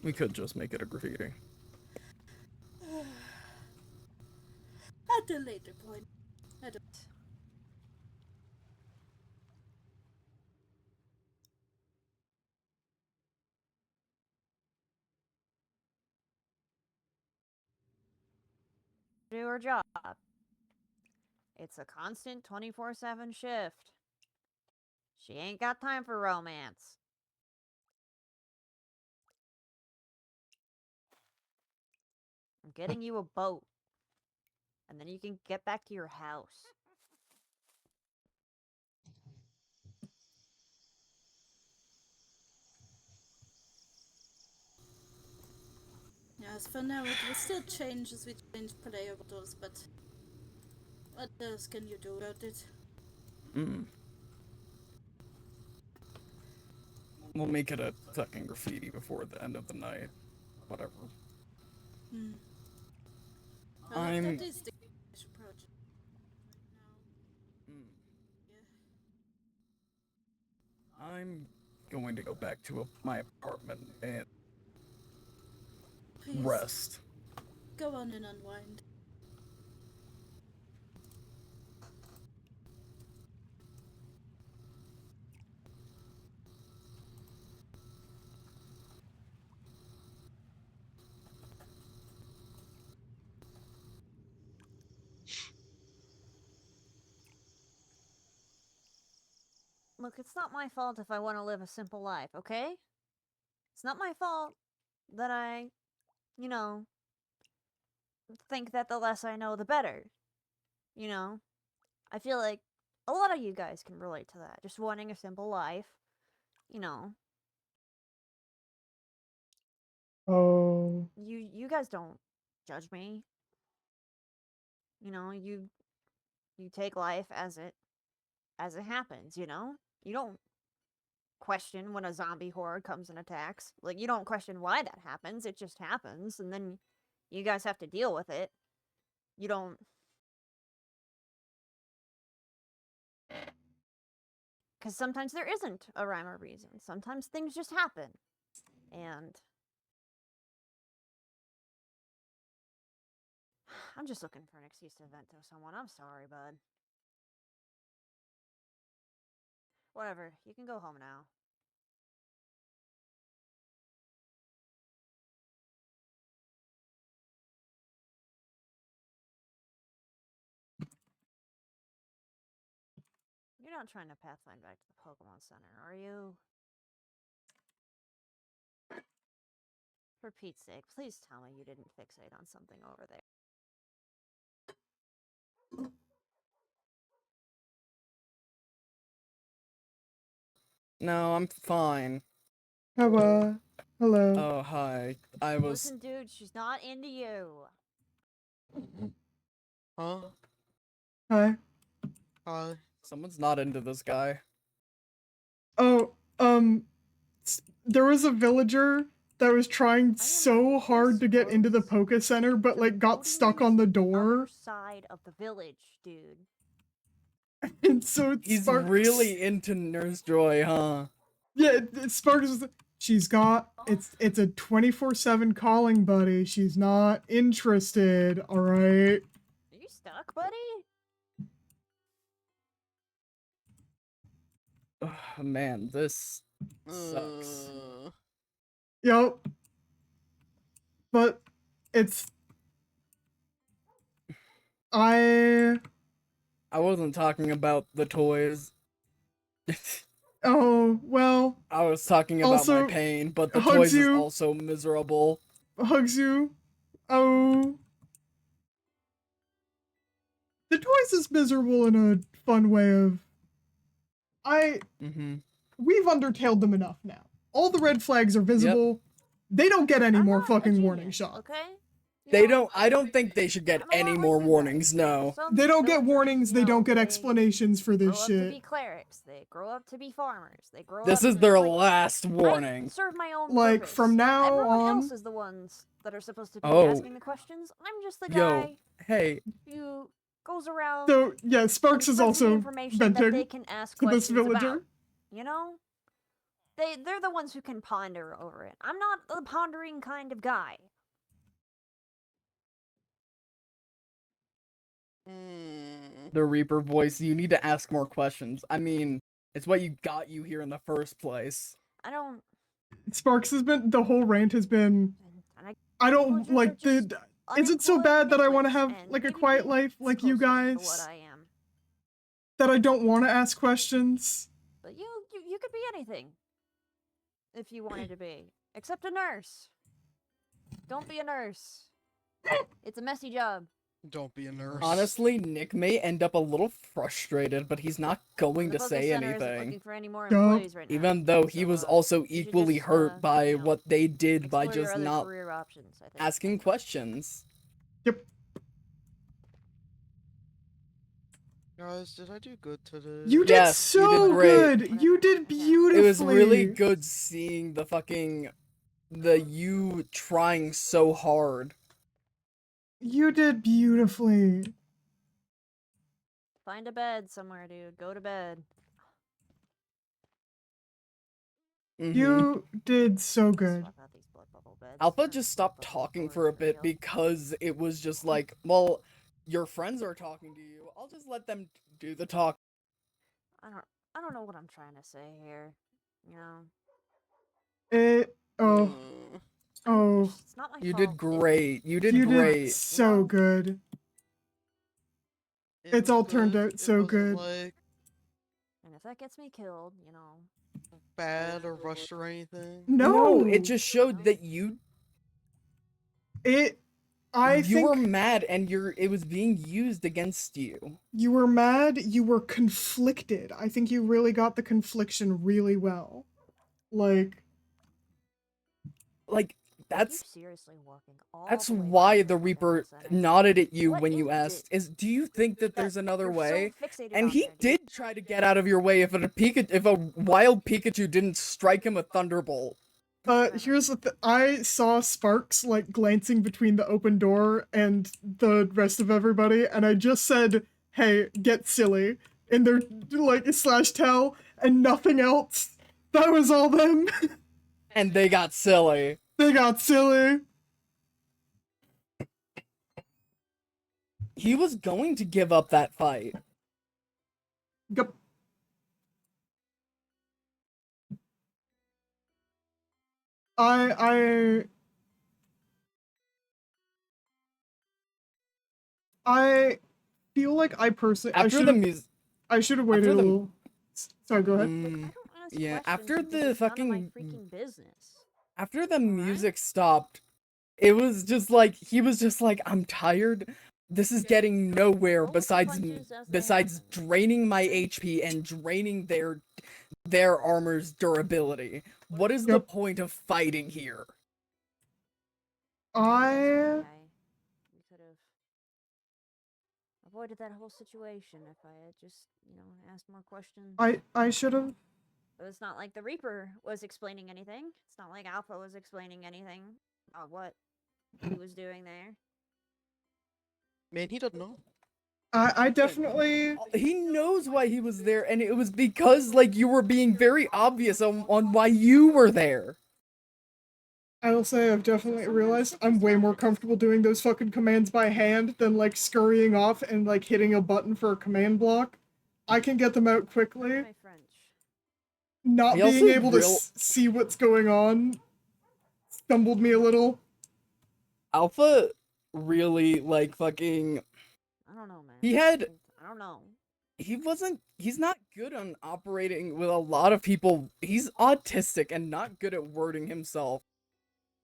We could just make it a graffiti. At a later point. I don't. Do her job. It's a constant 24/7 shift. She ain't got time for romance. I'm getting you a boat. And then you can get back to your house. Yes, for now it will still change as we change player models, but what else can you do about it? We'll make it a fucking graffiti before the end of the night. Whatever. Hmm. I'm- That is the project right now. Yeah. I'm going to go back to my apartment and Please, rest. go on and unwind. Look, it's not my fault if I want to live a simple life, okay? It's not my fault that I, you know, think that the less I know, the better. You know? I feel like a lot of you guys can relate to that. Just wanting a simple life. You know. Oh. You guys don't judge me. You know, you take life as it happens, you know? You don't question when a zombie horde comes and attacks. Like, you don't question why that happens. It just happens, and then you guys have to deal with it. You don't. Because sometimes there isn't a rhyme or reason. Sometimes things just happen. And I'm just looking for an excuse to vent to someone. I'm sorry, bud. Whatever. You can go home now. You're not trying to pathfind back to the Pokemon Center, are you? For Pete's sake, please tell me you didn't fixate on something over there. No, I'm fine. Hello. Hello. Oh, hi. I was... Listen, dude, she's not into you. Huh? Hi. Hi. Someone's not into this guy. Oh, there was a villager that was trying so hard to get into the Poke Center, but like got stuck on the door. Other side of the village, dude. And so He's Sparks, really into Nurse Joy, huh? yeah, Sparks was. She's got it's a 24/7 calling, buddy. She's not interested. All right. Are you stuck, buddy? Oh, man, this sucks. Yep. But it's I wasn't talking about the toys. oh well. I was talking about Also, my pain, but the hugs toys is you. also miserable. Hugs you. Oh. The toys is miserable in a fun way of we've undertailed them enough now. All the red flags are visible. They don't get any I'm more not fucking edgy warning yet, shots. Okay. You They know, don't. I don't think they should get I'm a lot any like more you guys. warnings. No. Some They don't get villagers, warnings, they you don't know, get they explanations for grow this up to be shit. clerics. They grow up to be farmers. They grow This up is to their like, last I warning. serve my own Like, purpose. from now Everyone on- else is the ones that are supposed to be Oh. asking the questions. I'm just the Yo, guy hey, who goes around So yeah, Sparks and is spreads the also information that they venting can ask to this questions villager. about. You know? They're the ones who can ponder over it. I'm not the pondering kind of guy. the Reaper voice. You need to ask more questions. I mean, it's what you got you here in the first place. I don't. Sparks has been the whole rant has been And I don't villagers are like just the is it so bad that I want to have nitwits, and like a maybe quiet being life like you closer to what guys? I am. That I don't want to ask questions? But you could be anything. If you wanted to be. Except a nurse. Don't be a nurse. It's a messy job. Don't be a nurse. Honestly, Nick may end up a little frustrated, but he's not going The to Poke say Center isn't anything. looking for any more Yup. employees right now. Even though he So, was also you should equally just, hurt by you know, what they did by explore your just other not career options, I think. asking questions. Yep. Guys, did I do good today? You did Yes, you did so great. good. You did beautifully. It was really good seeing you trying so hard. You did beautifully. Find a bed somewhere, dude. Go to bed. You did so good. Swap out these blood bubble beds Alpha for just stopped blood bubble talking cores for a bit real. because it was just like, well, your friends are talking to you. I'll just let them do the talk. I don't know what I'm trying to say here. You know. Oh. Oh. It's not my You fault. did great. You did You great. did so good. It It's was all turned good. out It so wasn't, good. Like And if that gets me killed, you know. bad or rushed or anything. No, it just showed that you I think were mad and it was being used against you. you were mad, you were conflicted. I think you really got the confliction really well. Like That's You're seriously walking all that's the way why back to the Pokemon Reaper Center. nodded at you What when you is asked, it do you think that there's that another you're so way? fixated And on he there, dude? did try to get out of your way if a wild Pikachu didn't strike him a Thunderbolt. here's the I saw Sparks like glancing between the open door and the rest of everybody, and I just said, "Hey, get silly," in their like /tell, and nothing else. That was all them. And they got silly. They got silly. He was going to give up that fight. Yep. I feel like I personally After the music. I should have waited a the- little. Sorry, go ahead. I don't ask Yeah, questions after because the it's none of my fucking freaking business. After the music stopped, it was just like he was just like, I'm tired. This is getting nowhere Roll with the besides punches as they besides happen. draining my HP and draining their armor's durability. What is the Yep. point of fighting here? I We could have avoided that whole situation if I had just, you know, asked more questions. I should have. It's not like the Reaper was explaining anything. It's not like Alpha was explaining anything about what he was doing there. Man, he doesn't know. I definitely. He knows why he was there, and it was because, like, you were being very obvious on why you were there. I will say I've definitely realized I'm way more comfortable doing those fucking commands by hand than, like, scurrying off and, like, hitting a button for a command block. I can get them out quickly. My French. Not He being also able to see what's going on stumbled me a little. Alpha really, like, fucking... I don't know, man. He had... I don't know. He's not good on operating with a lot of people. He's autistic and not good at wording himself.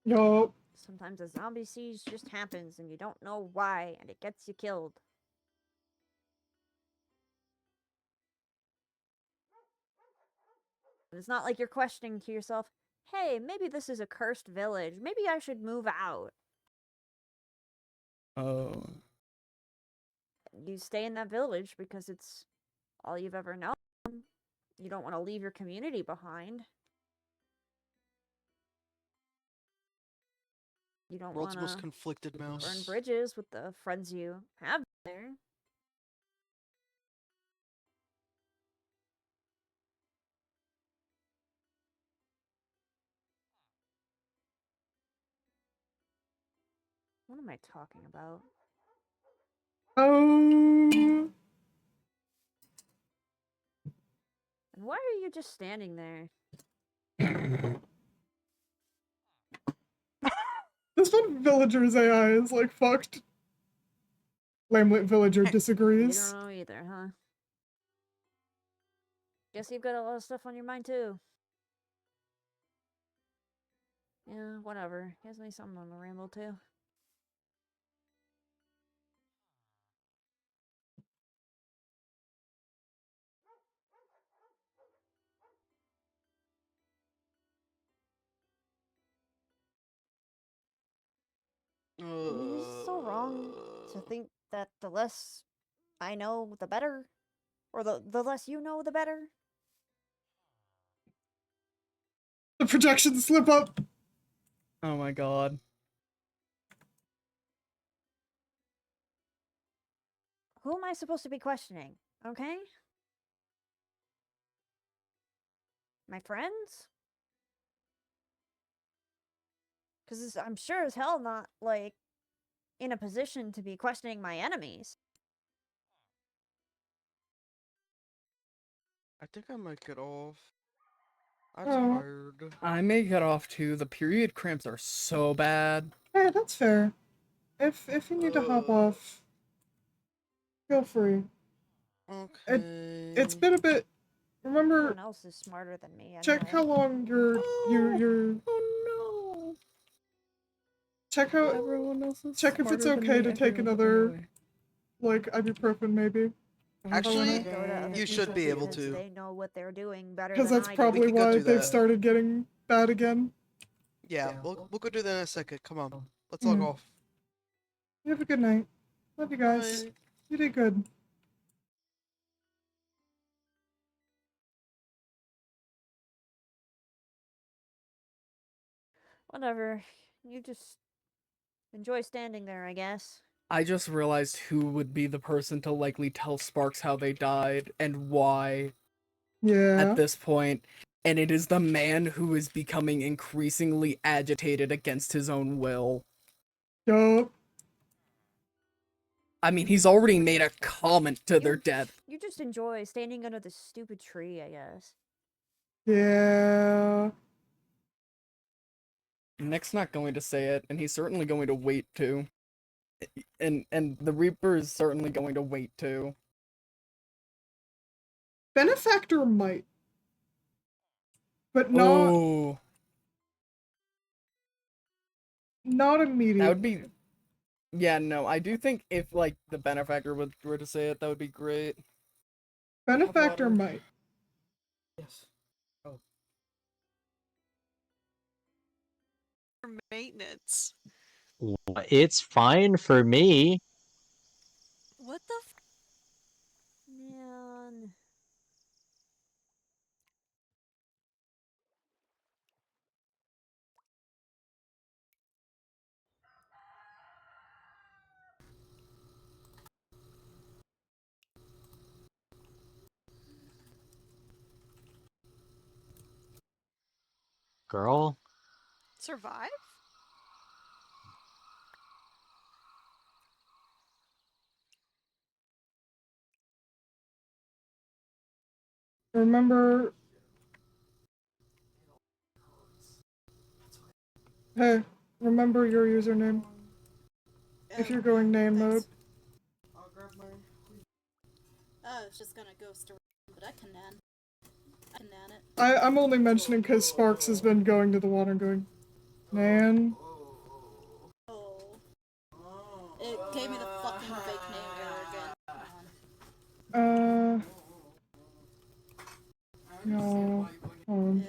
Yup. Sometimes a zombie siege just happens and you don't know why, and it gets you killed. It's not like you're questioning to yourself, hey, maybe this is a cursed village. Maybe I should move out. Oh. You stay in that village because it's all you've ever known. You don't want to leave your community behind. You don't World's want most to conflicted burn mouse. bridges with the friends you have there. What am I talking about? Oh. And why are you just standing there? This one villager's AI is, like, fucked. Lamlet villager You disagrees. don't know either, huh? Guess you've got a lot of stuff on your mind, too. Yeah, whatever. Gives me something on the ramble, too. Is it so wrong to think that the less I know, the better? Or the less you know, the better? The projections slip up. Oh my god. Who am I supposed to be questioning? Okay? My friends? Because I'm sure as hell not, like, in a position to be questioning my enemies. I think I might get off. I'm Oh. tired. I may get off too. The period cramps are so bad. Hey, that's fair. If you need to hop off, feel free. Okay. It's been a bit. Remember, Everyone else is smarter than me. check Anyway. how long you're. Oh no. Check how. Everyone else is Check if it's smarter than okay me to take anyway. another, like, ibuprofen maybe. Actually, Go to other you should be people able because to. They know what they're doing better Because than that's I probably We can go why do they've that. started getting bad again. Yeah, we'll go do that in a second. Come on. Let's Yeah. log off. You have a good night. Love you guys. Bye. You did good. Whatever. You just enjoy standing there, I guess. I just realized who would be the person to likely tell Sparks how they died and why Yeah. at this point, and it is the man who is becoming increasingly agitated against his own will. Yup. I mean, he's already made a comment to their death. You just enjoy standing under this stupid tree, I guess. Yeah. Nick's not going to say it, and he's certainly going to wait to. And the Reaper is certainly going to wait too. Benefactor might. But not. Oh, Not immediately. that would be. Yeah, no, I do think if like the Benefactor were to say it, that would be great. Benefactor Water. might. Yes. Oh. For maintenance. It's fine for me. What the Man. Girl? Survive? Remember. Hey, remember your username if you're going Nan mode. I'll grab my. I was just gonna ghost around, but I can nan. I can nan it. I'm only mentioning because Sparks has been going to the water and going, Nan. Oh. It gave me the fucking fake name error again. Come on. No. Yeah.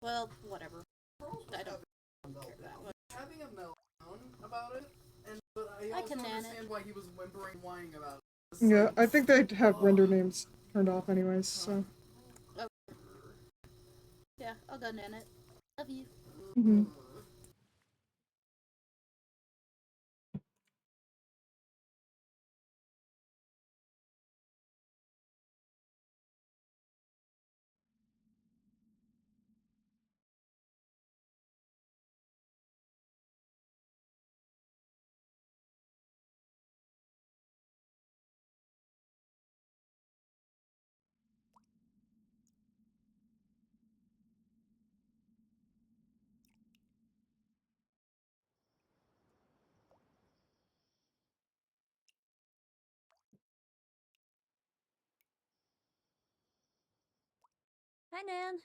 Well, whatever. I don't care that much. Having a meltdown about it, and but I I also can nan understand it. why he was whimpering, whining about it. It's Yeah, like, I think they'd have render names turned off anyways, so. Yeah, I'll go nan it. Love you. Mhm. Hi, Nan.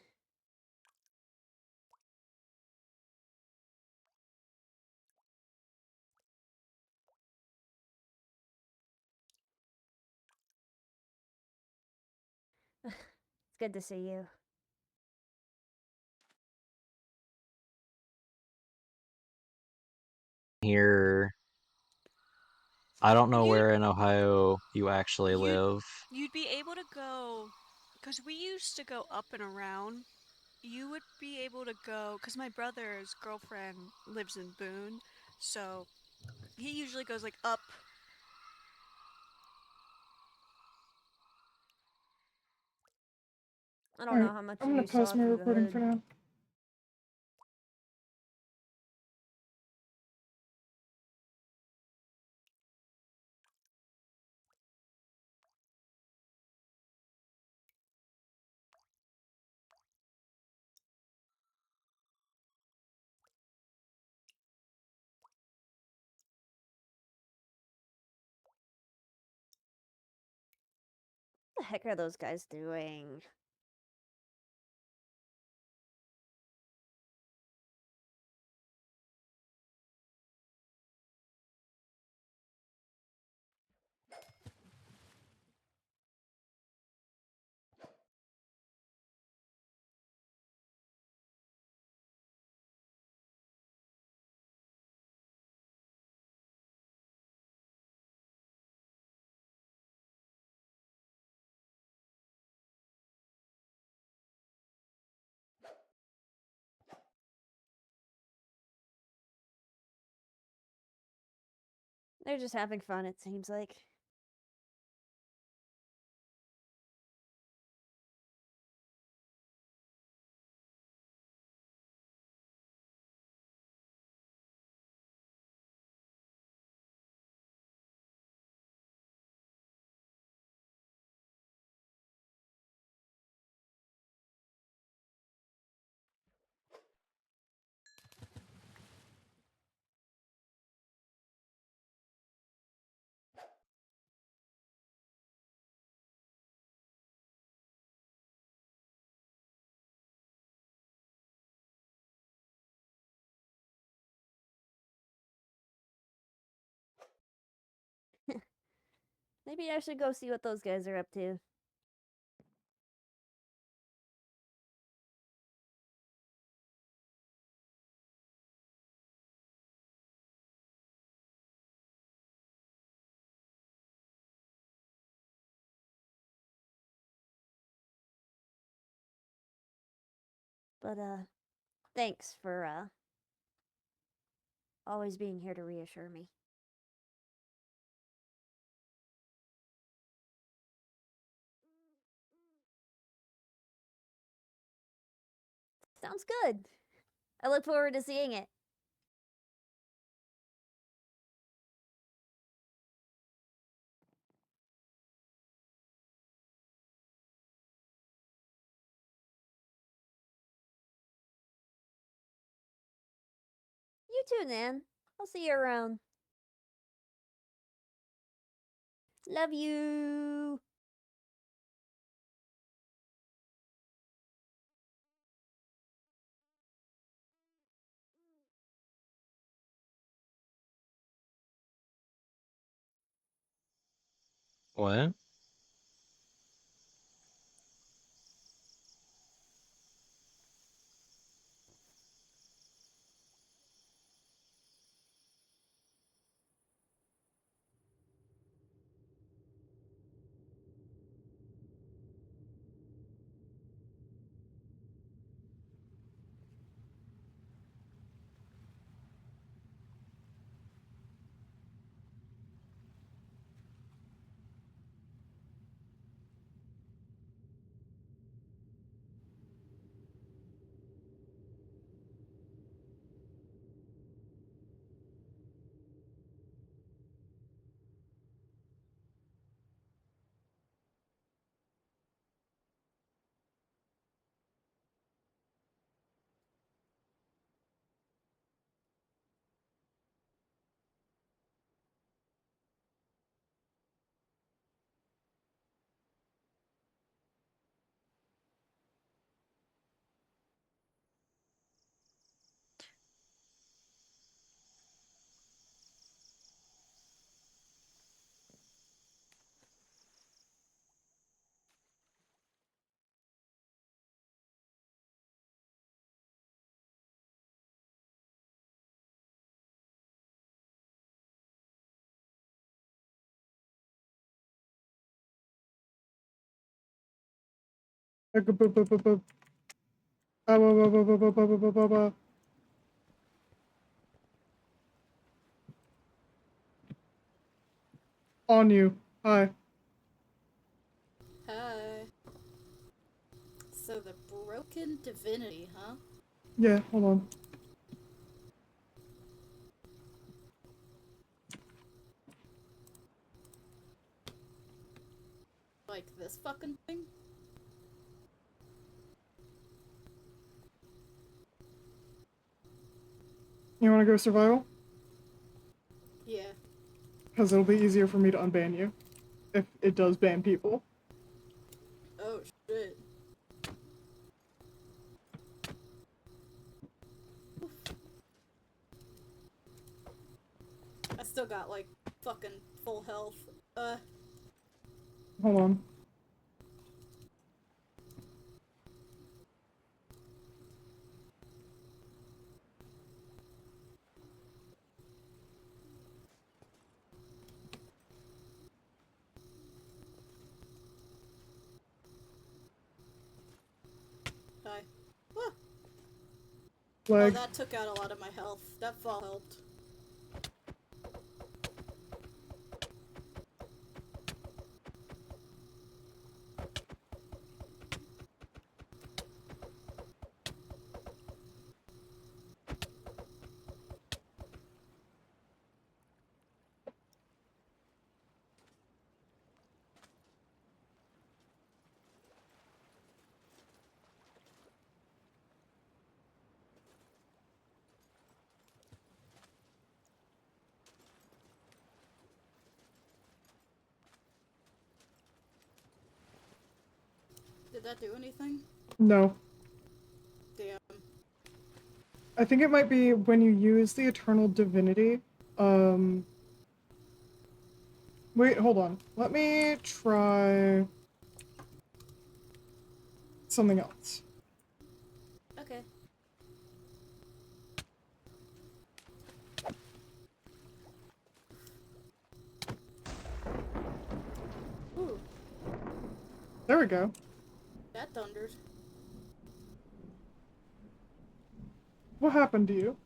It's good to see you. Here. I don't know You- where in Ohio you actually you- live. You'd be able to go, because we used to go up and around. You would be able to go, because my brother's girlfriend lives in Boone, so he usually goes like up. I don't know Alright, how much I'm of gonna you pause saw my through the recording hood. for now. What the heck are those guys doing? They're just having fun, it seems like. Maybe I should go see what those guys are up to. But, thanks for, always being here to reassure me. Sounds good. I look forward to seeing it. You too, Nan. I'll see you around. Love you. What? On you. Hi. Hi. So the broken divinity, huh? Yeah, hold on. Like this fucking thing? You wanna go survival? Yeah. Because it'll be easier for me to unban you. If it does ban people. Oh shit. Oof. I still got like fucking full health. Hold on. Hi. Ah. Oh, Leg. that took out a lot of my health. That fall helped. Did that do anything? No. Damn. I think it might be when you use the Eternal Divinity. Wait, hold on. Let me try something else. Okay. Ooh, There we go. that thundered. What happened to you?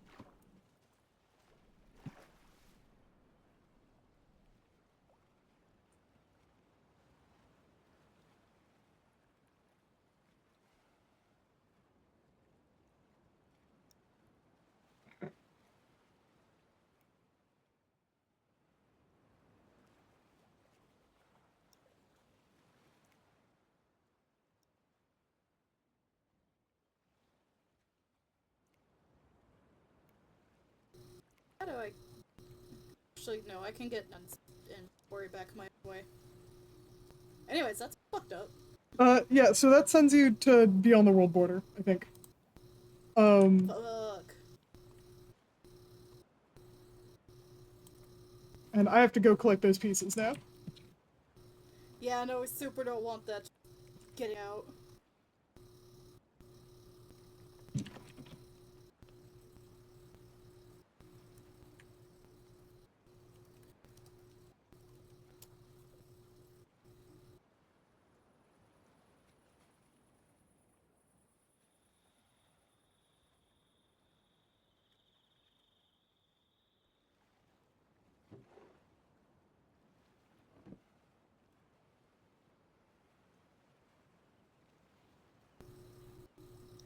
actually, no, I can get and worry back my way. Anyways, that's fucked up. Yeah, so that sends you to beyond the world border, I think. Fuck. And I have to go collect those pieces now. Yeah, no, we super don't want that getting out.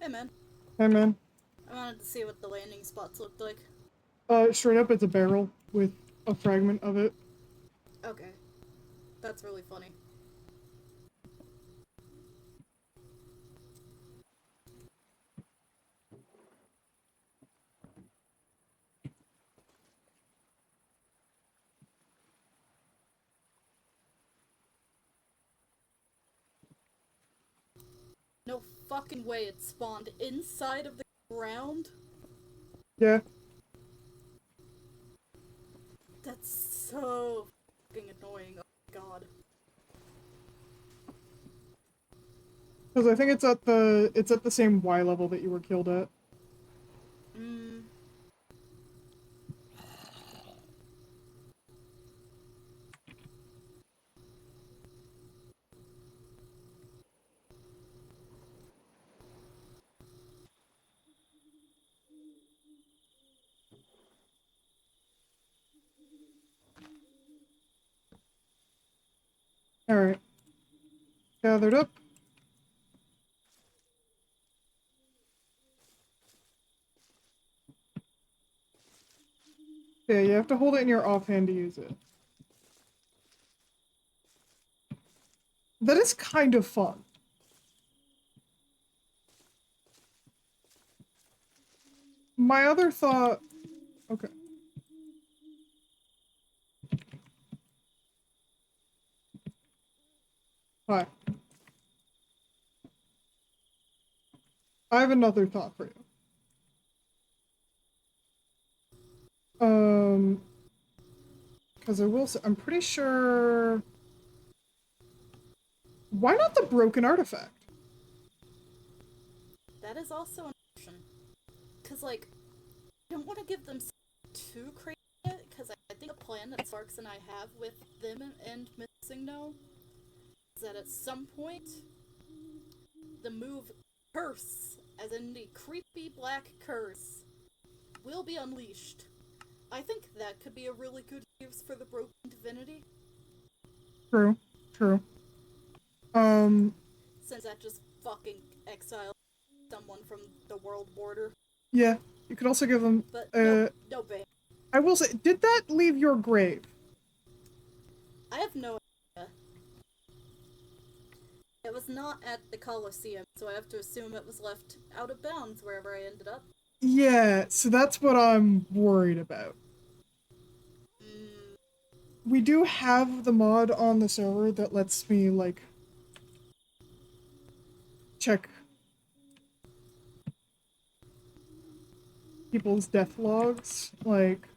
Hey, man. Hey, man. I wanted to see what the landing spots looked like. Straight up, it's a barrel with a fragment of it. Okay. That's really funny. No fucking way it spawned inside of the ground? Yeah. That's so fucking annoying. Oh my god. Because I think it's at the same Y level that you were killed at. Alright. Gathered up. Yeah, you have to hold it in your offhand to use it. That is kind of fun. My other thought... Okay. Hi. I have another thought for you. Because I will say, I'm pretty sure... Why not the broken artifact? That is also an option. Because, like, I don't want to give them too crazy yet, because I think a plan that Sparks and I have with them and Missing No is that at some point, the move Curse, as in the creepy black curse, will be unleashed. I think that could be a really good use for the broken divinity. True. True. Since that just fucking exiled someone from the world border. Yeah. You could also give them... But no ban. I will say, did that leave your grave? I have no idea. It was not at the Colosseum, so I have to assume it was left out of bounds wherever I ended up. Yeah, so that's what I'm worried about. We do have the mod on the server that lets me, like, check people's death logs, like...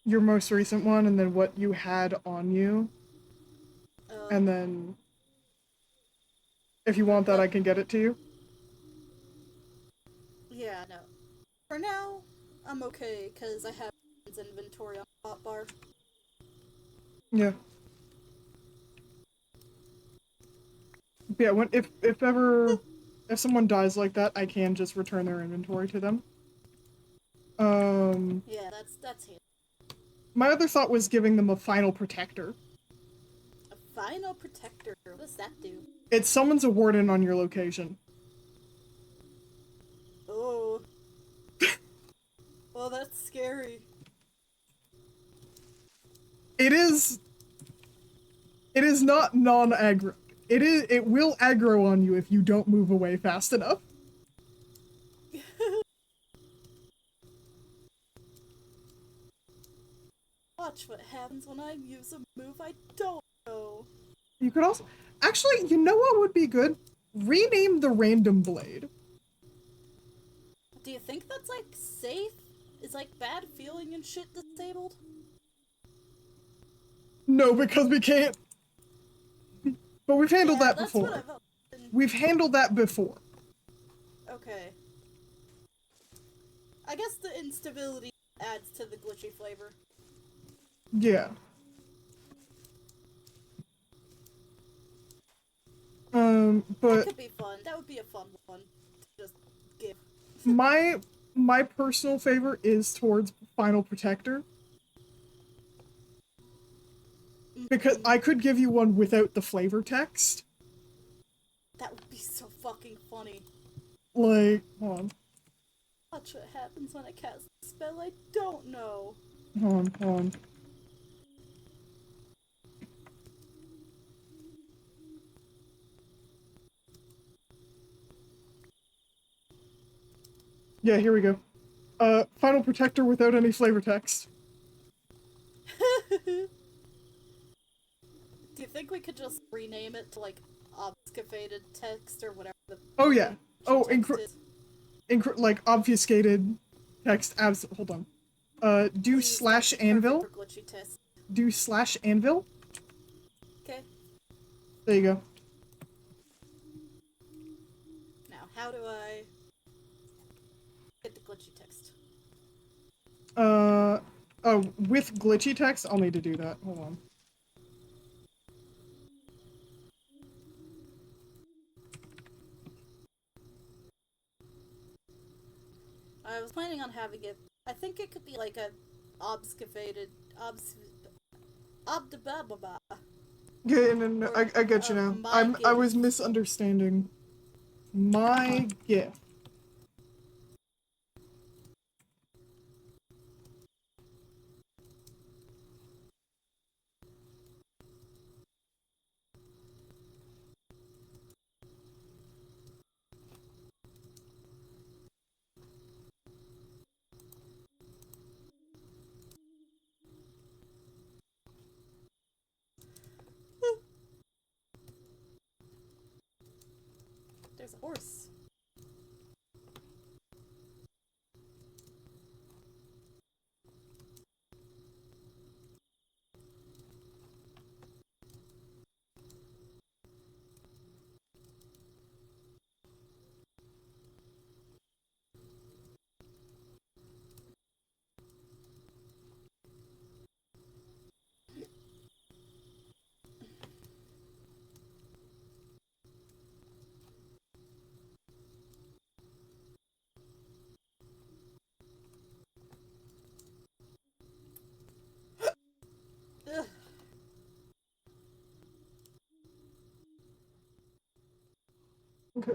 your most recent one, and then what you had on you. And then... if you want that, I can get it to you. Yeah, no. For now, I'm okay, because I have inventory on the hotbar. Yeah. Yeah, if ever... if someone dies like that, I can just return their inventory to them. Yeah, that's it. My other thought was giving them a final protector. A final protector? What does that do? It summons a warden on your location. Oh. Well, that's scary. It is not non-aggro. It will aggro on you if you don't move away fast enough. Watch what happens when I use a move I don't know. You could also... Actually, you know what would be good? Rename the random blade. Do you think that's, like, safe? Is, like, bad feeling and shit disabled? No, because we can't... But we've handled that that's before. What I've... We've handled that before. Okay. I guess the instability adds to the glitchy flavor. Yeah. That But could be fun. That would be a fun one to just give. my personal favorite is towards Final Protector. Because I could give you one without the flavor text. That would be so fucking funny. Like, hold on. Watch what happens when I cast a spell I don't know. Hold on. Yeah, here we go. Final Protector without any flavor text. Do you think we could just rename it to, like, obfuscated text or whatever the Oh yeah. Oh, text is? like obfuscated text. Hold on. Do Please, slash that'd be anvil. perfect for glitchy text. Do slash anvil. Okay. There you go. Now, how do I get the glitchy text? Oh, with glitchy text, I'll need to do that. Hold on. I was planning on having it. I think it could be like a obfuscated obdabababa. Yeah, no, I get you now. I was misunderstanding. My gift. There's a horse. Ugh. Okay.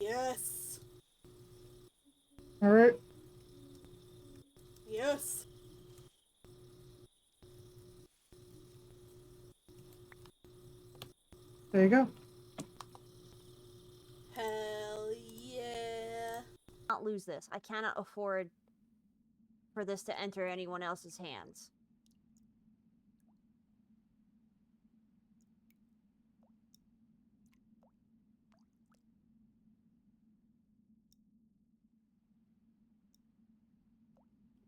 Yes. Alright, Yes. there you go. Hell yeah. Not lose this. I cannot afford for this to enter anyone else's hands.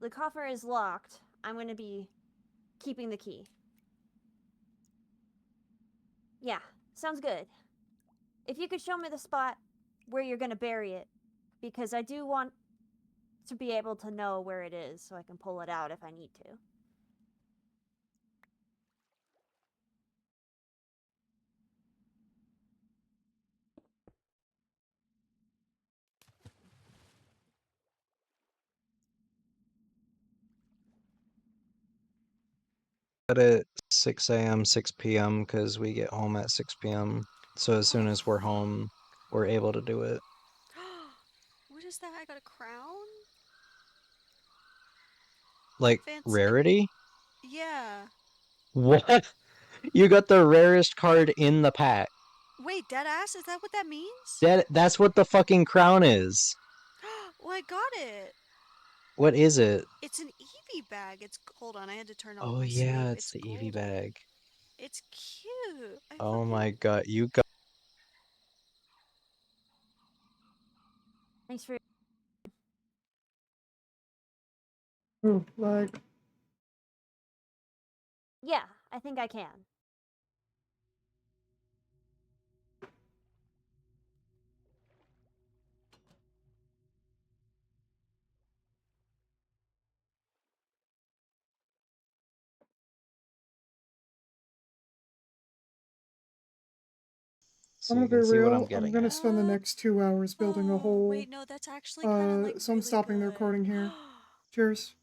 The coffer is locked. I'm going to be keeping the key. Yeah, sounds good. If you could show me the spot where you're going to bury it, because I do want to be able to know where it is so I can pull it out if I need to. At 6 a.m., 6 p.m. because we get home at 6 p.m. So as soon as we're home, we're able to do it. What is that? I got a crown? Like, Fancy. rarity? Yeah. What? You got the rarest card in the pack. Wait, deadass? Is that what that means? That's what the fucking crown is. Well, I got it. What is it? It's an Eevee bag. It's hold on. I had to turn off Oh my yeah, sleep. it's the Eevee bag. It's cute. Oh my god, you got. Thanks for. Ooh, like, Yeah, I think I can. So I'm you gonna can be see what I'm real. I'm getting gonna at. spend the next 2 hours building a whole. Wait, no, that's actually kind of like So I'm really stopping the good. recording here. Cheers.